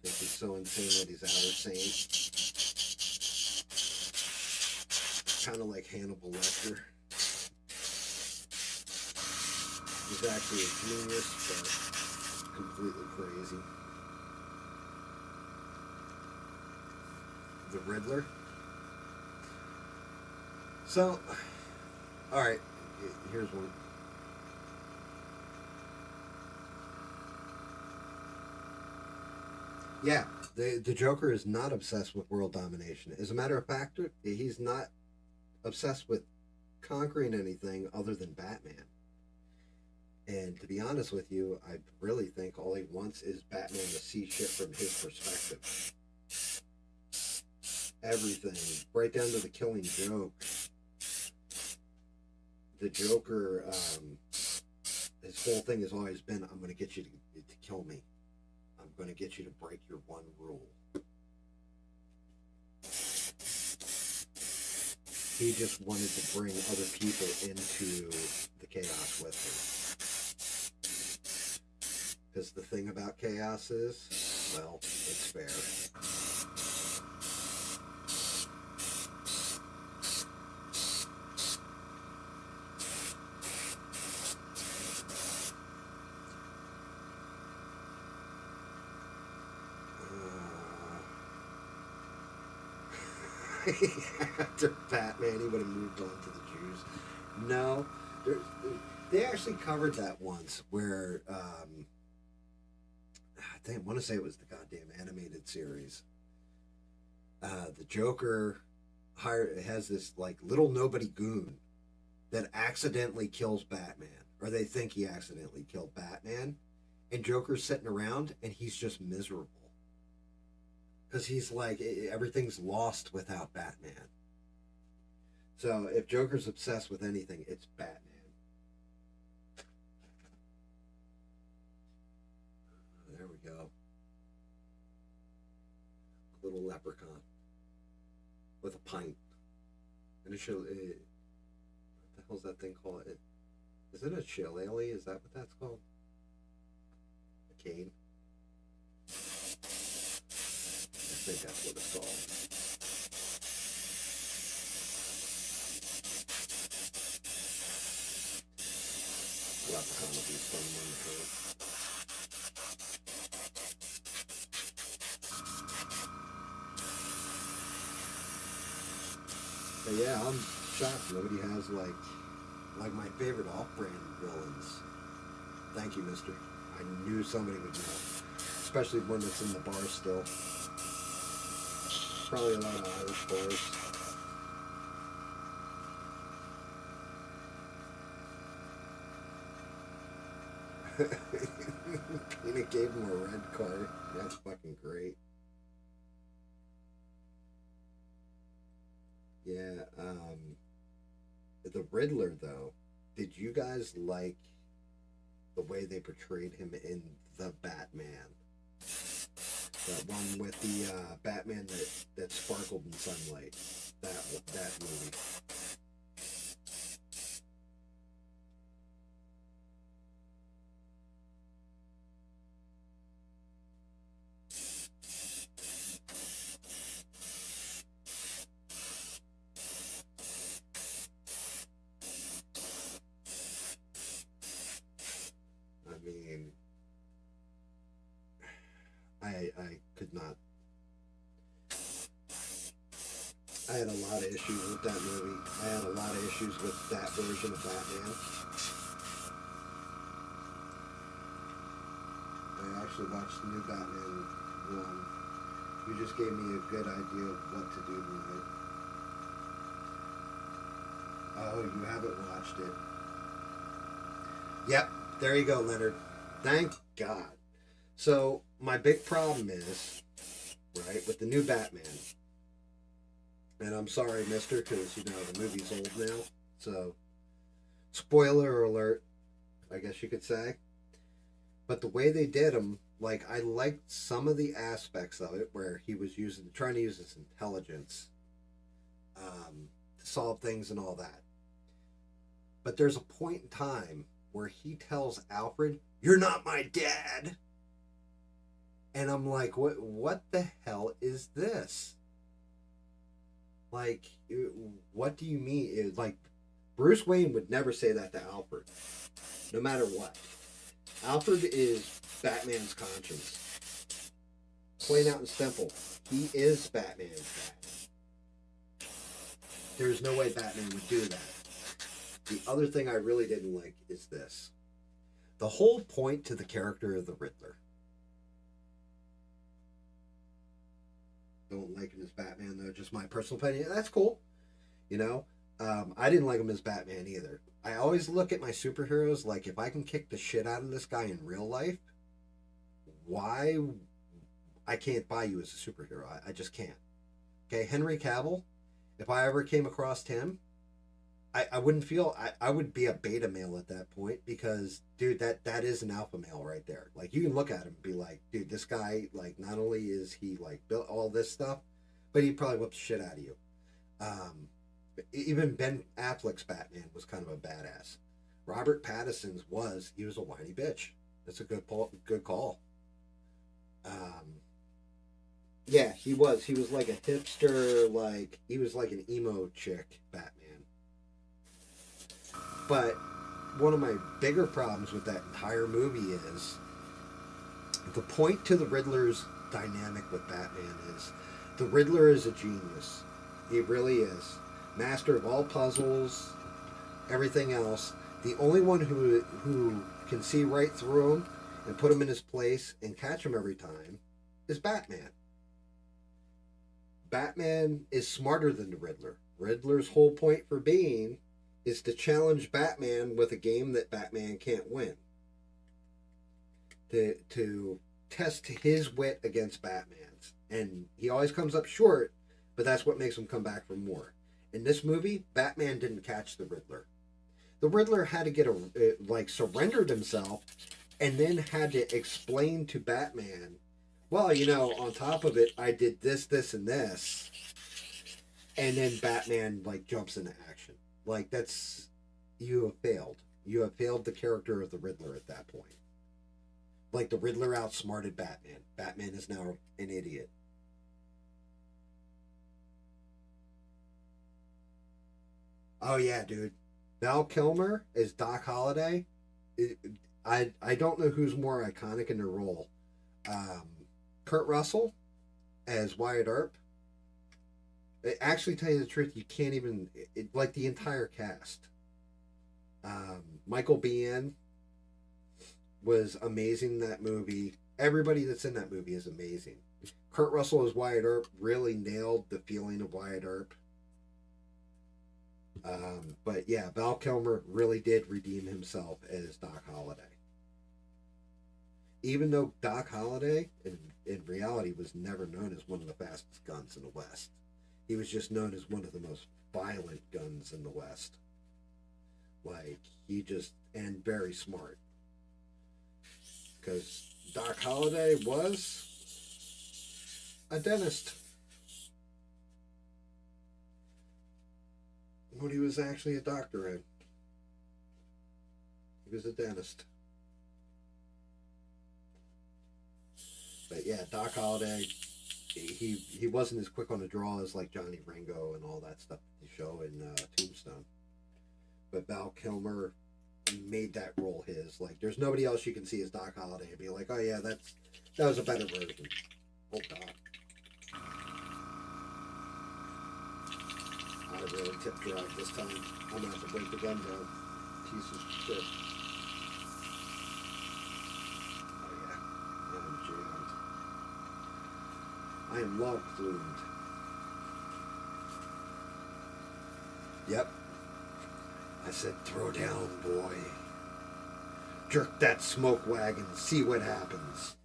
think he's so insane that he's out of sane. Kind of like Hannibal Lecter. He's actually a genius, but completely crazy. The Riddler. So, alright, here's one. Yeah, the Joker is not obsessed with world domination. As a matter of fact, he's not obsessed with conquering anything other than Batman. And to be honest with you, I really think all he wants is Batman to see shit from his perspective. Everything, right down to the killing joke. The Joker, his whole thing has always been, I'm going to get you to kill me. I'm going to get you to break your one rule. He just wanted to bring other people into the chaos with him. Because the thing about chaos is, well, it's fair. After Batman, he would have moved on to the Jews. No, they actually covered that once where I want to say it was the goddamn animated series. The Joker has this like little nobody goon that accidentally kills Batman, or they think he accidentally killed Batman, and Joker's sitting around and he's just miserable. Because he's like, everything's lost without Batman. So if Joker's obsessed with anything, it's Batman. There we go. A little leprechaun. With a pint. And a what the hell's that thing called? Is it a shillelagh? Is that what that's called? A cane? I think that's what it's called. Leprechaun will be fun one for. But yeah, I'm shocked nobody has like my favorite off-brand villains. Thank you, mister. I knew somebody would know. Especially one that's in the bar still. Probably a lot of Irish bars. Peanut gave him a red card. That's fucking great. Yeah, the Riddler though, did you guys like the way they portrayed him in the Batman? That one with the Batman that sparkled in sunlight. That movie. I mean, I could not. I had a lot of issues with that movie. I had a lot of issues with that version of Batman. I actually watched the new Batman one. You just gave me a good idea of what to do with it. Oh, you haven't watched it. Yep, There you go, Leonard. Thank God. So my big problem is, right, with the new Batman, and I'm sorry, Mister, because the movie's old now. So, spoiler alert, I guess you could say. But the way they did him, like I liked some of the aspects of it where he was trying to use his intelligence to solve things and all that. But there's a point in time where he tells Alfred, "You're not my dad." And I'm like, what the hell is this? Like, what do you mean? Like, Bruce Wayne would never say that to Alfred, no matter what. Alfred is Batman's conscience. Plain out and simple. He is Batman's dad. There's no way Batman would do that. The other thing I really didn't like is this. The whole point to the character of the Riddler. Don't like him as Batman, though. Just my personal opinion. That's cool. I didn't like him as Batman either. I always look at my superheroes like, if I can kick the shit out of this guy in real life, why I can't buy you as a superhero. I just can't. Okay, Henry Cavill, if I ever came across him, I wouldn't feel, I would be a beta male at that point, because, dude, that is an alpha male right there. Like, you can look at him and be like, dude, this guy, like, not only is he, like, built all this stuff, but he probably whipped the shit out of you. Even Ben Affleck's Batman was kind of a badass. Robert Pattinson's he was a whiny bitch. That's a good call. Yeah, he was. He was like a hipster, like, he was like an emo chick Batman. But one of my bigger problems with that entire movie is the point to the Riddler's dynamic with Batman is the Riddler is a genius. He really is. Master of all puzzles, everything else. The only one who can see right through him and put him in his place and catch him every time is Batman. Batman is smarter than the Riddler. Riddler's whole point for being is to challenge Batman with a game that Batman can't win. To test his wit against Batman's. And he always comes up short, but that's what makes him come back for more. In this movie, Batman didn't catch the Riddler. The Riddler had to surrendered himself, and then had to explain to Batman, well, on top of it, I did this, this, and this. And then Batman, jumps into action. You have failed. You have failed the character of the Riddler at that point. The Riddler outsmarted Batman. Batman is now an idiot. Oh yeah, dude. Val Kilmer as Doc Holliday. I don't know who's more iconic in their role. Kurt Russell as Wyatt Earp. Actually, tell you the truth, you can't even the entire cast. Michael Biehn was amazing in that movie. Everybody that's in that movie is amazing. Kurt Russell as Wyatt Earp really nailed the feeling of Wyatt Earp. But yeah, Val Kilmer really did redeem himself as Doc Holliday. Even though Doc Holliday, in reality, was never known as one of the fastest guns in the West. He was just known as one of the most violent guns in the West. And very smart. Because Doc Holliday was a dentist. When he was actually a doctor in. He was a dentist. But yeah, Doc Holliday, he wasn't as quick on the draw as Johnny Ringo and all that stuff they show in Tombstone. But Val Kilmer made that role his. There's nobody else you can see as Doc Holliday and be like, oh yeah, that was a better version. Oh God. I really tipped her out this time. I'm gonna have to break the gun down. Piece of shit. Oh yeah. I'm jammed. I am log flumed. Yep. I said, throw down, boy. Jerk that smoke wagon, see what happens.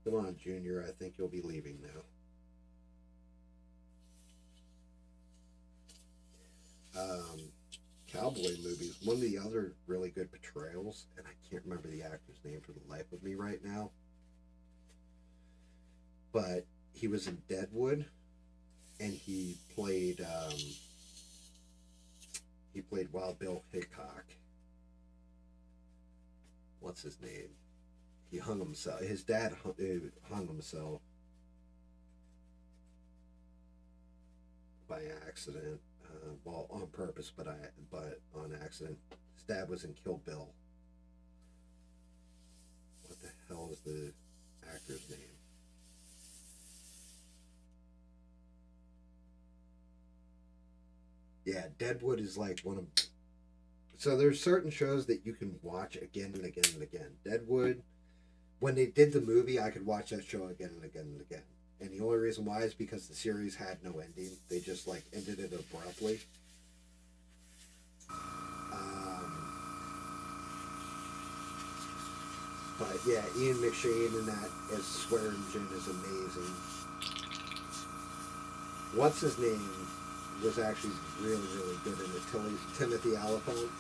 Come on, Junior, I think you'll be leaving now. Cowboy movies, one of the other really good portrayals, and I can't remember the actor's name for the life of me right now, but he was in Deadwood, and he played Wild Bill Hickok. What's his name? He hung himself. His dad hung himself by accident. Well, on purpose, but on accident. His dad was in Kill Bill. What the hell is the actor's name? Yeah, Deadwood is like one of. So there's certain shows that you can watch again and again and again. Deadwood, when they did the movie, I could watch that show again and again and again. And the only reason why is because the series had no ending. They just like ended it abruptly. But yeah, Ian McShane in that as Swearingen is amazing. What's his name was actually really, really good in it. Timothy Olyphant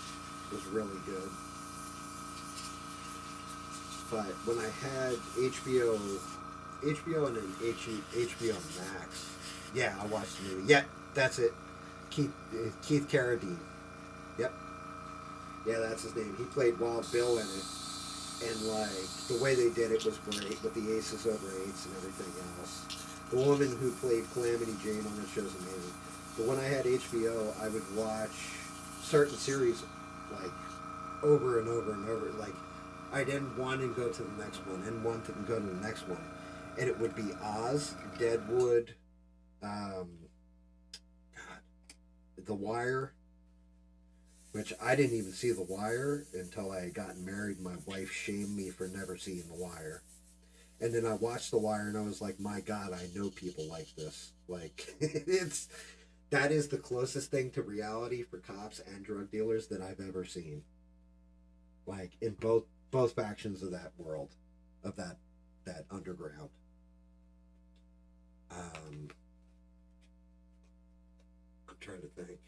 was really good. But when I had HBO and then HBO Max, yeah, I watched the movie. Yeah, that's it. Keith Carradine. Yep. Yeah, that's his name. He played Wild Bill in it. And, like, the way they did it was great with the aces over eights and everything else. The woman who played Calamity Jane on that show is amazing. But when I had HBO, I would watch certain series, like, over and over and over. Like, I'd end one and go to the next one, end one and go to the next one. And it would be Oz, Deadwood, The Wire, which I didn't even see The Wire until I had gotten married. My wife shamed me for never seeing The Wire. And then I watched The Wire and I was like, my God, I know people like this. Like, that is the closest thing to reality for cops and drug dealers that I've ever seen. Like, in both factions of that world, of that underground. I'm trying to think.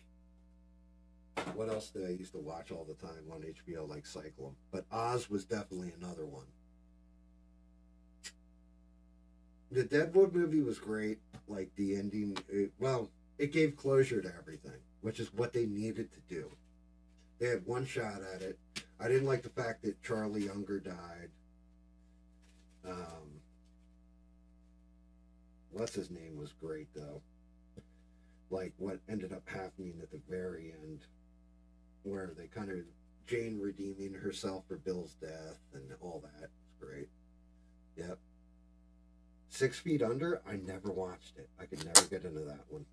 What else did I used to watch all the time on HBO, like cycle them? But Oz was definitely another one. The Deadwood movie was great. Like, the ending, it gave closure to everything, which is what they needed to do. They had one shot at it. I didn't like the fact that Charlie Younger died. What's his name was great, though. Like, what ended up happening at the very end, where they kind of, Jane redeeming herself for Bill's death and all that was great. Yep. 6 Feet Under, I never watched it. I could never get into that one.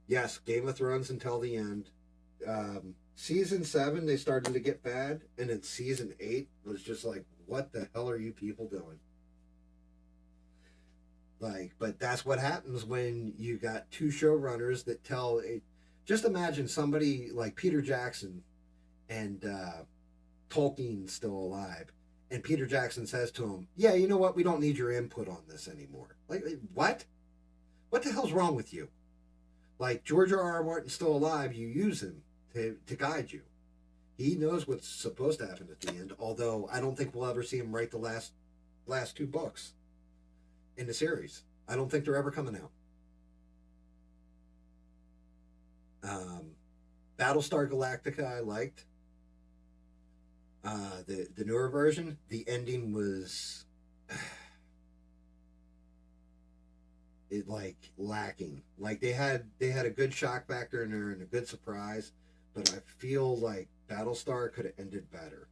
Yes, Game of Thrones until the end. Season 7, they started to get bad, and then season 8 was just like, what the hell are you people doing? Like, but that's what happens when you got two showrunners that tell a. Just imagine somebody like Peter Jackson and Tolkien still alive, and Peter Jackson says to him, "Yeah, you know what? We don't need your input on this anymore." Like, what? What the hell's wrong with you? Like, George R.R. Martin's still alive. You use him to guide you. He knows what's supposed to happen at the end. Although I don't think we'll ever see him write the last two books in the series. I don't think they're ever coming out. Battlestar Galactica I liked. The newer version, the ending was it like lacking. Like they had a good shock factor in there and a good surprise, but I feel like Battlestar could have ended better.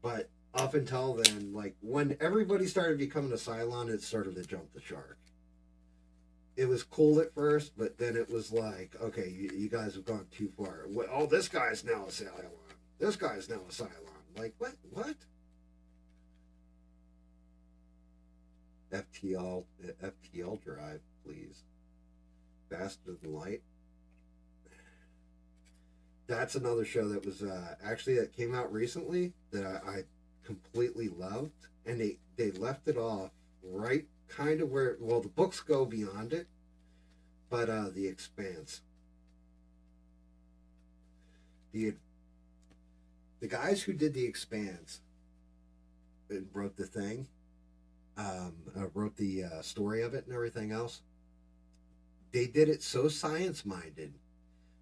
But up until then, like when everybody started becoming a Cylon, it started to jump the shark. It was cool at first, but then it was like, okay, you guys have gone too far. Oh, this guy's now a Cylon. This guy's now a Cylon. Like, what? What? FTL drive, please. Faster Than Light. That's another show that was actually that came out recently that I completely loved, and they left it off right kind of where, well, the books go beyond it, but The Expanse. The guys who did The Expanse and wrote the thing, wrote the story of it and everything else. They did it so science minded,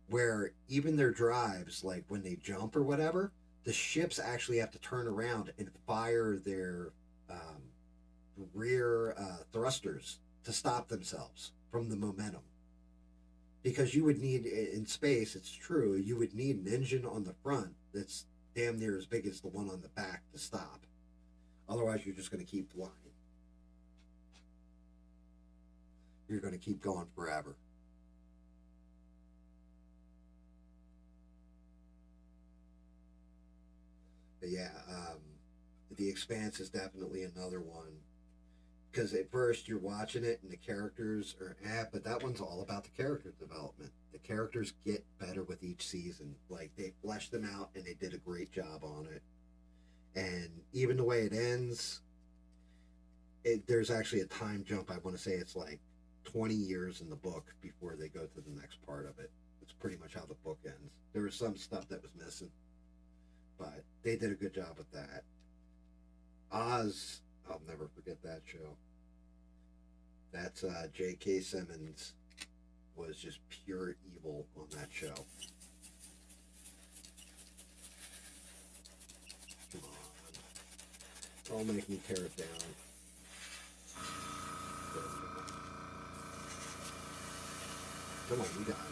where even their drives, like when they jump or whatever, the ships actually have to turn around and fire their rear thrusters to stop themselves from the momentum. Because you would need, in space, it's true, you would need an engine on the front that's damn near as big as the one on the back to stop. Otherwise, you're just going to keep flying. You're going to keep going forever. But yeah, The Expanse is definitely another one. Because at first you're watching it and the characters are but that one's all about the character development. The characters get better with each season. Like, they fleshed them out and they did a great job on it. And even the way it ends, there's actually a time jump. I want to say it's like 20 years in the book before they go to the next part of it. It's pretty much how the book ends. There was some stuff that was missing, but they did a good job with that. Oz, I'll never forget that show. That's J.K. Simmons was just pure evil on that show. Come on. Don't make me tear it down. Come on, you got it.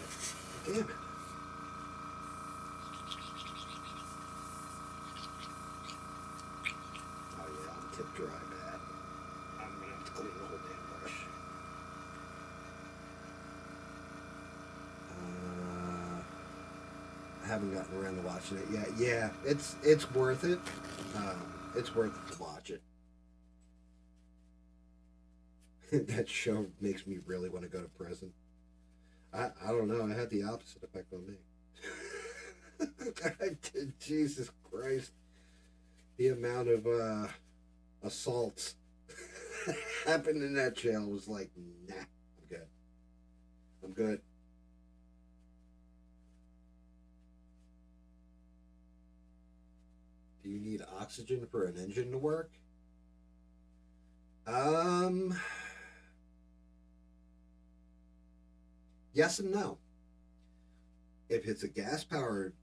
Damn it. Oh yeah, I'm tip dry bad. I'm gonna have to clean the whole damn brush. I haven't gotten around to watching it yet. Yeah, it's worth it. It's worth it to watch it. That show makes me really want to go to prison. I don't know. It had the opposite effect on me. Jesus Christ. The amount of assaults happened in that jail was like, nah, I'm good. I'm good. Do you need oxygen for an engine to work? Yes and no. If it's a gas-powered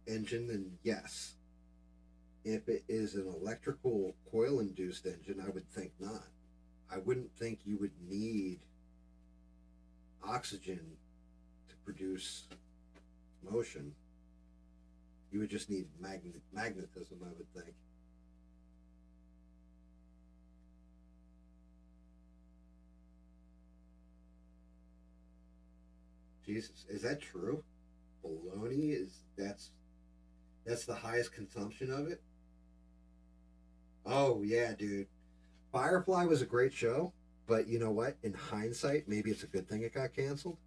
engine, then yes. If it is an electrical coil-induced engine, I would think not. I wouldn't think you would need oxygen to produce motion. You would just need magnetism, I would think. Jesus, is that true? Bologna that's the highest consumption of it? Oh yeah, dude. Firefly was a great show, but you know what? In hindsight, maybe it's a good thing it got canceled.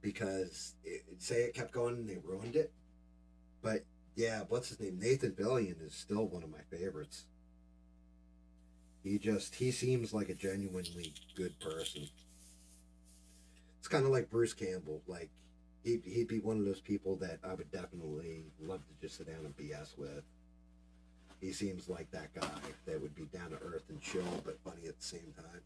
Because say it kept going and they ruined it. But yeah, what's his name? Nathan Fillion is still one of my favorites. He seems like a genuinely good person. It's kind of like Bruce Campbell. Like, he'd be one of those people that I would definitely love to just sit down and BS with. He seems like that guy that would be down to earth and chill, but funny at the same time.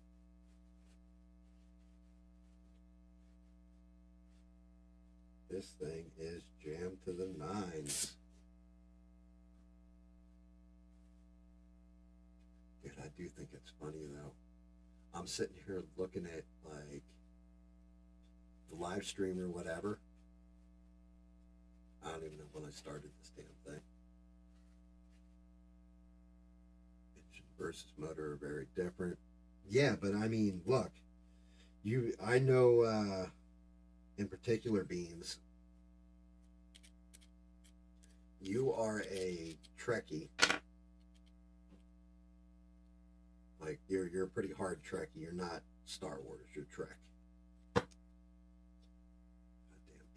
This thing is jammed to the nines. Dude, I do think it's funny though. I'm sitting here looking at like the live stream or whatever. I don't even know when I started this damn thing. Engine versus motor are very different. Yeah, but I mean, look, I know in particular, Beans, you are a Trekkie. Like, you're a pretty hard Trekkie. You're not Star Wars or Trek. Goddamn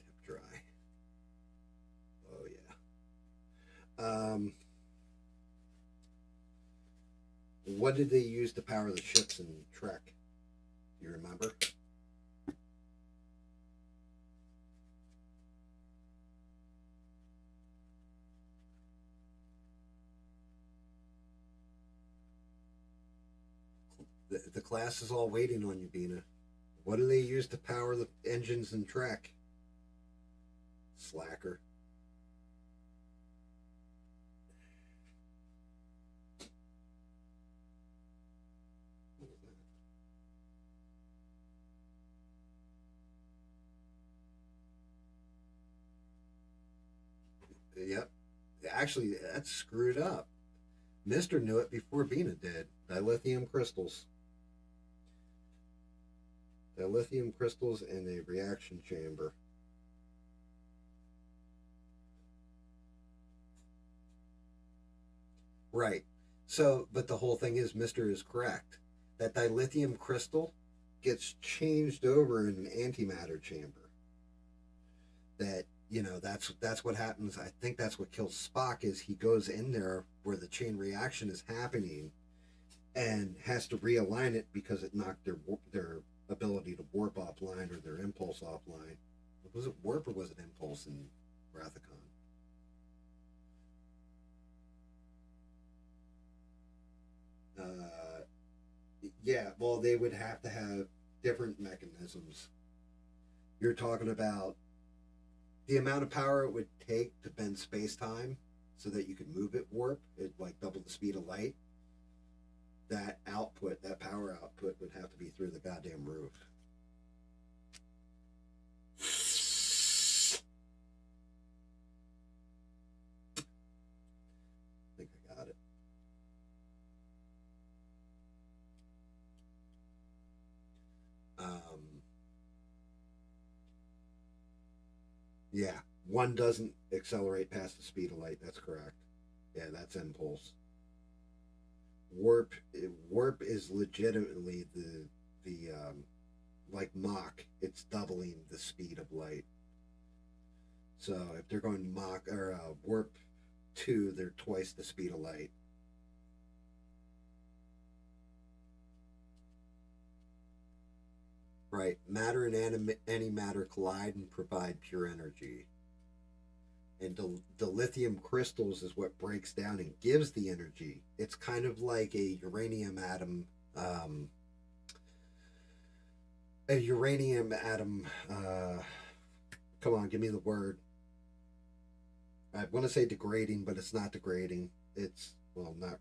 tip dry. Oh yeah. What did they use to power the ships in Trek? Do you remember? The class is all waiting on you, Bina. What do they use to power the engines in Trek? Slacker. What was that? Yep. Actually, that's screwed up. Mister knew it before Bina did. Dilithium crystals. Dilithium crystals in a reaction chamber. Right. So, but the whole thing is, Mister is correct. That dilithium crystal gets changed over in an antimatter chamber. That, you know, that's what happens. I think that's what kills Spock. Is he goes in there where the chain reaction is happening, and has to realign it because it knocked their ability to warp offline or their impulse offline. Was it warp or was it impulse in Rathacon? Yeah, well, they would have to have different mechanisms. You're talking about the amount of power it would take to bend space time so that you could move it warp at like double the speed of light. That output, that power output, would have to be through the goddamn roof. I think I got it. Yeah, one doesn't accelerate past the speed of light. That's correct. Yeah, that's impulse. Warp is legitimately the like Mach. It's doubling the speed of light. So if they're going Mach or warp 2, they're twice the speed of light. Right. Matter and antimatter collide and provide pure energy. And the lithium crystals is what breaks down and gives the energy. It's kind of like a uranium atom. A uranium atom. Come on, give me the word. I want to say degrading, but it's not degrading. It's, well, not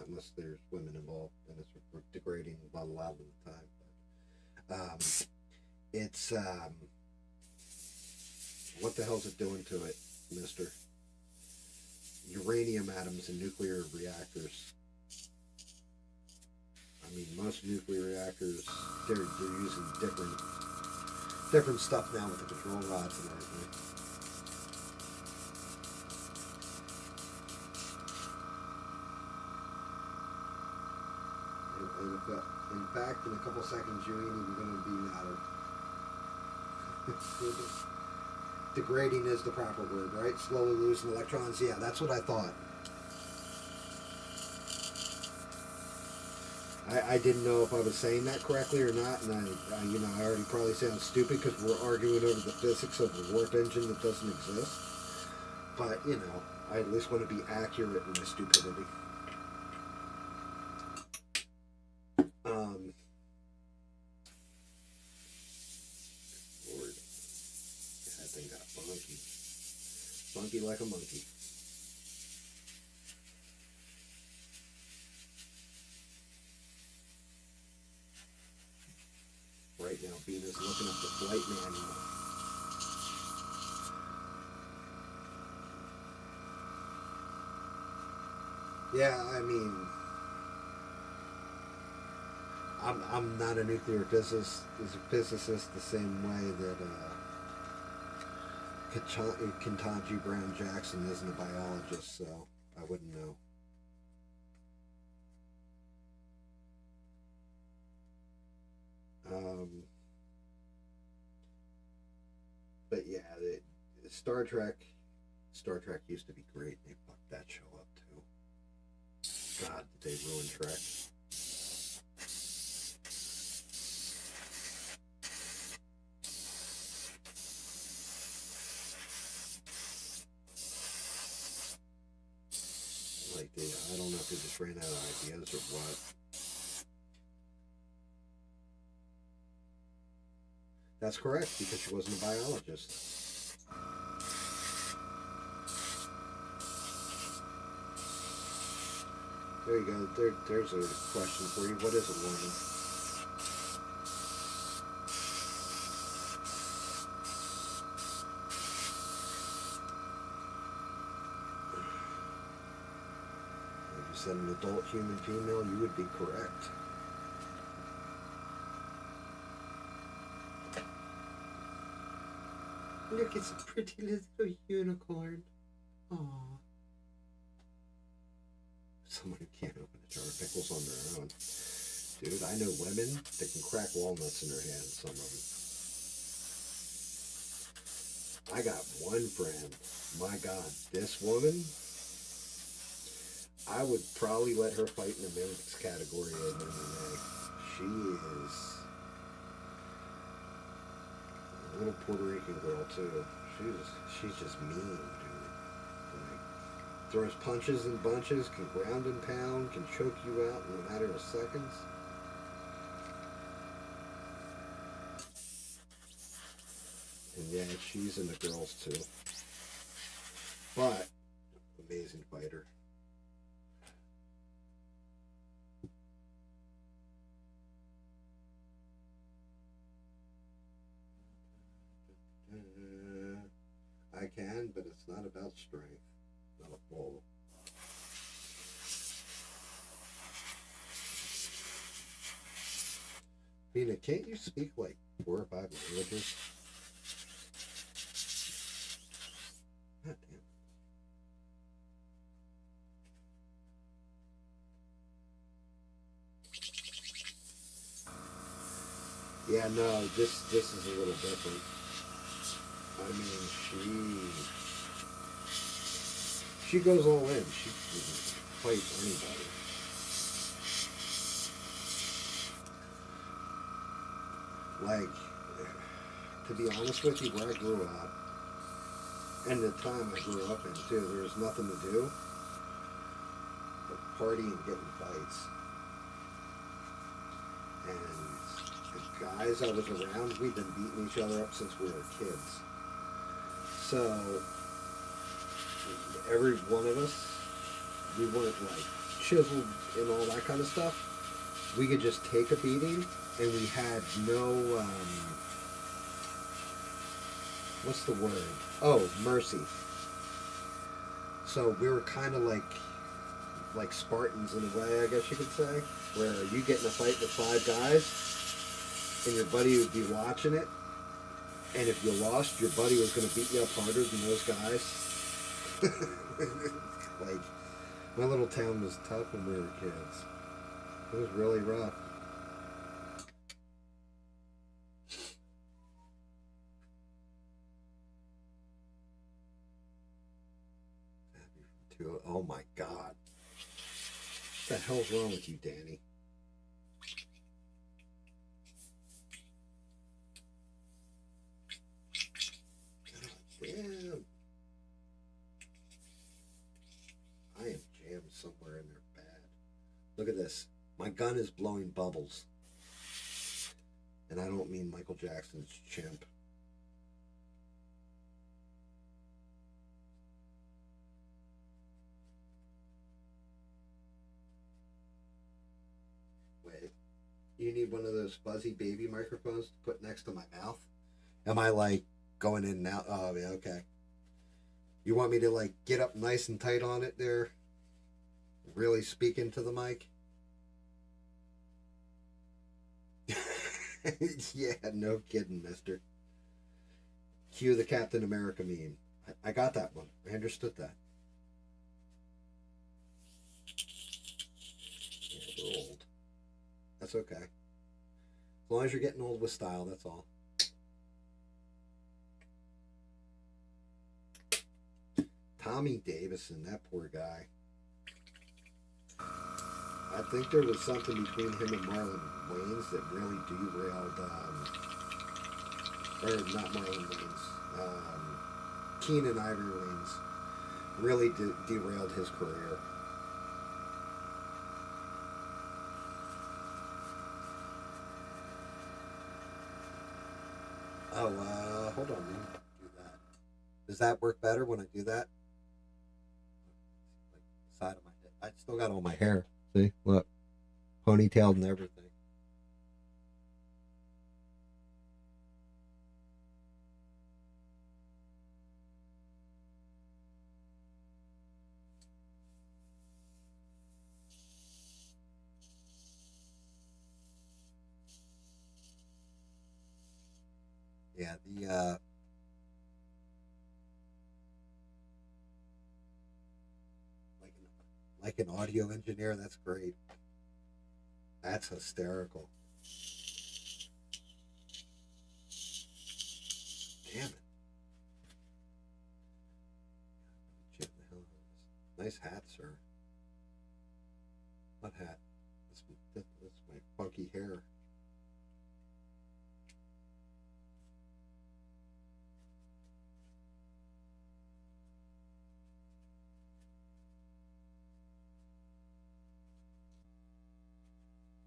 unless there's women involved, and it's degrading a lot of the time. It's what the hell's it doing to it, Mister? Uranium atoms in nuclear reactors. I mean, most nuclear reactors, they're using different stuff now with the control rods and everything. In fact, in a couple seconds, you ain't even going to be matter. Degrading is the proper word, right? Slowly losing electrons. Yeah, that's what I thought. I didn't know if I was saying that correctly or not, and I already probably sound stupid because we're arguing over the physics of a warp engine that doesn't exist. But I at least want to be accurate in my stupidity. Lord, that thing got funky like a monkey. Right now, Bina's looking up the flight manual. Yeah, I mean, I'm not a nuclear physicist the same way that Ketanji Brown Jackson isn't a biologist, so I wouldn't know. Um, but yeah, Star Trek. Star Trek used to be great. They fucked that show up too. God, did they ruin Trek? Like I don't know if they just ran out of ideas or what. That's correct, because she wasn't a biologist. There you go. There's a question for you. What is a woman? If you said an adult human female, you would be correct. Look, it's a pretty little unicorn. Aww. Someone who can't open a jar of pickles on their own. Dude, I know women that can crack walnuts in their hands, some of them. I got one friend. My God, this woman, I would probably let her fight in the mimics category in MMA. She is a little Puerto Rican girl, too. She's just mean, dude. Like, throws punches in bunches, can ground and pound, can choke you out in a matter of seconds. And yeah, she's into girls too. But, amazing fighter. I can, but it's not about strength. Not a full. Mina, can't you speak like 4 or 5 languages? God damn. Yeah, no, this is a little different. I mean, she goes all in. She can fight anybody. Like, to be honest with you, where I grew up, and the time I grew up in too, there was nothing to do but party and get in fights. And the guys I was around, we've been beating each other up since we were kids. So every one of us, we weren't like chiseled and all that kind of stuff. We could just take a beating, and we had no what's the word? Oh, mercy. So we were kind of like Spartans in a way, I guess you could say, where you get in a fight with 5 guys, and your buddy would be watching it, and if you lost, your buddy was going to beat you up harder than those guys. Like, my little town was tough when we were kids. It was really rough. Oh my God. What the hell's wrong with you, Danny? Damn. I am jammed somewhere in there bad. Look at this. My gun is blowing bubbles. And I don't mean Michael Jackson's chimp. Wait. You need one of those fuzzy baby microphones to put next to my mouth? Am I like going in and out? Oh, yeah, okay. You want me to like get up nice and tight on it there? Really speak into the mic? Yeah, no kidding, mister. Cue the Captain America meme. I got that one. I understood that. Yeah, we're old. That's okay. As long as you're getting old with style, that's all. Tommy Davison, that poor guy. I think there was something between him and Marlon Wayans that really derailed, or not Marlon Wayans, Keenan Ivory Wayans, really derailed his career. Oh, hold on, let me do that. Does that work better when I do that? Like the side of my head. I still got all my hair. See, look, ponytailed and everything. Yeah, the like an audio engineer, that's great. That's hysterical. Damn it. Shit, the hell is this? Nice hat, sir. What hat? That's my funky hair.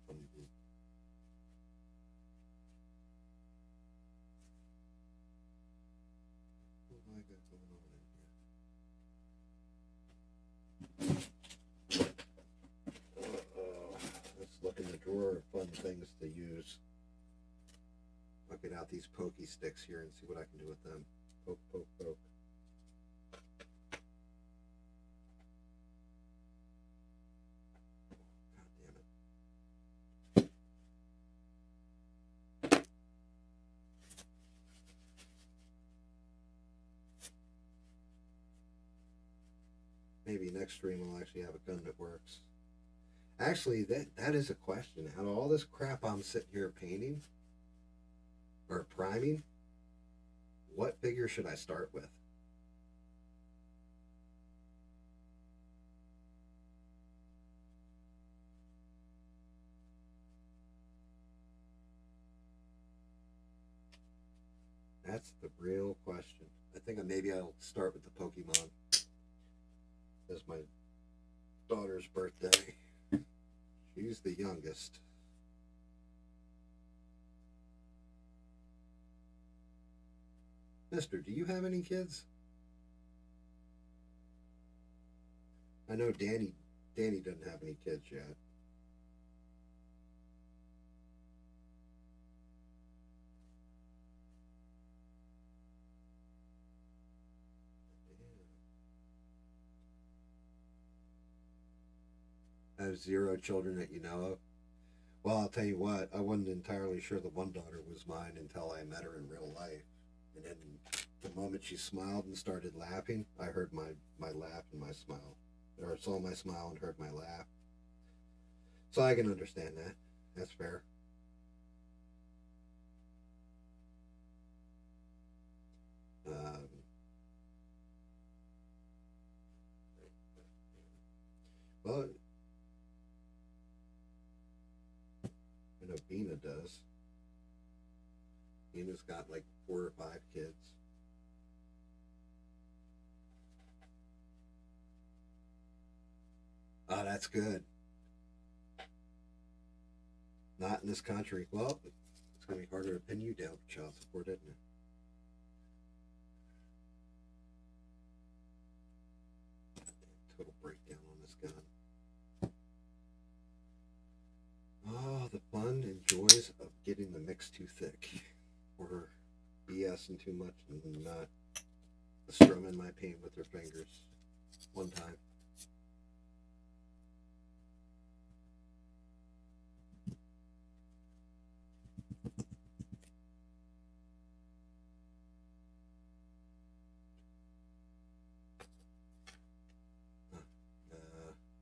What have I got going on in here? Let's look in the drawer of fun things to use. I'll get out these pokey sticks here and see what I can do with them. Poke, poke, poke. God damn it. Maybe next stream I'll actually have a gun that works. Actually, that is a question. Out of all this crap I'm sitting here painting or priming, what figure should I start with? That's the real question. I think maybe I'll start with the Pokemon. It's my daughter's birthday. She's the youngest. Mister, do you have any kids? I know Danny doesn't have any kids yet. I have 0 children that you know of. Well, I'll tell you what, I wasn't entirely sure the one daughter was mine until I met her in real life. And then the moment she smiled and started laughing, I heard my laugh and my smile. Or saw my smile and heard my laugh. So I can understand that. That's fair. Well, I know Bina does. Bina's got like 4 or 5 kids. Oh, that's good. Not in this country. Well, it's going to be harder to pin you down for child support, isn't it? Total breakdown on this gun. Oh, the fun and joys of getting the mix too thick. Or BSing too much and not strumming my paint with their fingers one time.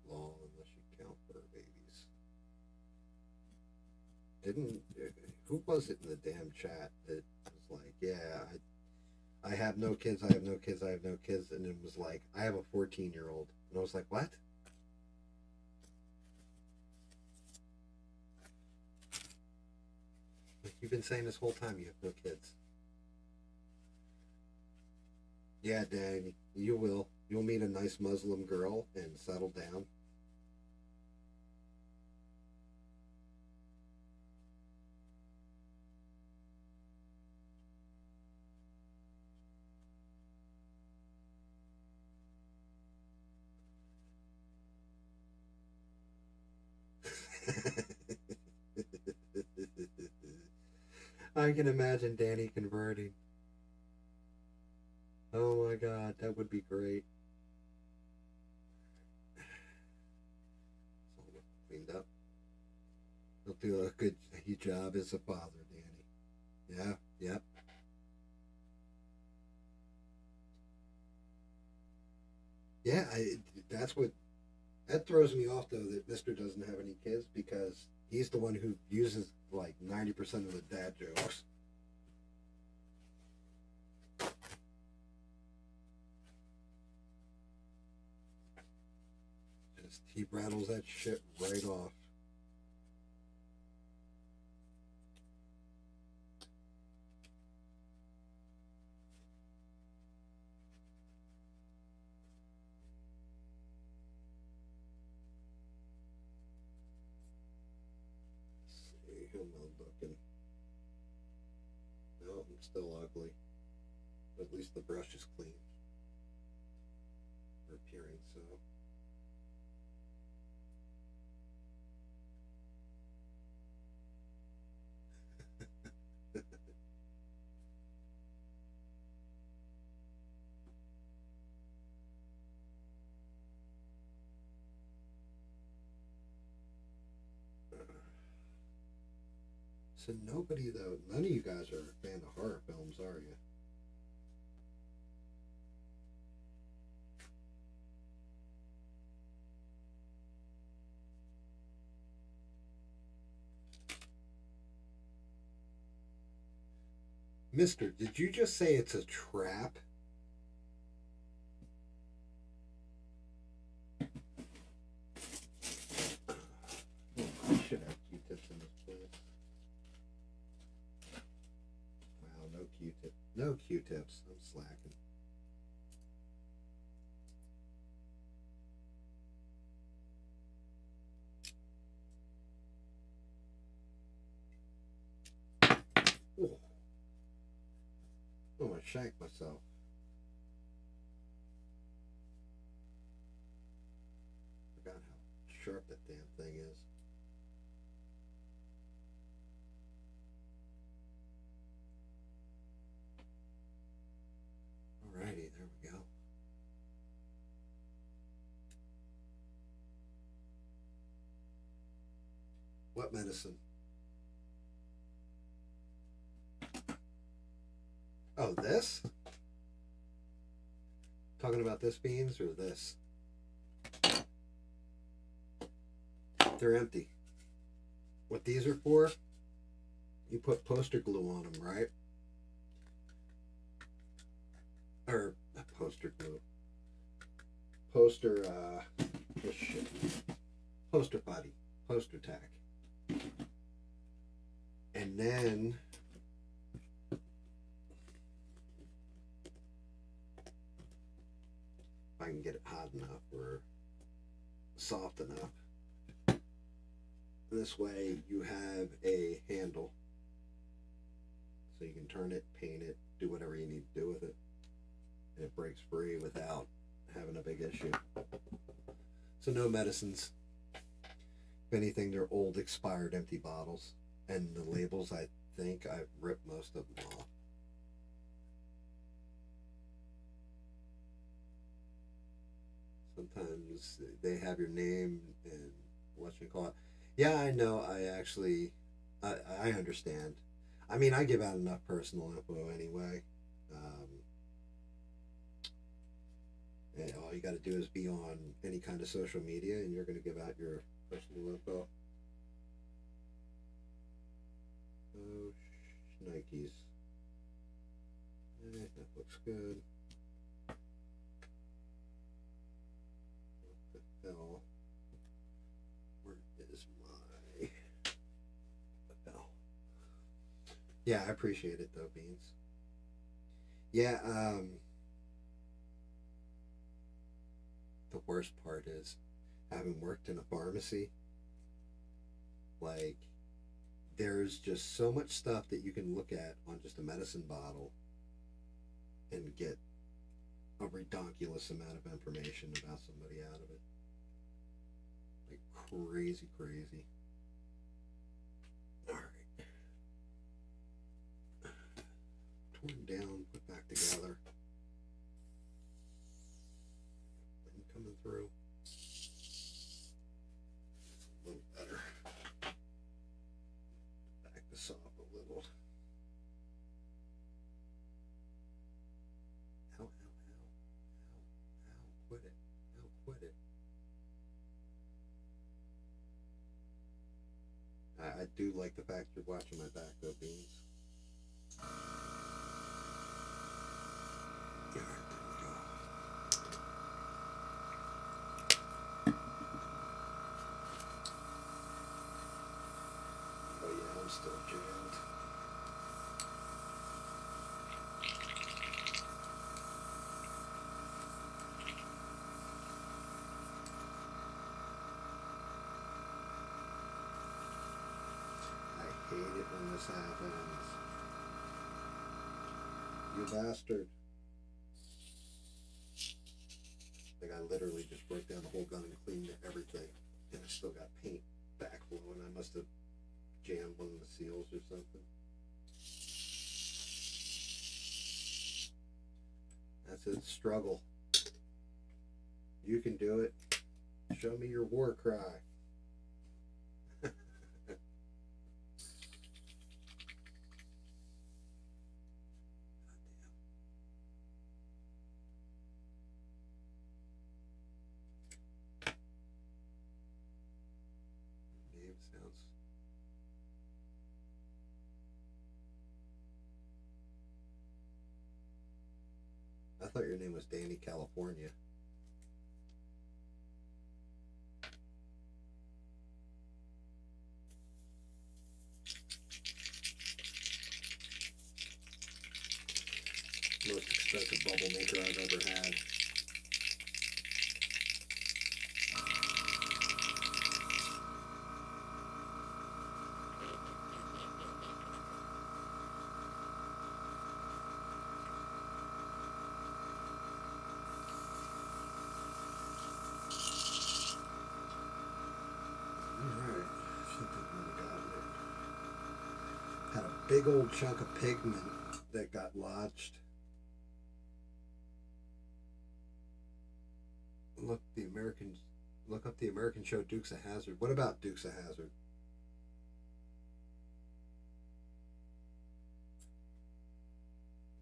Law, unless you count fur babies. didn't, who was it in the damn chat that was like, yeah, I have no kids, I have no kids, I have no kids, and it was like, I have a 14-year-old, and I was like, what? Like, you've been saying this whole time you have no kids. Yeah, Danny, you will. You'll meet a nice Muslim girl and settle down. I can imagine Danny converting. Oh my god, that would be great. It's all cleaned up. He'll do a good job as a father, Danny. Yeah, yep. Yeah, that's what that throws me off though, that Mister doesn't have any kids, because he's the one who uses like 90% of the dad jokes. Just he rattles that shit right off. Let's see, who am I looking? No, I'm still ugly. But at least the brush is clean. Or appearing so. So nobody though, none of you guys are a fan of horror films, are you? Mister, did you just say it's a trap? I should have Q-tips in this place. Wow, no Q-tip. No Q-tips. I'm slacking. Ooh. Oh, I shanked myself. Forgot how sharp that damn thing is. Alrighty, there we go. What medicine? Oh, this? Talking about this beans or this? They're empty. What these are for? You put poster glue on them, right? Or not poster glue. Poster, this shit. Poster putty. Poster tack. And then if I can get it hot enough or soft enough, this way you have a handle so you can turn it, paint it, do whatever you need to do with it, and it breaks free without having a big issue. So no medicines. If anything, they're old expired empty bottles, and the labels, I think I've ripped most of them off. Sometimes they have your name and what you call it. Yeah, I know. I understand. I mean, I give out enough personal info anyway. And all you got to do is be on any kind of social media, and you're going to give out your personal info. Nikes. That looks good. What the hell? Where is my... What the hell? Yeah, I appreciate it though, Beans. Yeah, the worst part is having worked in a pharmacy, like, there's just so much stuff that you can look at on just a medicine bottle and get a redonkulous amount of information about somebody out of it. Like crazy, crazy. Alright. Torn down, put back together. And coming through. A little better. Back this up a little. Ow, ow, ow. Ow, ow, quit it. Ow, quit it. I do like the fact you're watching my back though, Beans. Alright, there we go. Oh yeah, I'm still jammed. I hate it when this happens. You bastard. Like I literally just broke down the whole gun and cleaned everything. And I still got paint backflowing. I must have jammed one of the seals or something. That's a struggle. You can do it. Show me your war cry. Name sounds. I thought your name was Danny California. Most expensive bubble maker I've ever had. Alright, I think we got it. Had a big old chunk of pigment that got lodged. Look up the American show Dukes of Hazzard. What about Dukes of Hazzard?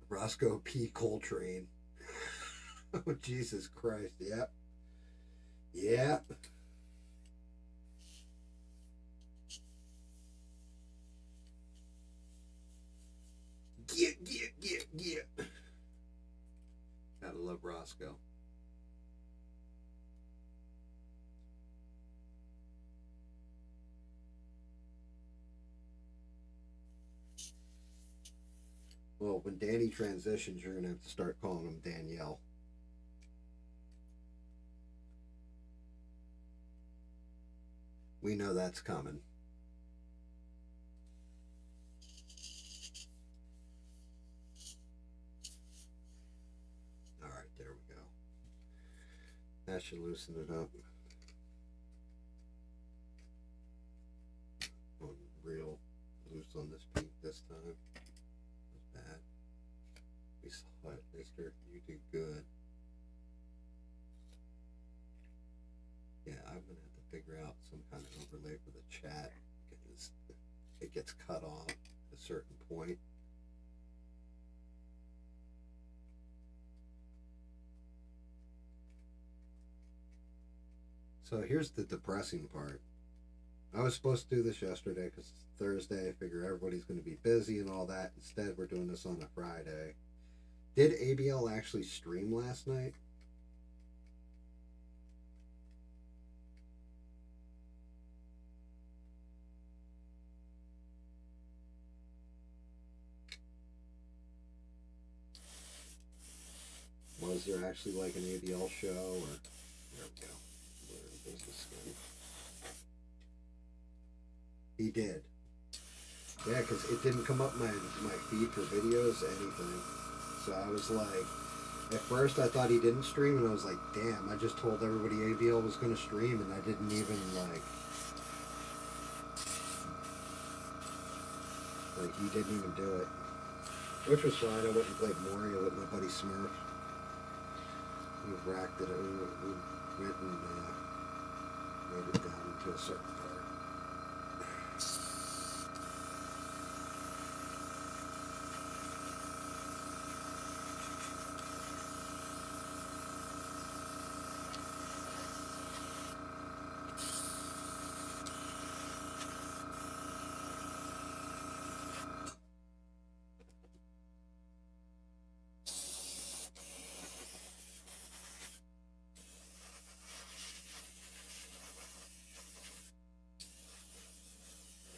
Roscoe P. Coltrane. Oh, Jesus Christ. Yep. Yep. Get. Gotta love Roscoe. Well, when Danny transitions, you're going to have to start calling him Danielle. We know that's coming. All right, there we go. That should loosen it up. Going real loose on this pink this time. Bad. We saw it, mister. You did good. Yeah, I'm gonna have to figure out some kind of overlay for the chat because it gets cut off at a certain point. So here's the depressing part. I was supposed to do this yesterday because it's Thursday. I figure everybody's going to be busy and all that. Instead, we're doing this on a Friday. Did ABL actually stream last night? Was there actually like an ABL show? Or there we go. We're in business again. He did. Yeah, because it didn't come up my feed for videos, anything. So I was like, at first I thought he didn't stream, and I was like, damn, I just told everybody ABL was going to stream, and I didn't even like he didn't even do it. Which was fine. I went and played Mario with my buddy Smurf. We racked it. We went and made it down to a certain part.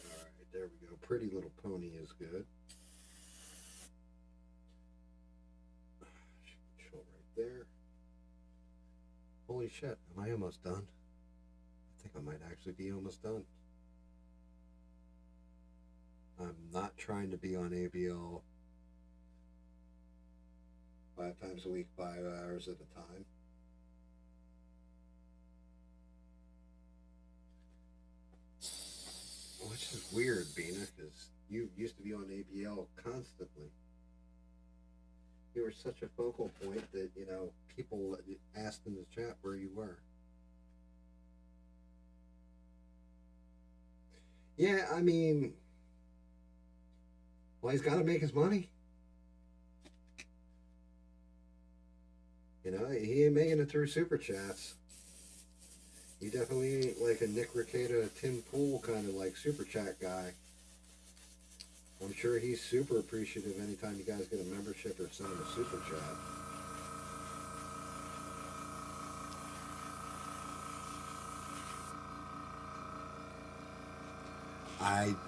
Alright, there we go. Pretty Little Pony is good. Show right there. Holy shit, am I almost done? I think I might actually be almost done. I'm not trying to be on ABL 5 times a week, 5 hours at a time. Which is weird, Bina, because you used to be on ABL constantly. You were such a focal point that, people asked in the chat where you were. Yeah, I mean, well, he's got to make his money. He ain't making it through Super Chats. He definitely ain't like a Nick Ricada, Tim Pool kind of like Super Chat guy. I'm sure he's super appreciative anytime you guys get a membership or send him a Super Chat.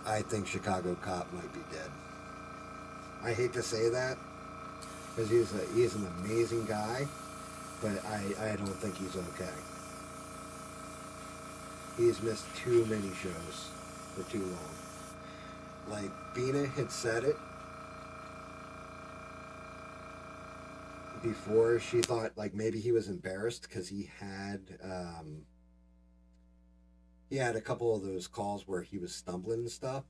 I think Chicago Cop might be dead. I hate to say that because he's an amazing guy, but I don't think he's okay. He's missed too many shows for too long. Like Bina had said it before. She thought like maybe he was embarrassed because he had a couple of those calls where he was stumbling and stuff.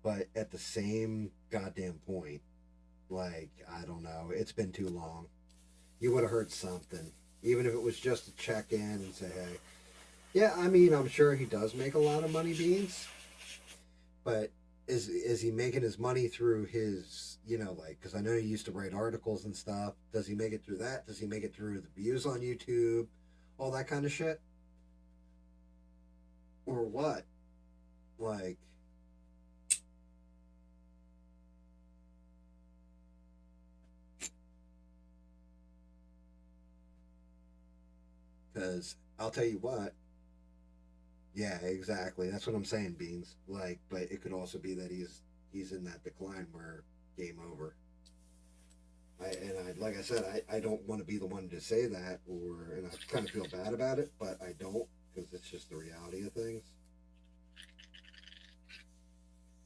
But at the same goddamn point, like, I don't know, it's been too long. You would have heard something. Even if it was just to check in and say, hey. Yeah, I mean, I'm sure he does make a lot of money, Beans. But is he making his money through his, because I know he used to write articles and stuff. Does he make it through that? Does he make it through the views on YouTube? All that kind of shit? Or what? Like, because I'll tell you what. Yeah, exactly. That's what I'm saying, Beans. Like, but it could also be that he's in that decline where game over. Like I said, I don't want to be the one to say that, and I kind of feel bad about it, but I don't because it's just the reality of things.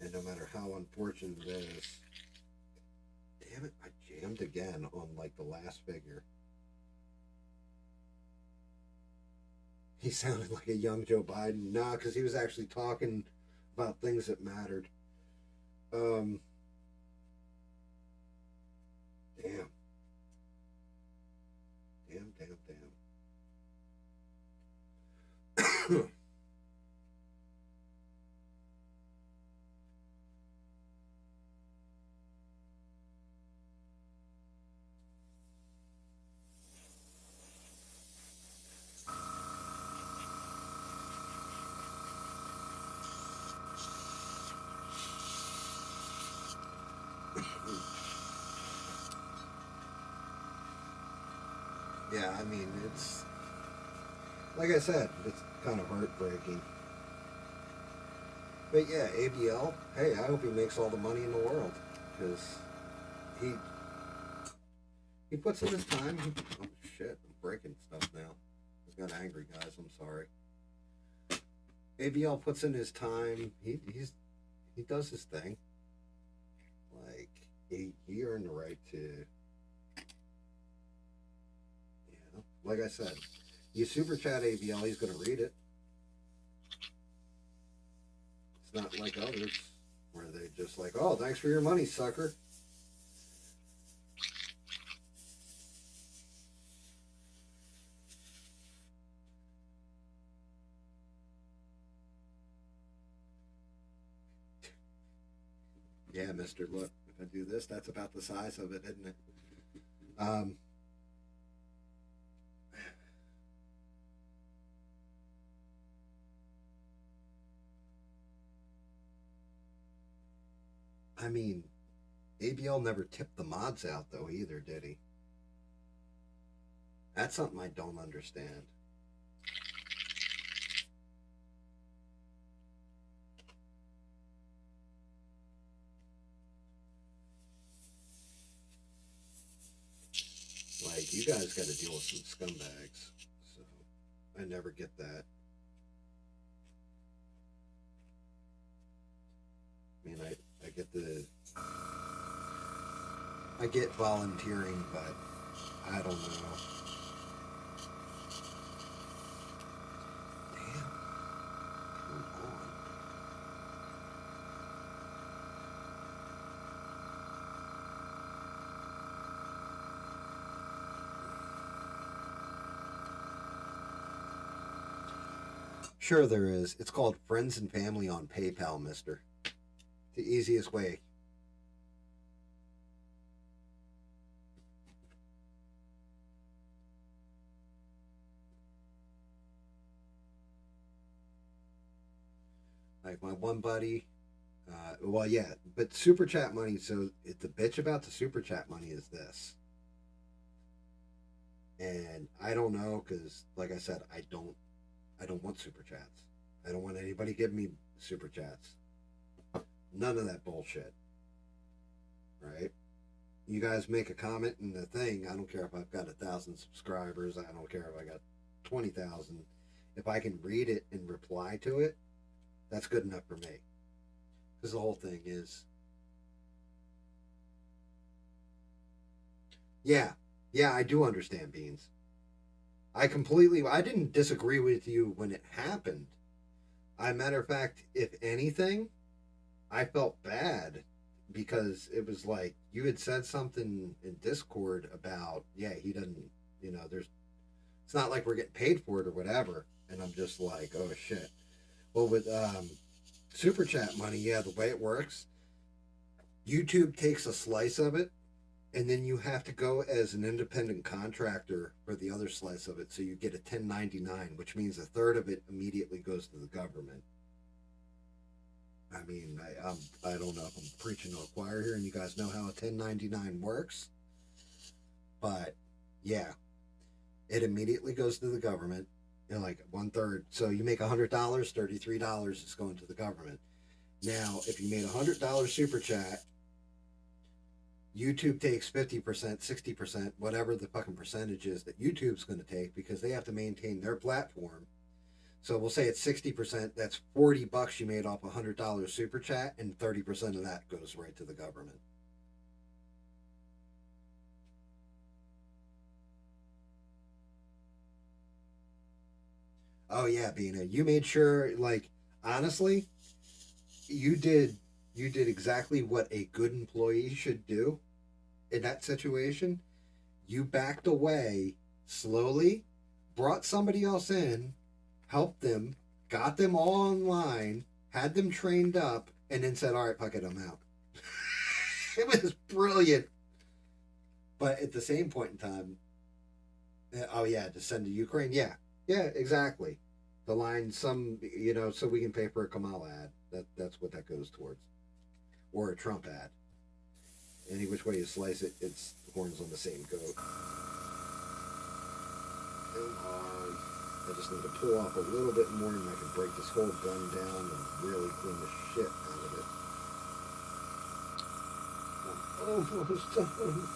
And no matter how unfortunate it is, damn it, I jammed again on like the last figure. He sounded like a young Joe Biden. Nah, because he was actually talking about things that mattered. Damn. Damn. Yeah, I mean, it's like I said, it's kind of heartbreaking. But yeah, ABL. Hey, I hope he makes all the money in the world because he he puts in his time. Oh shit! I'm breaking stuff now. I got angry, guys. I'm sorry. ABL puts in his time. He does his thing. Like he earned the right to. Like I said, you super chat ABL, he's gonna read it. It's not like others where they just like, oh, thanks for your money, sucker. Yeah, mister, look, if I do this, that's about the size of it, isn't it? Um, I mean, ABL never tipped the mods out, though, either, did he? That's something I don't understand. Like, you guys got to deal with some scumbags. So, I never get that. I mean, I get the. I get volunteering, but I don't know. Damn. Come on. Sure, there is. It's called Friends and Family on PayPal, mister. The easiest way. Like my one buddy, well, yeah, but super chat money. So the bitch about the super chat money is this, and I don't know because, like I said, I don't want super chats. I don't want anybody giving me super chats. None of that bullshit, right? You guys make a comment in the thing. I don't care if I've got 1,000 subscribers. I don't care if I got 20,000. If I can read it and reply to it, that's good enough for me. Because the whole thing is, yeah, yeah, I do understand Beans. I didn't disagree with you when it happened. I matter of fact, if anything, I felt bad because it was like you had said something in Discord about, yeah, he doesn't, there's, it's not like we're getting paid for it or whatever. And I'm just like, oh shit. Well, with super chat money, yeah, the way it works, YouTube takes a slice of it, and then you have to go as an independent contractor for the other slice of it. So you get a 1099, which means a third of it immediately goes to the government. I mean, I don't know if I'm preaching to a choir here, and you guys know how a 1099 works, but yeah, it immediately goes to the government. Like one third. So you make $100, $33 is going to the government. Now, if you made $100 super chat, YouTube takes 50%, 60%, whatever the fucking percentage is that YouTube's going to take because they have to maintain their platform. So we'll say it's 60%. That's $40 you made off $100 super chat, and 30% of that goes right to the government. Oh yeah, Bina, you made sure. Like honestly, you did exactly what a good employee should do in that situation. You backed away slowly, brought somebody else in, helped them, got them all online, had them trained up, and then said, all right, fuck it, I'm out. It was brilliant. But at the same point in time, oh yeah, to send to Ukraine, yeah, yeah, exactly. The line, so we can pay for a Kamal ad. That's what that goes towards, or a Trump ad. Any which way you slice it, it's horns on the same goat. Hang on. I just need to pull off a little bit more and I can break this whole gun down and really clean the shit out of it. I'm almost done.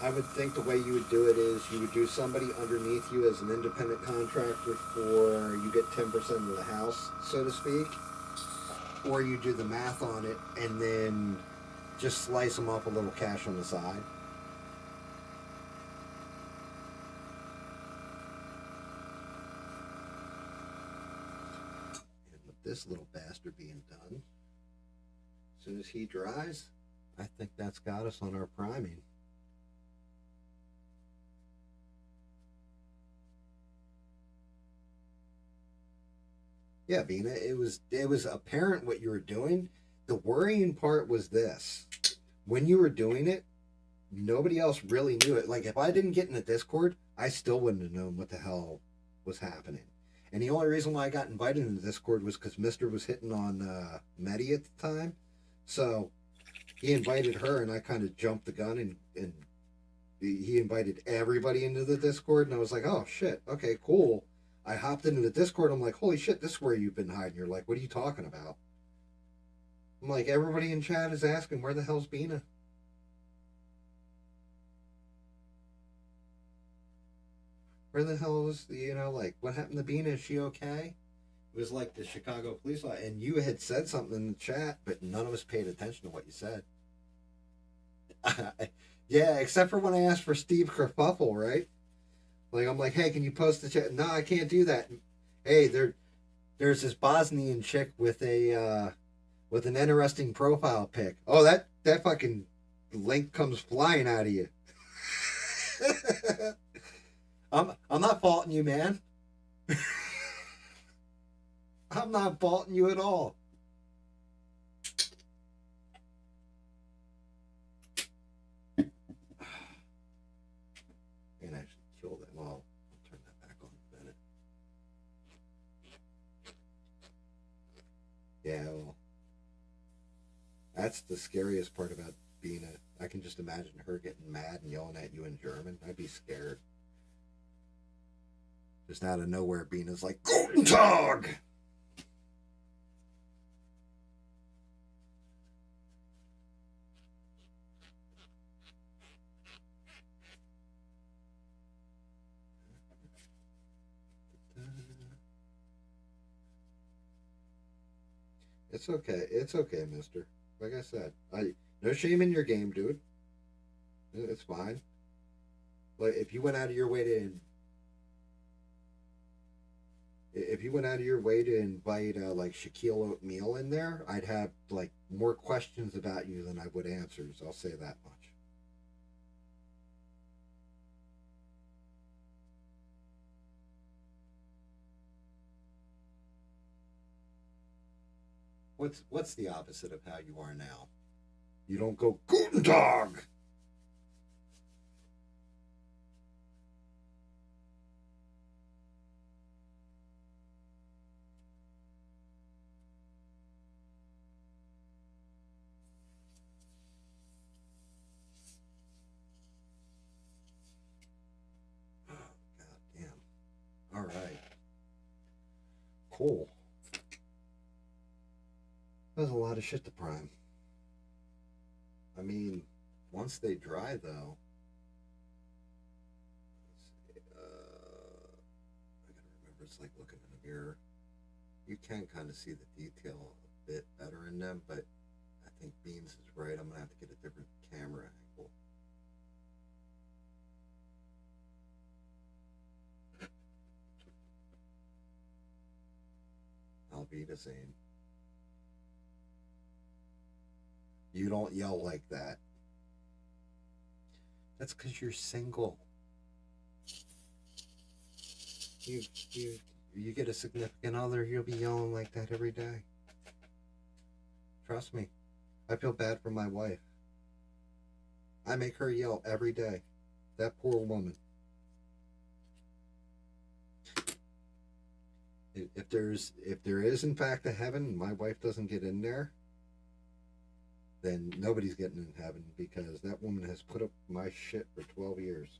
I would think the way you would do it is you would do somebody underneath you as an independent contractor for you get 10% of the house, so to speak. Or you do the math on it and then just slice them off a little cash on the side. And with this little bastard being done, as soon as he dries, I think that's got us on our priming. Yeah, Bina, it was apparent what you were doing. The worrying part was this. When you were doing it, nobody else really knew it. Like, if I didn't get in the Discord, I still wouldn't have known what the hell was happening. And the only reason why I got invited in the Discord was because Mister was hitting on Medi at the time. So he invited her, and I kind of jumped the gun, and he invited everybody into the Discord, and I was like, oh, shit, okay, cool. I hopped into the Discord. I'm like, holy shit, this is where you've been hiding. You're like, what are you talking about? I'm like, everybody in chat is asking, where the hell's Bina? Where the hell is, like, what happened to Bina? Is she okay? It was like the Chicago police law. And you had said something in the chat, but none of us paid attention to what you said. Yeah, except for when I asked for Steve Kerfuffle, right? Like, I'm like, hey, can you post the chat? No, I can't do that. Hey, there's this Bosnian chick with an interesting profile pic. Oh, that fucking link comes flying out of you. I'm not faulting you, man. I'm not faulting you at all. And actually kill that. Well, I'll turn that back on in a minute. Yeah, well, that's the scariest part about being I can just imagine her getting mad and yelling at you in German. I'd be scared. Just out of nowhere, Bina's like, Guten Tag! It's okay. It's okay, mister. Like I said, no shame in your game, dude. It's fine. Like, if you went out of your way to invite like Shaquille O'Neal in there, I'd have like more questions about you than I would answers. I'll say that much. What's the opposite of how you are now? You don't go Guten Tag. All right. Cool. That's a lot of shit to prime. I mean, once they dry, though, I gotta remember, it's like looking in a mirror. You can kind of see the detail a bit better in them, but I think Beans is right. I'm gonna have to get a different camera angle. I'll be the same. You don't yell like that. That's because you're single. You get a significant other, you'll be yelling like that every day. Trust me. I feel bad for my wife. I make her yell every day. That poor woman. If there is in fact a heaven and my wife doesn't get in there, then nobody's getting in heaven because that woman has put up my shit for 12 years.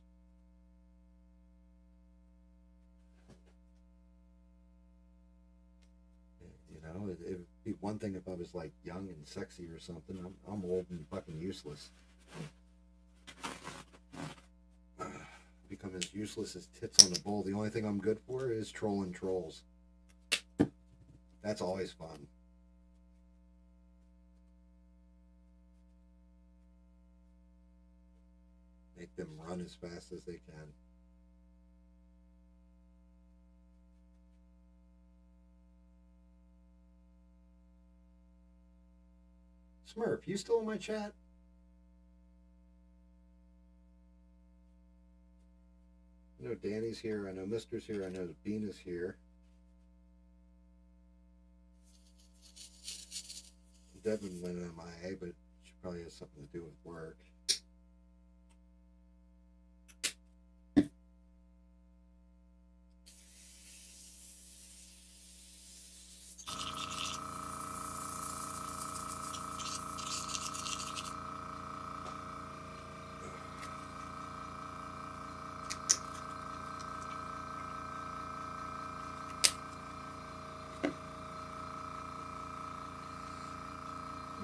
You know, it'd be one thing if I was like young and sexy or something. I'm old and fucking useless. Become as useless as tits on a bull. The only thing I'm good for is trolling trolls. That's always fun. Make them run as fast as they can. Smurf, you still in my chat? I know Danny's here. I know Mister's here. I know Bean is here. Devin went MIA, but she probably has something to do with work.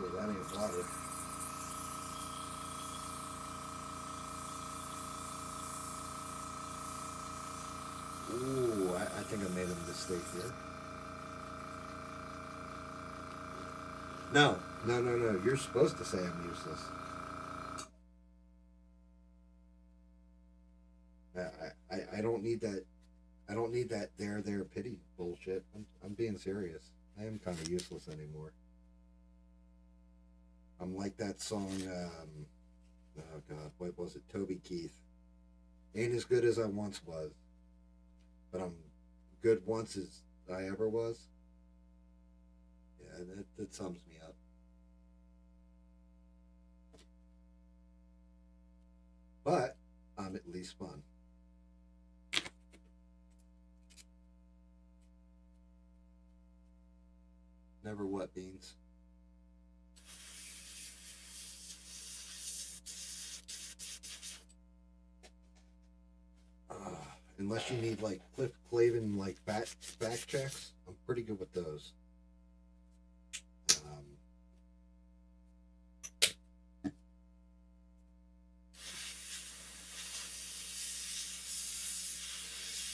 Well, that ain't water. Ooh, I think I made a mistake here. No. You're supposed to say I'm useless. I don't need that. I don't need that there pity bullshit. I'm being serious. I am kind of useless anymore. I'm like that song. Oh God, what was it? Toby Keith. Ain't as good as I once was, but I'm good once as I ever was. Yeah, that sums me up. But I'm at least fun. Never what, Beans? Unless you need like Cliff Clavin like fact checks, I'm pretty good with those.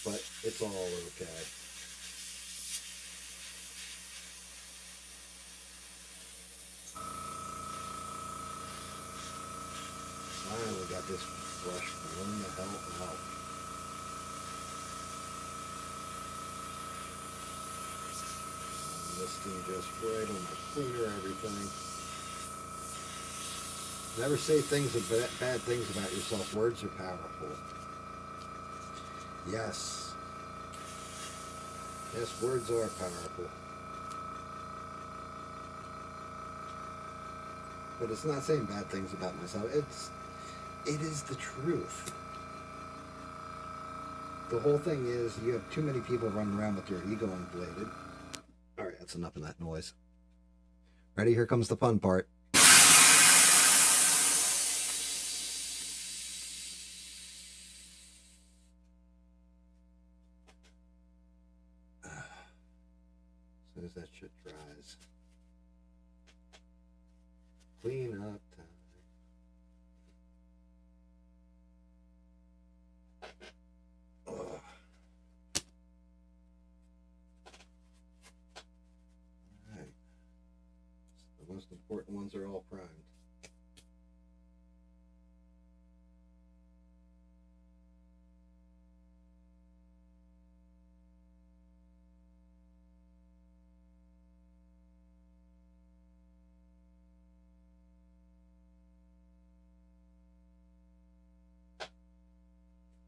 But it's all okay. Finally got this brush blown the hell out. Misting just right on the cleaner, everything. Never say bad things about yourself. Words are powerful. Yes. Yes, words are powerful. But it's not saying bad things about myself. It is the truth. The whole thing is you have too many people running around with their ego inflated. All right, that's enough of that noise. Ready? Here comes the fun part. As soon as that shit dries. Clean up time. Ugh. Alright. The most important ones are all primed.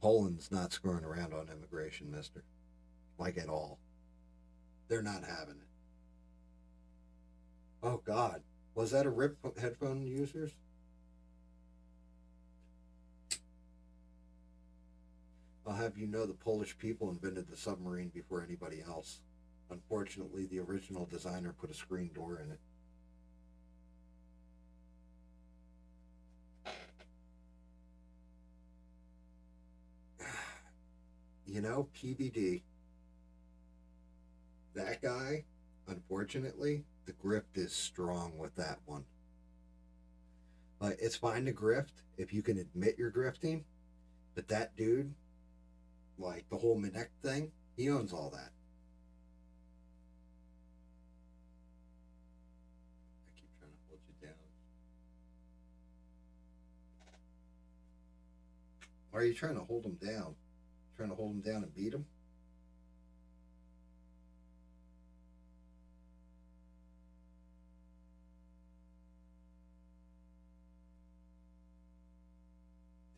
Poland's not screwing around on immigration, mister. Like at all. They're not having it. Oh, God. Was that a RIP headphone users? I'll have you know the Polish people invented the submarine before anybody else. Unfortunately, the original designer put a screen door in it. PBD. That guy, unfortunately, the grift is strong with that one. Like, it's fine to grift if you can admit you're grifting, but that dude, like the whole Minek thing, he owns all that. I keep trying to hold you down. Why are you trying to hold him down? Trying to hold him down and beat him?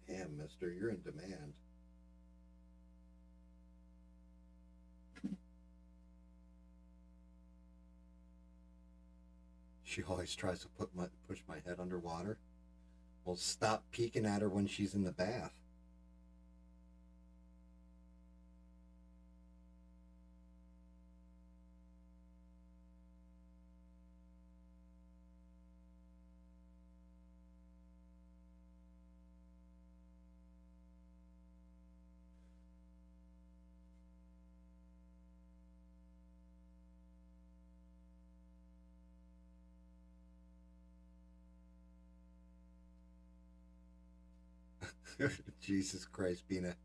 Damn, mister, you're in demand. She always tries to push my head underwater. Well, stop peeking at her when she's in the bath. Jesus Christ, Bina.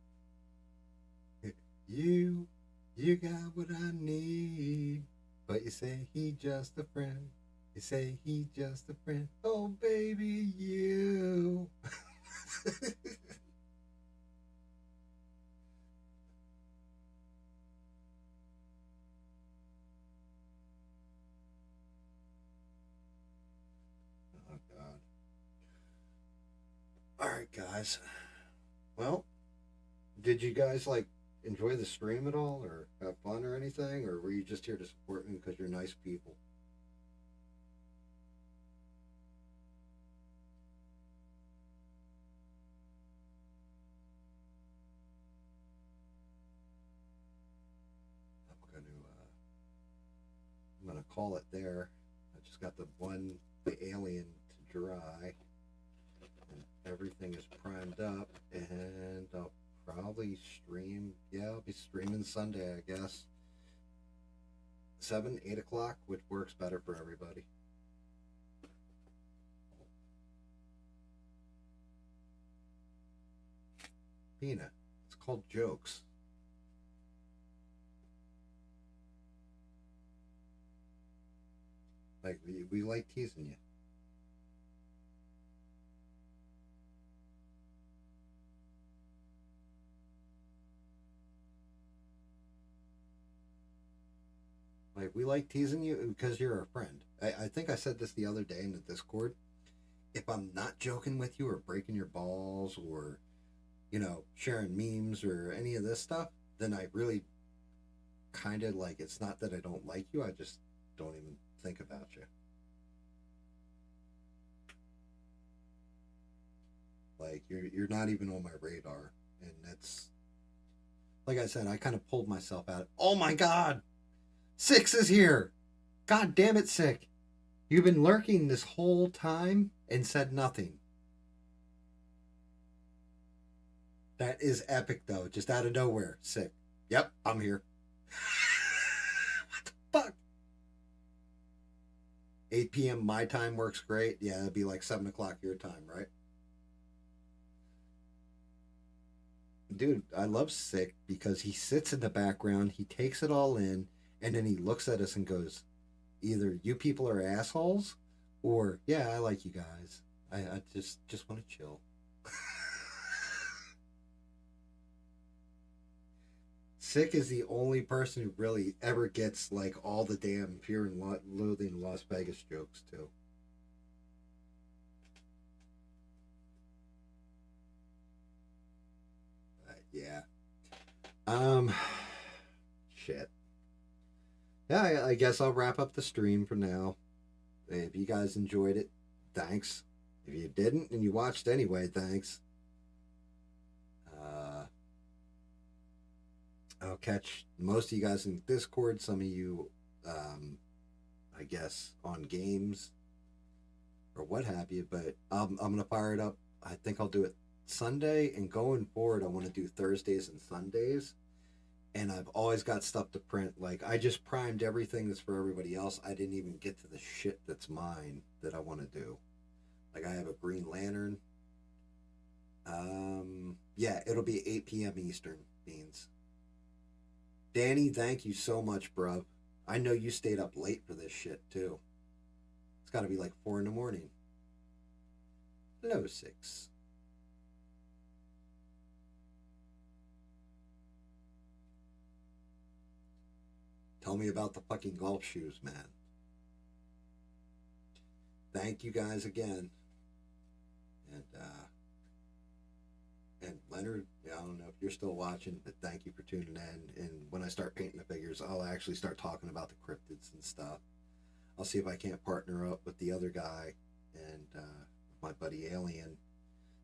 You, you got what I need. But you say he just a friend. You say he just a friend. Oh, baby, you. Oh, God. All right, guys. Well, did you guys like enjoy the stream at all, or have fun or anything, or were you just here to support me because you're nice people? I'm gonna call it there. I just got the alien to dry, and everything is primed up, and I'll probably stream. Yeah, I'll be streaming Sunday, I guess. 7, 8 o'clock, which works better for everybody. Pina, it's called jokes. Like, we like teasing you. Like, we like teasing you because you're our friend. I think I said this the other day in the Discord. If I'm not joking with you or breaking your balls or, sharing memes or any of this stuff, then I really kind of like, it's not that I don't like you, I just don't even think about you. Like, you're not even on my radar. And that's, like I said, I kind of pulled myself out. Oh my God! Six is here! God damn it, Sick! You've been lurking this whole time and said nothing. That is epic, though. Just out of nowhere. Sick. Yep, I'm here. What the fuck? 8 p.m. my time works great. Yeah, it'd be like 7 o'clock your time, right? Dude, I love Sick because he sits in the background, he takes it all in, and then he looks at us and goes, either you people are assholes, or yeah, I like you guys. I just want to chill. Sick is the only person who really ever gets like all the damn Fear and Loathing Las Vegas jokes too. Yeah. Um. Shit. Yeah, I guess I'll wrap up the stream for now. If you guys enjoyed it, thanks. If you didn't and you watched anyway, thanks. Uh, I'll catch most of you guys in Discord. Some of you, I guess, on games or what have you. But I'm gonna fire it up. I think I'll do it Sunday, and going forward, I want to do Thursdays and Sundays and I've always got stuff to print. Like, I just primed everything that's for everybody else. I didn't even get to the shit that's mine that I want to do. Like, I have a Green Lantern. Yeah, it'll be 8 p.m. Eastern, Beans. Danny, thank you so much, bro. I know you stayed up late for this shit, too. It's got to be like 4 in the morning. Hello, 6. Tell me about the fucking golf shoes, man. Thank you guys again. And Leonard, I don't know if you're still watching, but thank you for tuning in. And when I start painting the figures, I'll actually start talking about the cryptids and stuff. I'll see if I can't partner up with the other guy and my buddy Alien.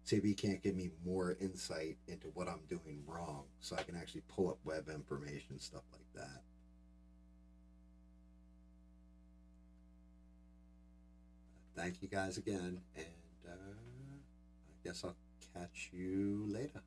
See if he can't give me more insight into what I'm doing wrong, so I can actually pull up web information, stuff like that. Thank you guys again, and I guess I'll catch you later.